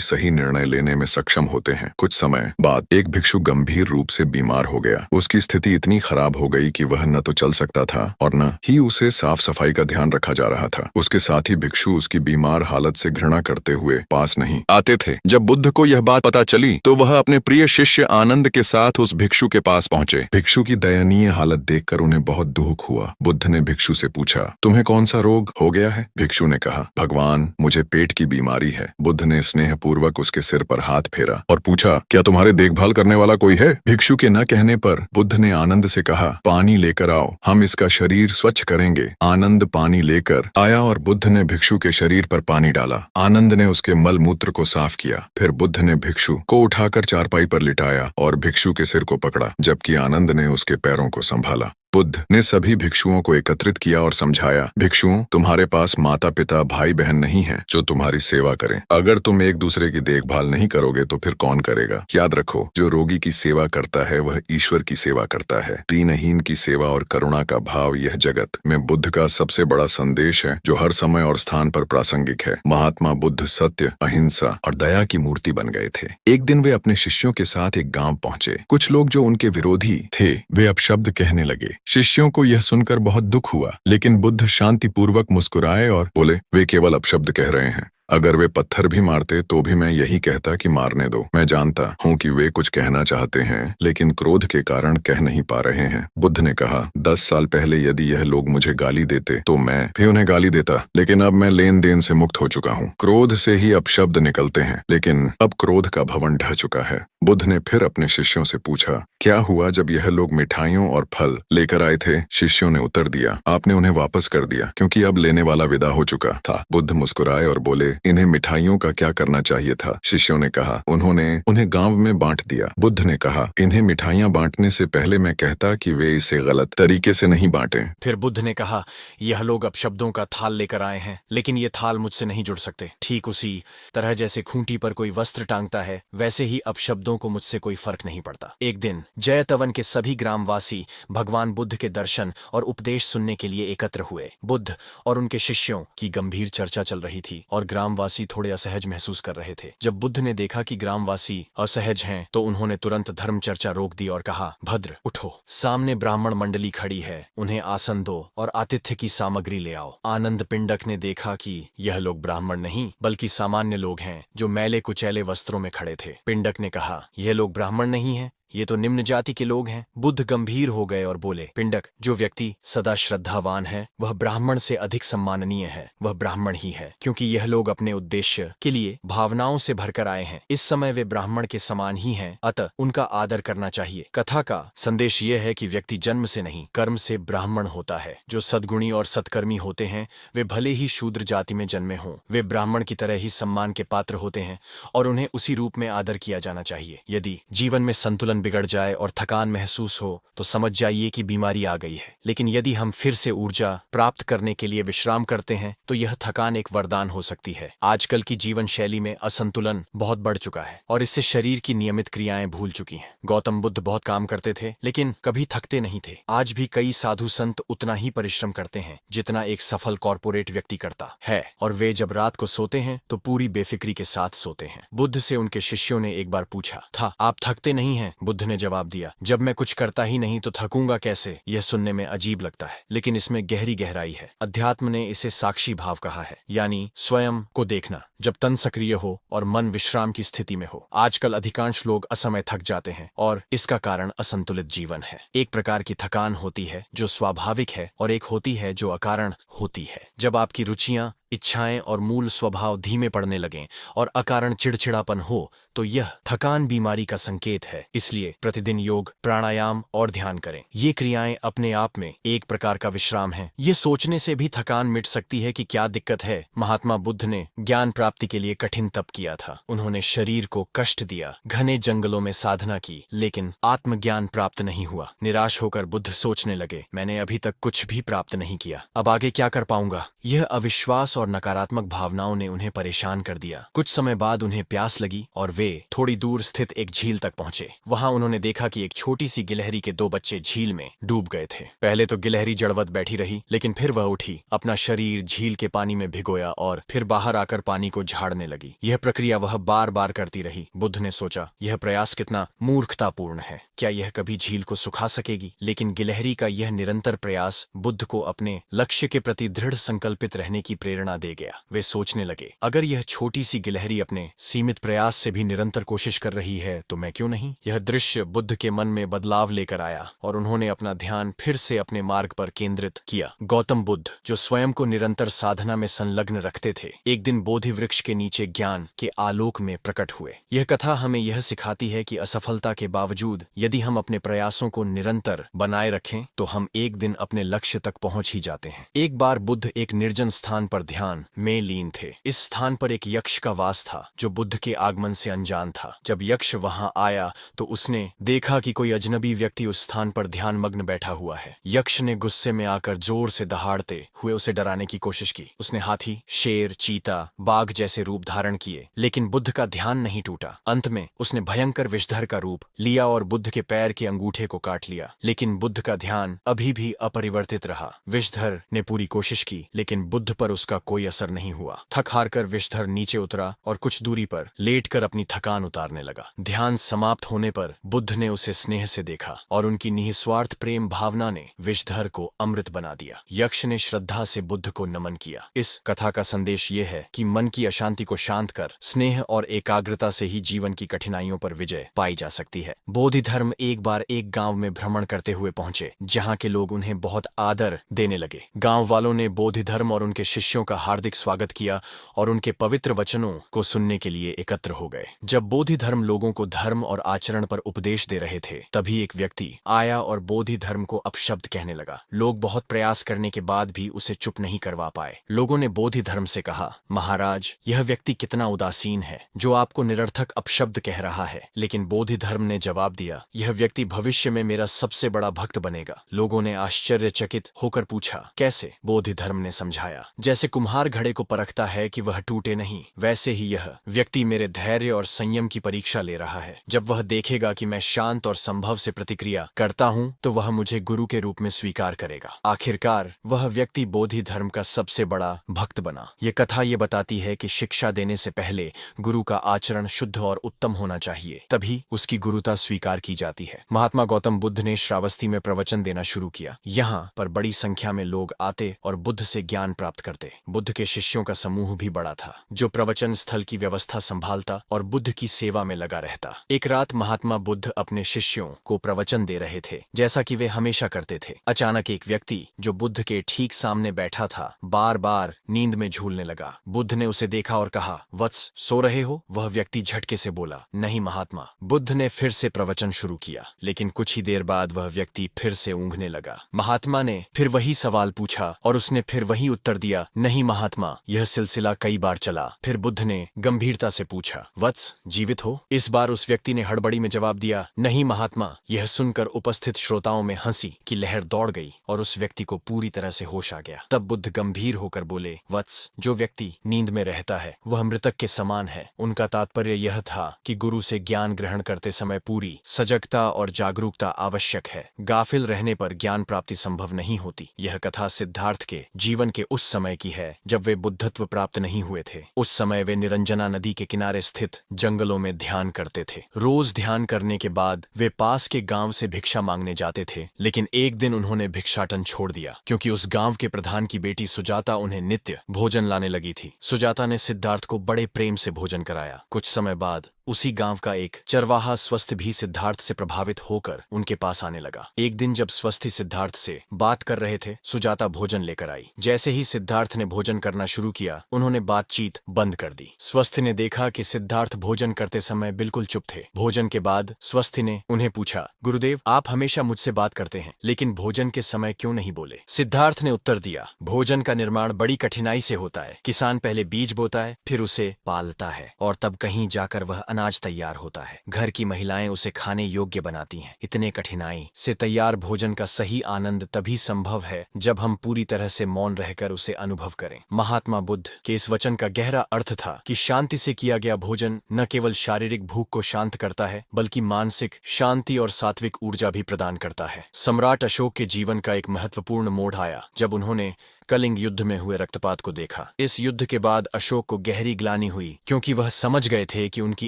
सही निर्णय लेने में सक्षम होते हैं। कुछ समय बाद एक भिक्षु गंभीर रूप से बीमार हो गया। उसकी स्थिति इतनी खराब हो गई कि वह न तो चल सकता था और न ही उसे साफ सफाई का ध्यान रखा जा रहा था। उसके साथ ही भिक्षु उसकी बीमार हालत से घृणा करते हुए पास नहीं आते थे। जब बुद्ध को यह बात पता चली तो वह अपने प्रिय शिष्य आनंद के साथ उस भिक्षु के पास पहुंचे। भिक्षु की दयनीय हालत देखकर उन्हें बहुत दुख हुआ। बुद्ध ने भिक्षु से पूछा, तुम्हें कौन सा रोग हो गया है? भिक्षु ने कहा, भगवान मुझे पेट की बीमारी है। बुद्ध ने स्नेहपूर्वक उसके सिर पर हाथ फेरा और पूछा, क्या तुम्हारे देखभाल करने वाला कोई है? भिक्षु के न कहने पर बुद्ध ने आनंद से कहा, पानी लेकर आओ, हम इसका शरीर स्वच्छ करेंगे। आनंद पानी लेकर आया और बुद्ध ने भिक्षु के शरीर पर पानी डाला। आनंद ने उसके मल मूत्र को साफ किया। फिर बुद्ध ने भिक्षु को उठाकर चारपाई पर लिटाया और भिक्षु के सिर को पकड़ा, जबकि आनंद ने उसके पैरों को संभाला। बुद्ध ने सभी भिक्षुओं को एकत्रित किया और समझाया, भिक्षुओं, तुम्हारे पास माता पिता भाई बहन नहीं है जो तुम्हारी सेवा करें। अगर तुम एक दूसरे की देखभाल नहीं करोगे तो फिर कौन करेगा? याद रखो, जो रोगी की सेवा करता है वह ईश्वर की सेवा करता है। दीनहीन की सेवा और करुणा का भाव यह जगत में बुद्ध का सबसे बड़ा संदेश है, जो हर समय और स्थान पर प्रासंगिक है। महात्मा बुद्ध सत्य, अहिंसा और दया की मूर्ति बन गए थे। एक दिन वे अपने शिष्यों के साथ एक गांव पहुंचे। कुछ लोग जो उनके विरोधी थे वे अपशब्द कहने लगे। शिष्यों को यह सुनकर बहुत दुख हुआ, लेकिन बुद्ध शांतिपूर्वक मुस्कुराए और बोले, वे केवल अपशब्द कह रहे हैं, अगर वे पत्थर भी मारते तो भी मैं यही कहता कि मारने दो। मैं जानता हूँ कि वे कुछ कहना चाहते हैं, लेकिन क्रोध के कारण कह नहीं पा रहे हैं। बुद्ध ने कहा, 10 साल पहले यदि यह लोग मुझे गाली देते तो मैं भी उन्हें गाली देता, लेकिन अब मैं लेन देन से मुक्त हो चुका हूँ। क्रोध से ही अब शब्द निकलते हैं, लेकिन अब क्रोध का भवन ढह चुका है। बुद्ध ने फिर अपने शिष्यों से पूछा, क्या हुआ जब यह लोग मिठाइयों और फल लेकर आए थे? शिष्यों ने उत्तर दिया, आपने उन्हें वापस कर दिया क्योंकि अब लेने वाला विदा हो चुका था। बुद्ध मुस्कुराए और बोले, इन्हें मिठाइयों का क्या करना चाहिए था? शिष्यों ने कहा, उन्होंने उन्हें गांव में बांट दिया। बुद्ध ने कहा, इन्हें मिठाइयां बांटने से पहले मैं कहता कि वे इसे गलत तरीके से नहीं बांटें। फिर बुद्ध ने कहा, यह लोग अब शब्दों का थाल लेकर आए हैं, लेकिन ये थाल मुझसे नहीं जुड़ सकते। ठीक उसी तरह जैसे खूंटी पर कोई वस्त्र टांगता है, वैसे ही अब शब्दों को मुझसे कोई फर्क नहीं पड़ता। एक दिन जयतवन के सभी ग्रामवासी भगवान बुद्ध के दर्शन और उपदेश सुनने के लिए एकत्र हुए। बुद्ध और उनके शिष्यों की गंभीर चर्चा चल रही थी और ग्रामवासी थोड़े असहज महसूस कर रहे थे। जब बुद्ध ने देखा कि ग्रामवासी असहज हैं, तो उन्होंने तुरंत धर्म चर्चा रोक दी और कहा, भद्र उठो, सामने ब्राह्मण मंडली खड़ी है, उन्हें आसन दो और आतिथ्य की सामग्री ले आओ। आनंद पिंडक ने देखा कि यह लोग ब्राह्मण नहीं बल्कि सामान्य लोग हैं जो मैले कुचैले वस्त्रों में खड़े थे। पिंडक ने कहा, यह लोग ब्राह्मण नहीं हैं, ये तो निम्न जाति के लोग हैं। बुद्ध गंभीर हो गए और बोले, पिंडक, जो व्यक्ति सदा श्रद्धावान है वह ब्राह्मण से अधिक सम्माननीय है, वह ब्राह्मण ही है, क्योंकि यह लोग अपने उद्देश्य के लिए भावनाओं से भरकर आए हैं। इस समय वे ब्राह्मण के समान ही हैं, अतः उनका आदर करना चाहिए। कथा का संदेश यह है कि व्यक्ति जन्म से नहीं कर्म से ब्राह्मण होता है। जो सद्गुणी और सत्कर्मी होते हैं वे भले ही शूद्र जाति में जन्मे हों, वे ब्राह्मण की तरह ही सम्मान के पात्र होते हैं और उन्हें उसी रूप में आदर किया जाना चाहिए। यदि जीवन में संतुलन बिगड़ जाए और थकान महसूस हो तो समझ जाइए कि बीमारी आ गई है। लेकिन यदि हम फिर से ऊर्जा प्राप्त करने के लिए विश्राम करते हैं तो यह थकान एक वरदान हो सकती है। आजकल की जीवन शैली में असंतुलन बहुत बढ़ चुका है और इससे शरीर की नियमित क्रियाएं भूल चुकी हैं। गौतम बुद्ध बहुत काम करते थे लेकिन कभी थकते नहीं थे। आज भी कई साधु संत उतना ही परिश्रम करते हैं जितना एक सफल कॉर्पोरेट व्यक्ति करता है, और वे जब रात को सोते हैं तो पूरी बेफिक्री के साथ सोते हैं। बुद्ध से उनके शिष्यों ने एक बार पूछा था, आप थकते नहीं हैं? बुद्ध ने जवाब दिया, जब मैं कुछ करता ही नहीं तो थकूंगा कैसे? यह सुनने में अजीब लगता है लेकिन इसमें गहरी गहराई है। अध्यात्म ने इसे साक्षी भाव कहा है, यानी स्वयं को देखना जब तन सक्रिय हो और मन विश्राम की स्थिति में हो। आजकल अधिकांश लोग असमय थक जाते हैं और इसका कारण असंतुलित जीवन है। एक प्रकार की थकान होती है जो स्वाभाविक है और एक होती है जो अकारण होती है। जब आपकी रुचियां, इच्छाएं और मूल स्वभाव धीमे पड़ने लगें और अकारण चिड़चिड़ापन हो तो यह थकान बीमारी का संकेत है। इसलिए प्रतिदिन योग, प्राणायाम और ध्यान करें। ये क्रियाएं अपने आप में एक प्रकार का विश्राम है। ये सोचने से भी थकान मिट सकती है कि क्या दिक्कत है। महात्मा बुद्ध ने ज्ञान प्राप्ति के लिए कठिन तप किया था। उन्होंने शरीर को कष्ट दिया, घने जंगलों में साधना की, लेकिन आत्मज्ञान प्राप्त नहीं हुआ। निराश होकर बुद्ध सोचने लगे, मैंने अभी तक कुछ भी प्राप्त नहीं किया, अब आगे क्या कर पाऊंगा? यह अविश्वास और नकारात्मक भावनाओं ने उन्हें परेशान कर दिया। कुछ समय बाद उन्हें प्यास लगी और वे थोड़ी दूर स्थित एक झील तक पहुंचे। वहां उन्होंने देखा कि एक छोटी सी गिलहरी के 2 बच्चे झील में डूब गए थे। पहले तो गिलहरी जड़वत बैठी रही, लेकिन फिर वह उठी, अपना शरीर झील के पानी में भिगोया और फिर बाहर आकर पानी को झाड़ने लगी। यह प्रक्रिया वह बार बार करती रही। बुद्ध ने सोचा, यह प्रयास कितना मूर्खतापूर्ण है, क्या यह कभी झील को सुखा सकेगी? लेकिन गिलहरी का यह निरंतर प्रयास बुद्ध को अपने लक्ष्य के प्रति दृढ़ संकल्पित रहने की प्रेरणा दे गया। वे सोचने लगे, अगर यह छोटी सी गिलहरी अपने सीमित प्रयास से भी निरंतर कोशिश कर रही है तो मैं क्यों नहीं? यह दृश्य बुद्ध के मन में बदलाव लेकर आया और उन्होंने अपना ध्यान फिर से अपने मार्ग पर केंद्रित किया। गौतम बुद्ध, जो स्वयं को निरंतर साधना में संलग्न रखते थे, एक दिन बोधि वृक्ष के नीचे ज्ञान के आलोक में प्रकट हुए। यह कथा हमें यह सिखाती है कि असफलता के बावजूद यदि हम अपने प्रयासों को निरंतर बनाए रखें तो हम एक दिन अपने लक्ष्य तक पहुंच ही जाते हैं। एक बार बुद्ध एक निर्जन स्थान पर ध्यान में लीन थे। इस स्थान पर एक यक्ष का वास था जो बुद्ध के आगमन से अनजान था। जब यक्ष वहां आया तो उसने देखा कि कोई अजनबी व्यक्ति उस स्थान पर ध्यान मग्न बैठा हुआ है। यक्ष ने गुस्से में आकर जोर से दहाड़ते हुए उसे डराने की कोशिश की। उसने हाथी, शेर, चीता, बाघ जैसे रूप धारण किए, लेकिन बुद्ध का ध्यान नहीं टूटा। अंत में उसने भयंकर विषधर का रूप लिया और बुद्ध के पैर के अंगूठे को काट लिया, लेकिन बुद्ध का ध्यान अभी भी अपरिवर्तित रहा। विषधर ने पूरी कोशिश की, लेकिन बुद्ध पर उसका कोई असर नहीं हुआ। थक हार कर विषधर नीचे उतरा और कुछ दूरी पर लेटकर अपनी थकान उतारने लगा। ध्यान समाप्त होने पर बुद्ध ने उसे स्नेह से देखा और उनकी निस्वार्थ प्रेम भावना ने विषधर को अमृत बना दिया। यक्ष ने श्रद्धा से बुद्ध को नमन किया। इस कथा का संदेश ये है कि मन की अशांति को शांत कर स्नेह और एकाग्रता से ही जीवन की कठिनाइयों पर विजय पाई जा सकती है। बोधि धर्म एक बार एक गांव में भ्रमण करते हुए पहुंचे, जहां के लोग उन्हें बहुत आदर देने लगे। गांव वालों ने बोधि धर्म और उनके शिष्यों का हार्दिक स्वागत किया और उनके पवित्र वचनों को सुनने के लिए एकत्र हो गए। जब बोधि धर्म लोगों को धर्म और आचरण पर उपदेश दे रहे थे, तभी एक व्यक्ति आया और बोधि धर्म को अपशब्द कहने लगा। लोग बहुत प्रयास करने के बाद भी उसे चुप नहीं करवा पाए। लोगों ने बोधि धर्म से कहा, महाराज, यह व्यक्ति कितना उदासीन है जो आपको निरर्थक अपशब्द कह रहा है। लेकिन बोधि धर्म ने जवाब दिया, यह व्यक्ति भविष्य में मेरा सबसे बड़ा भक्त बनेगा। लोगों ने आश्चर्यचकित होकर पूछा, कैसे? बोधि धर्म ने समझाया, जैसे कुम्हार घड़े को परखता है कि वह टूटे नहीं, वैसे ही यह व्यक्ति मेरे धैर्य और संयम की परीक्षा ले रहा है। जब वह देखेगा कि मैं शांत और संभव से प्रतिक्रिया करता हूँ, तो वह मुझे गुरु के रूप में स्वीकार करेगा। आखिरकार वह व्यक्ति बोधि धर्म का सबसे बड़ा भक्त बना। ये कथा ये बताती है कि शिक्षा देने से पहले गुरु का आचरण शुद्ध और उत्तम होना चाहिए, तभी उसकी गुरुता स्वीकार की जाती है। महात्मा गौतम बुद्ध ने श्रावस्ती में प्रवचन देना शुरू किया। यहाँ पर बड़ी संख्या में लोग आते और बुद्ध से ज्ञान प्राप्त करते। बुद्ध के शिष्यों का समूह भी बड़ा था, जो प्रवचन स्थल की व्यवस्था संभालता और बुद्ध की सेवा में लगा रहता। एक रात महात्मा बुद्ध अपने शिष्यों को प्रवचन दे रहे थे, जैसा कि वे हमेशा करते थे। अचानक एक व्यक्ति जो बुद्ध के ठीक सामने बैठा था, बार बार नींद में झूलने लगा। बुद्ध ने उसे देखा और कहा, वत्स, सो रहे हो? वह व्यक्ति झटके से बोला, नहीं महात्मा। बुद्ध ने फिर से प्रवचन शुरू किया, लेकिन कुछ ही देर बाद वह व्यक्ति फिर से ऊँघने लगा। महात्मा ने फिर वही सवाल पूछा और उसने फिर वही उत्तर दिया, नहीं महात्मा। यह सिलसिला कई बार चला। फिर बुद्ध ने गंभीरता से पूछा, वत्स, जीवित हो? इस बार उस व्यक्ति ने हड़बड़ी में जवाब दिया, नहीं महात्मा। यह सुनकर उपस्थित श्रोताओं में हंसी की लहर दौड़ गई और उस व्यक्ति को पूरी तरह से होश आ गया। तब बुद्ध गंभीर होकर बोले, वत्स, जो व्यक्ति नींद में रहता है वह मृतक के समान है। उनका तात्पर्य यह था कि गुरु से ज्ञान ग्रहण करते समय पूरी सजगता और जागरूकता आवश्यक है। गाफिल रहने पर ज्ञान प्राप्ति संभव नहीं होती। यह कथा सिद्धार्थ के जीवन के उस समय की है जब वे बुद्धत्व प्राप्त नहीं हुए थे। उस समय वे निरंजना नदी के किनारे स्थित जंगलों में ध्यान करते थे। रोज ध्यान करने के बाद वे पास के गांव से भिक्षा मांगने जाते थे, लेकिन एक दिन उन्होंने भिक्षाटन छोड़ दिया क्योंकि उस गांव के प्रधान की बेटी सुजाता उन्हें नित्य भोजन लाने लगी थी। सुजाता ने सिद्धार्थ को बड़े प्रेम से भोजन कराया। कुछ समय बाद उसी गांव का एक चरवाहा स्वस्थ भी सिद्धार्थ से प्रभावित होकर उनके पास आने लगा। एक दिन जब स्वस्थी सिद्धार्थ से बात कर रहे थे, सुजाता भोजन लेकर आई। जैसे ही सिद्धार्थ ने भोजन करना शुरू किया, उन्होंने बातचीत बंद कर दी। स्वस्थी ने देखा कि सिद्धार्थ भोजन करते समय बिल्कुल चुप थे। भोजन के बाद स्वस्थी ने उन्हें पूछा, गुरुदेव, आप हमेशा मुझसे बात करते हैं, लेकिन भोजन के समय क्यों नहीं बोले? सिद्धार्थ ने उत्तर दिया, भोजन का निर्माण बड़ी कठिनाई से होता है। किसान पहले बीज बोता है, फिर उसे पालता है और तब कहीं जाकर वह अनाज तैयार होता है। घर की महिलाएं उसे खाने योग्य बनाती हैं। इतने कठिनाई से तैयार भोजन का सही आनंद तभी संभव है जब हम पूरी तरह से मौन रहकर उसे अनुभव करें। महात्मा बुद्ध के इस वचन का गहरा अर्थ था कि शांति से किया गया भोजन न केवल शारीरिक भूख को शांत करता है, बल्कि मानसिक शांति और सात्विक ऊर्जा भी प्रदान करता है। सम्राट अशोक के जीवन का एक महत्वपूर्ण मोड़ आया जब उन्होंने कलिंग युद्ध में हुए रक्तपात को देखा। इस युद्ध के बाद अशोक को गहरी ग्लानि हुई, क्योंकि वह समझ गए थे कि उनकी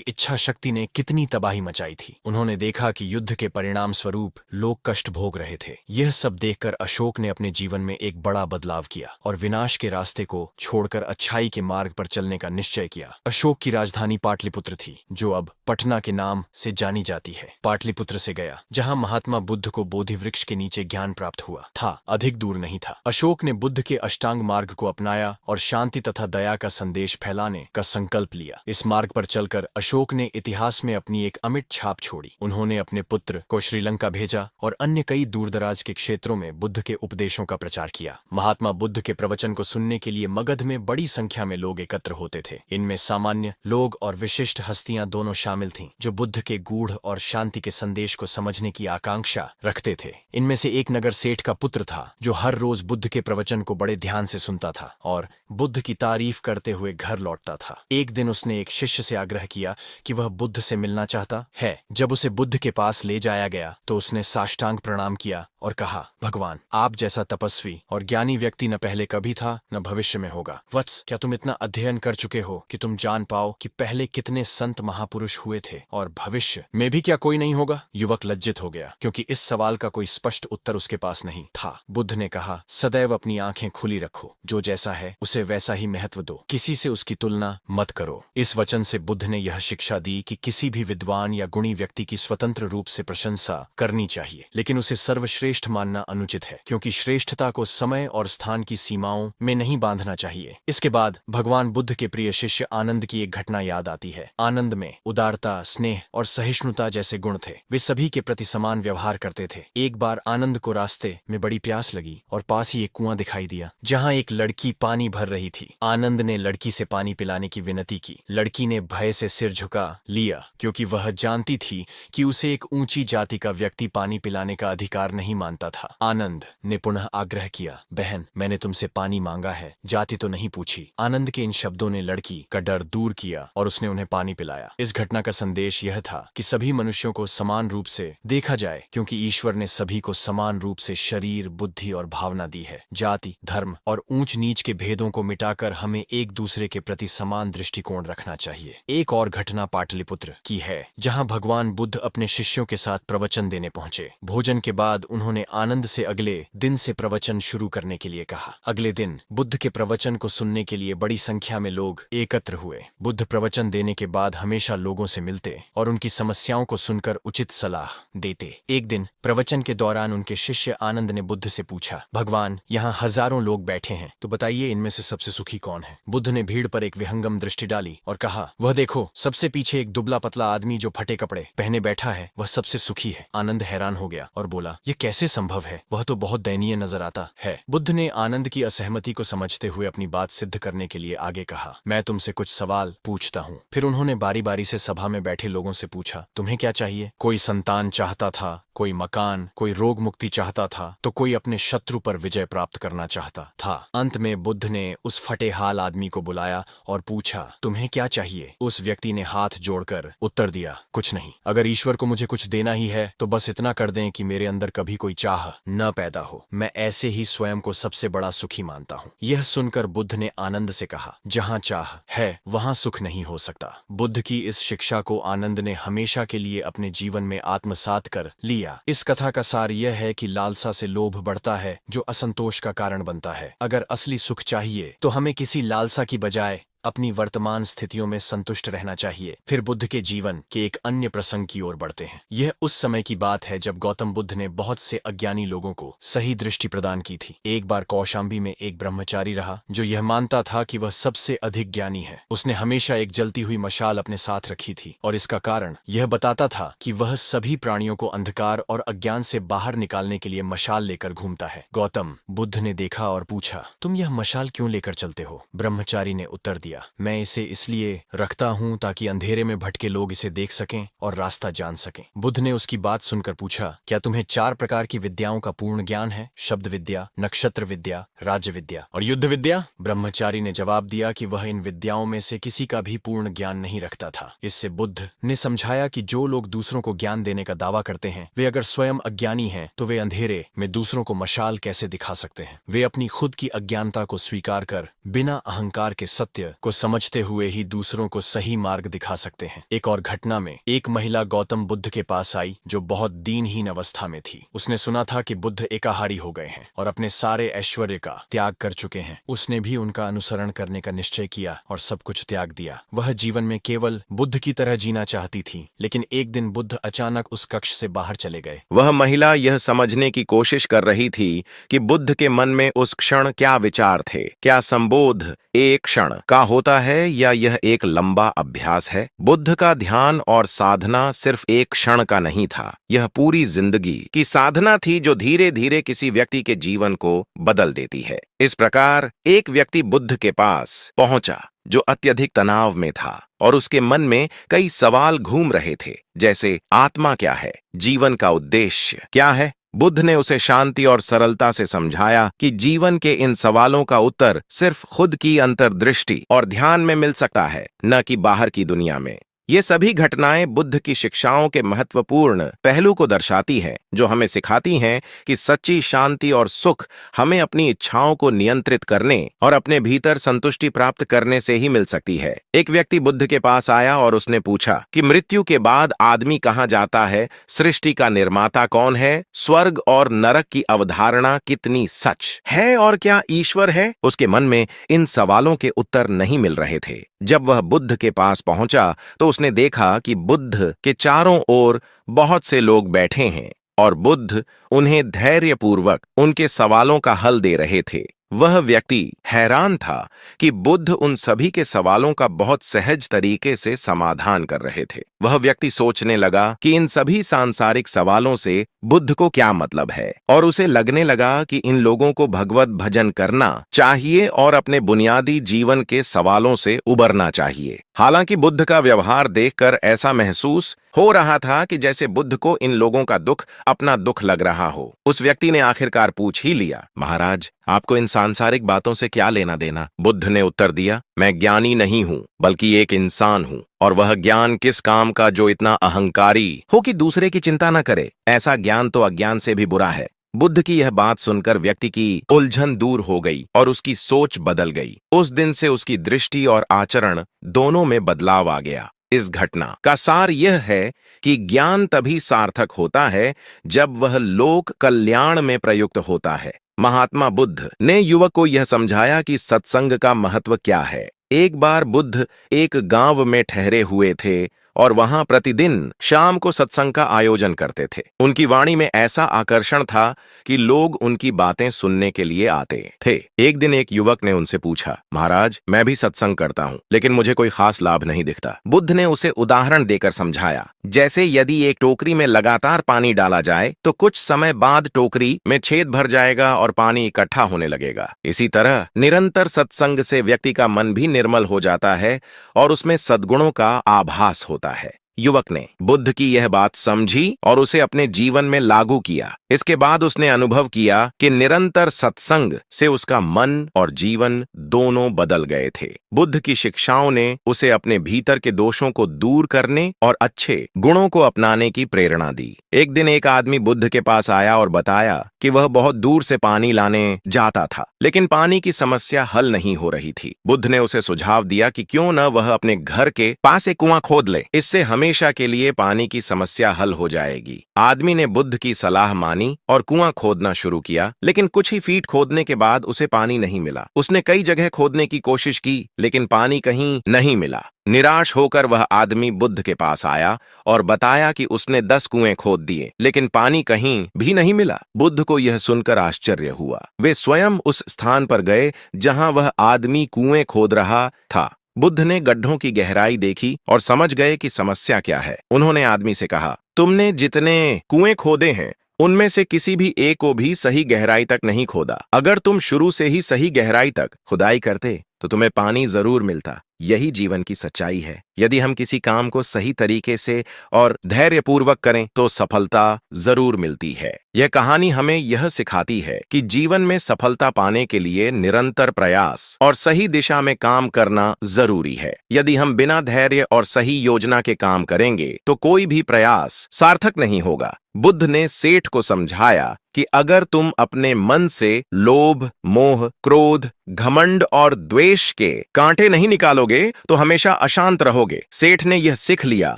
इच्छा शक्ति ने कितनी तबाही मचाई थी। उन्होंने देखा कि युद्ध के परिणाम स्वरूप लोग कष्ट भोग रहे थे। यह सब देखकर अशोक ने अपने जीवन में एक बड़ा बदलाव किया और विनाश के रास्ते को छोड़कर अच्छाई के मार्ग पर चलने का निश्चय किया। अशोक की राजधानी पाटलिपुत्र थी, जो अब पटना के नाम से जानी जाती है। पाटलिपुत्र से गया, जहाँ महात्मा बुद्ध को बोधि वृक्ष के नीचे ज्ञान प्राप्त हुआ था, अधिक दूर नहीं था। अशोक ने बुद्ध के अष्टांग मार्ग को अपनाया और शांति तथा दया का संदेश फैलाने का संकल्प लिया। इस मार्ग पर चलकर अशोक ने इतिहास में अपनी एक अमिट छाप छोड़ी। उन्होंने अपने पुत्र को श्रीलंका भेजा और अन्य कई दूरदराज के क्षेत्रों में बुद्ध के उपदेशों का प्रचार किया। महात्मा बुद्ध के प्रवचन को सुनने के लिए मगध में बड़ी संख्या में लोग एकत्र होते थे। इनमें सामान्य लोग और विशिष्ट हस्तियां दोनों शामिल थीं, जो बुद्ध के गूढ़ और शांति के संदेश को समझने की आकांक्षा रखते थे। इनमें से एक नगर सेठ का पुत्र था, जो हर रोज बुद्ध के प्रवचन को को बड़े ध्यान से सुनता था और बुद्ध की तारीफ करते हुए घर लौटता था। एक दिन उसने एक शिष्य से आग्रह किया कि वह बुद्ध से मिलना चाहता है। जब उसे बुद्ध के पास ले जाया गया तो उसने साष्टांग प्रणाम किया और कहा, भगवान, आप जैसा तपस्वी और ज्ञानी व्यक्ति न पहले कभी था न भविष्य में होगा। वत्स, क्या तुम इतना अध्ययन कर चुके हो कि तुम जान पाओ कि पहले कितने संत महापुरुष हुए थे और भविष्य में भी क्या कोई नहीं होगा? युवक लज्जित हो गया क्योंकि इस सवाल का कोई स्पष्ट उत्तर उसके पास नहीं था। बुद्ध ने कहा, सदैव अपनी आंखें खुली रखो, जो जैसा है उसे वैसा ही महत्व दो, किसी से उसकी तुलना मत करो। इस वचन से बुद्ध ने यह शिक्षा दी कि किसी भी विद्वान या गुणी व्यक्ति की स्वतंत्र रूप से प्रशंसा करनी चाहिए, लेकिन उसे सर्वश्रेष्ठ मानना अनुचित है, क्योंकि श्रेष्ठता को समय और स्थान की सीमाओं में नहीं बांधना चाहिए। इसके बाद भगवान बुद्ध के प्रिय शिष्य आनंद की एक घटना याद आती है। आनंद में उदारता, स्नेह और सहिष्णुता जैसे गुण थे। वे सभी के प्रति समान व्यवहार करते थे। एक बार आनंद को रास्ते में बड़ी प्यास लगी और पास ही एक कुआं दिखाई दिया जहां एक लड़की पानी भर रही थी। आनंद ने लड़की से पानी पिलाने की विनती की। लड़की ने भय से सिर झुका लिया क्योंकि वह जानती थी कि उसे एक ऊंची जाति का व्यक्ति पानी पिलाने का अधिकार नहीं मानता था। आनंद ने पुनः आग्रह किया, बहन, मैंने तुमसे पानी मांगा है, जाति तो नहीं पूछी। आनंद के इन शब्दों ने लड़की का डर दूर किया और उसने उन्हें पानी पिलाया। इस घटना का संदेश यह था कि सभी मनुष्यों को समान रूप से देखा जाए, क्योंकि ईश्वर ने सभी को समान रूप से शरीर, बुद्धि और भावना दी है। जाति, धर्म और ऊंच नीच के भेदों को मिटाकर हमें एक दूसरे के प्रति समान दृष्टिकोण रखना चाहिए। एक और घटना पाटलिपुत्र की है, जहां भगवान बुद्ध अपने शिष्यों के साथ प्रवचन देने पहुंचे। भोजन के बाद उन्होंने आनंद से अगले दिन से प्रवचन शुरू करने के लिए कहा। अगले दिन बुद्ध के प्रवचन को सुनने के लिए बड़ी संख्या में लोग एकत्र हुए। बुद्ध प्रवचन देने के बाद हमेशा लोगों से मिलते और उनकी समस्याओं को सुनकर उचित सलाह देते। एक दिन प्रवचन के दौरान उनके शिष्य आनंद ने बुद्ध से पूछा, भगवान, यहाँ हजारों लोग बैठे हैं, तो बताइए इनमें से सबसे सुखी कौन है? बुद्ध ने भीड़ पर एक विहंगम दृष्टि डाली और कहा, वह देखो, सबसे पीछे एक दुबला पतला आदमी जो फटे कपड़े पहने बैठा है, वह सबसे सुखी है। आनंद हैरान हो गया और बोला, ये कैसे संभव है? वह तो बहुत दयनीय नजर आता है। बुद्ध ने आनंद की असहमति को समझते हुए अपनी बात सिद्ध करने के लिए आगे कहा, मैं तुमसे कुछ सवाल पूछता हूँ। फिर उन्होंने बारी बारी से सभा में बैठे लोगों से पूछा, तुम्हें क्या चाहिए? कोई संतान चाहता था, कोई मकान, कोई रोग मुक्ति चाहता था, तो कोई अपने शत्रु पर विजय प्राप्त करना चाहता था। अंत में बुद्ध ने उस फटे हाल आदमी को बुलाया और पूछा, तुम्हें क्या चाहिए? उस व्यक्ति ने हाथ जोड़कर उत्तर दिया, कुछ नहीं। अगर ईश्वर को मुझे कुछ देना ही है तो बस इतना कर दें कि मेरे अंदर कभी कोई चाह न पैदा हो। मैं ऐसे ही स्वयं को सबसे बड़ा सुखी मानता हूँ। यह सुनकर बुद्ध ने आनंद से कहा, जहाँ चाह है वहाँ सुख नहीं हो सकता। बुद्ध की इस शिक्षा को आनंद ने हमेशा के लिए अपने जीवन में आत्मसात कर लिया। इस कथा का सार यह है कि लालसा से लोभ बढ़ता है, जो असंतोष का कारण बनता है। अगर असली सुख चाहिए तो हमें किसी लालसा की बजाय अपनी वर्तमान स्थितियों में संतुष्ट रहना चाहिए। फिर बुद्ध के जीवन के एक अन्य प्रसंग की ओर बढ़ते हैं। यह उस समय की बात है जब गौतम बुद्ध ने बहुत से अज्ञानी लोगों को सही दृष्टि प्रदान की थी। एक बार कौशाम्बी में एक ब्रह्मचारी रहा जो यह मानता था कि वह सबसे अधिक ज्ञानी है। उसने हमेशा एक जलती हुई मशाल अपने साथ रखी थी और इसका कारण यह बताता था कि वह सभी प्राणियों को अंधकार और अज्ञान से बाहर निकालने के लिए मशाल लेकर घूमता है। गौतम बुद्ध ने देखा और पूछा, तुम यह मशाल क्यों लेकर चलते हो? ब्रह्मचारी ने उत्तर दिया, मैं इसे इसलिए रखता हूं ताकि अंधेरे में भटके लोग इसे देख सकें और रास्ता जान सकें। बुद्ध ने उसकी बात सुनकर पूछा, क्या तुम्हें 4 प्रकार की विद्याओं का पूर्ण ज्ञान है? शब्द विद्या, नक्षत्र विद्या, राज्य विद्या और युद्ध विद्या? ब्रह्मचारी ने जवाब दिया कि वह इन विद्याओं में से किसी का भी पूर्ण ज्ञान नहीं रखता था। इससे बुद्ध ने समझाया कि जो लोग दूसरों को ज्ञान देने का दावा करते हैं, वे अगर स्वयं अज्ञानी हैं तो वे अंधेरे में दूसरों को मशाल कैसे दिखा सकते हैं? वे अपनी खुद की अज्ञानता को स्वीकार कर बिना अहंकार के सत्य को समझते हुए ही दूसरों को सही मार्ग दिखा सकते हैं। एक और घटना में एक महिला गौतम बुद्ध के पास आई जो बहुत दीनहीन अवस्था में थी। उसने सुना था कि बुद्ध एकाहारी हो गए हैं और अपने सारे ऐश्वर्य का त्याग कर चुके हैं। उसने भी उनका अनुसरण करने का निश्चय किया और सब कुछ त्याग दिया। वह जीवन में केवल बुद्ध की तरह जीना चाहती थी, लेकिन एक दिन बुद्ध अचानक उस कक्ष से बाहर चले गए। वह महिला यह समझने की कोशिश कर रही थी कि बुद्ध के मन में उस क्षण क्या विचार थे। क्या संबोध एक क्षण का होता है या यह एक लंबा अभ्यास है? बुद्ध का ध्यान और साधना सिर्फ एक क्षण का नहीं था, यह पूरी जिंदगी की साधना थी जो धीरे धीरे किसी व्यक्ति के जीवन को बदल देती है। इस प्रकार एक व्यक्ति बुद्ध के पास पहुंचा जो अत्यधिक तनाव में था और उसके मन में कई सवाल घूम रहे थे, जैसे आत्मा क्या है, जीवन का उद्देश्य क्या है, बुद्ध ने उसे शांति और सरलता से समझाया कि जीवन के इन सवालों का उत्तर सिर्फ खुद की अंतर्दृष्टि और ध्यान में मिल सकता है, न कि बाहर की दुनिया में। ये सभी घटनाएं बुद्ध की शिक्षाओं के महत्वपूर्ण पहलू को दर्शाती हैं, जो हमें सिखाती हैं कि सच्ची शांति और सुख हमें अपनी इच्छाओं को नियंत्रित करने और अपने भीतर संतुष्टि प्राप्त करने से ही मिल सकती है। एक व्यक्ति बुद्ध के पास आया और उसने पूछा कि मृत्यु के बाद आदमी कहाँ जाता है, सृष्टि का निर्माता कौन है, स्वर्ग और नरक की अवधारणा कितनी सच है और क्या ईश्वर है। उसके मन में इन सवालों के उत्तर नहीं मिल रहे थे। जब वह बुद्ध के पास पहुंचा तो उसने देखा कि बुद्ध के चारों ओर बहुत से लोग बैठे हैं और बुद्ध उन्हें धैर्यपूर्वक उनके सवालों का हल दे रहे थे। वह व्यक्ति हैरान था कि बुद्ध उन सभी के सवालों का बहुत सहज तरीके से समाधान कर रहे थे। वह व्यक्ति सोचने लगा कि इन सभी सांसारिक सवालों से बुद्ध को क्या मतलब है, और उसे लगने लगा कि इन लोगों को भगवत भजन करना चाहिए और अपने बुनियादी जीवन के सवालों से उबरना चाहिए। हालांकि बुद्ध का व्यवहार देखकर ऐसा महसूस हो रहा था कि जैसे बुद्ध को इन लोगों का दुख अपना दुख लग रहा हो। उस व्यक्ति ने आखिरकार पूछ ही लिया, महाराज, आपको इन सांसारिक बातों से क्या लेना देना? बुद्ध ने उत्तर दिया, मैं ज्ञानी नहीं हूं, बल्कि एक इंसान हूं, और वह ज्ञान किस काम का जो इतना अहंकारी हो कि दूसरे की चिंता न करे। ऐसा ज्ञान तो अज्ञान से भी बुरा है। बुद्ध की यह बात सुनकर व्यक्ति की उलझन दूर हो गई और उसकी सोच बदल गई। उस दिन से उसकी दृष्टि और आचरण दोनों में बदलाव आ गया। इस घटना का सार यह है कि ज्ञान तभी सार्थक होता है जब वह लोक कल्याण में प्रयुक्त होता है। महात्मा बुद्ध ने युवक को यह समझाया कि सत्संग का महत्व क्या है। एक बार बुद्ध एक गांव में ठहरे हुए थे और वहां प्रतिदिन शाम को सत्संग का आयोजन करते थे। उनकी वाणी में ऐसा आकर्षण था कि लोग उनकी बातें सुनने के लिए आते थे। एक दिन एक युवक ने उनसे पूछा, महाराज, मैं भी सत्संग करता हूं, लेकिन मुझे कोई खास लाभ नहीं दिखता। बुद्ध ने उसे उदाहरण देकर समझाया, जैसे यदि एक टोकरी में लगातार पानी डाला जाए तो कुछ समय बाद टोकरी में छेद भर जाएगा और पानी इकट्ठा होने लगेगा। इसी तरह निरंतर सत्संग से व्यक्ति का मन भी निर्मल हो जाता है और उसमें सद्गुणों का आभास होता है। युवक ने बुद्ध की यह बात समझी और उसे अपने जीवन में लागू किया। इसके बाद उसने अनुभव किया कि निरंतर सत्संग से उसका मन और जीवन दोनों बदल गए थे। बुद्ध की शिक्षाओं ने उसे अपने भीतर के दोषों को दूर करने और अच्छे गुणों को अपनाने की प्रेरणा दी। एक दिन एक आदमी बुद्ध के पास आया और बताया कि वह बहुत दूर से पानी लाने जाता था, लेकिन पानी की समस्या हल नहीं हो रही थी। बुद्ध ने उसे सुझाव दिया कि क्यों न वह अपने घर के पास एक कुआं खोद ले, इससे हमेशा के लिए पानी की समस्या हल हो जाएगी। आदमी ने बुद्ध की सलाह मानी और कुआं खोदना शुरू किया, लेकिन कुछ ही फीट खोदने के बाद उसे पानी नहीं मिला। उसने कई जगह खोदने की कोशिश की, लेकिन पानी कहीं नहीं मिला। निराश होकर वह आदमी बुद्ध के पास आया और बताया कि उसने 10 कुएं खोद दिए, लेकिन पानी कहीं भी नहीं मिला। बुद्ध को यह सुनकर आश्चर्य हुआ। वे स्वयं उस स्थान पर गए जहां वह आदमी कुएं खोद रहा था। बुद्ध ने गड्ढों की गहराई देखी और समझ गए कि समस्या क्या है। उन्होंने आदमी से कहा, तुमने जितने कुएं खोदे हैं उनमें से किसी भी एक को भी सही गहराई तक नहीं खोदा। अगर तुम शुरू से ही सही गहराई तक खुदाई करते तो तुम्हें पानी जरूर मिलता। यही जीवन की सच्चाई है। यदि हम किसी काम को सही तरीके से और धैर्यपूर्वक करें तो सफलता जरूर मिलती है। यह कहानी हमें यह सिखाती है कि जीवन में सफलता पाने के लिए निरंतर प्रयास और सही दिशा में काम करना जरूरी है। यदि हम बिना धैर्य और सही योजना के काम करेंगे तो कोई भी प्रयास सार्थक नहीं होगा। बुद्ध ने सेठ को समझाया कि अगर तुम अपने मन से लोभ, मोह, क्रोध, घमंड और द्वेष के कांटे नहीं निकालोगे तो हमेशा अशांत रहोगे। सेठ ने यह सीख लिया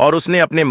और उसने अपने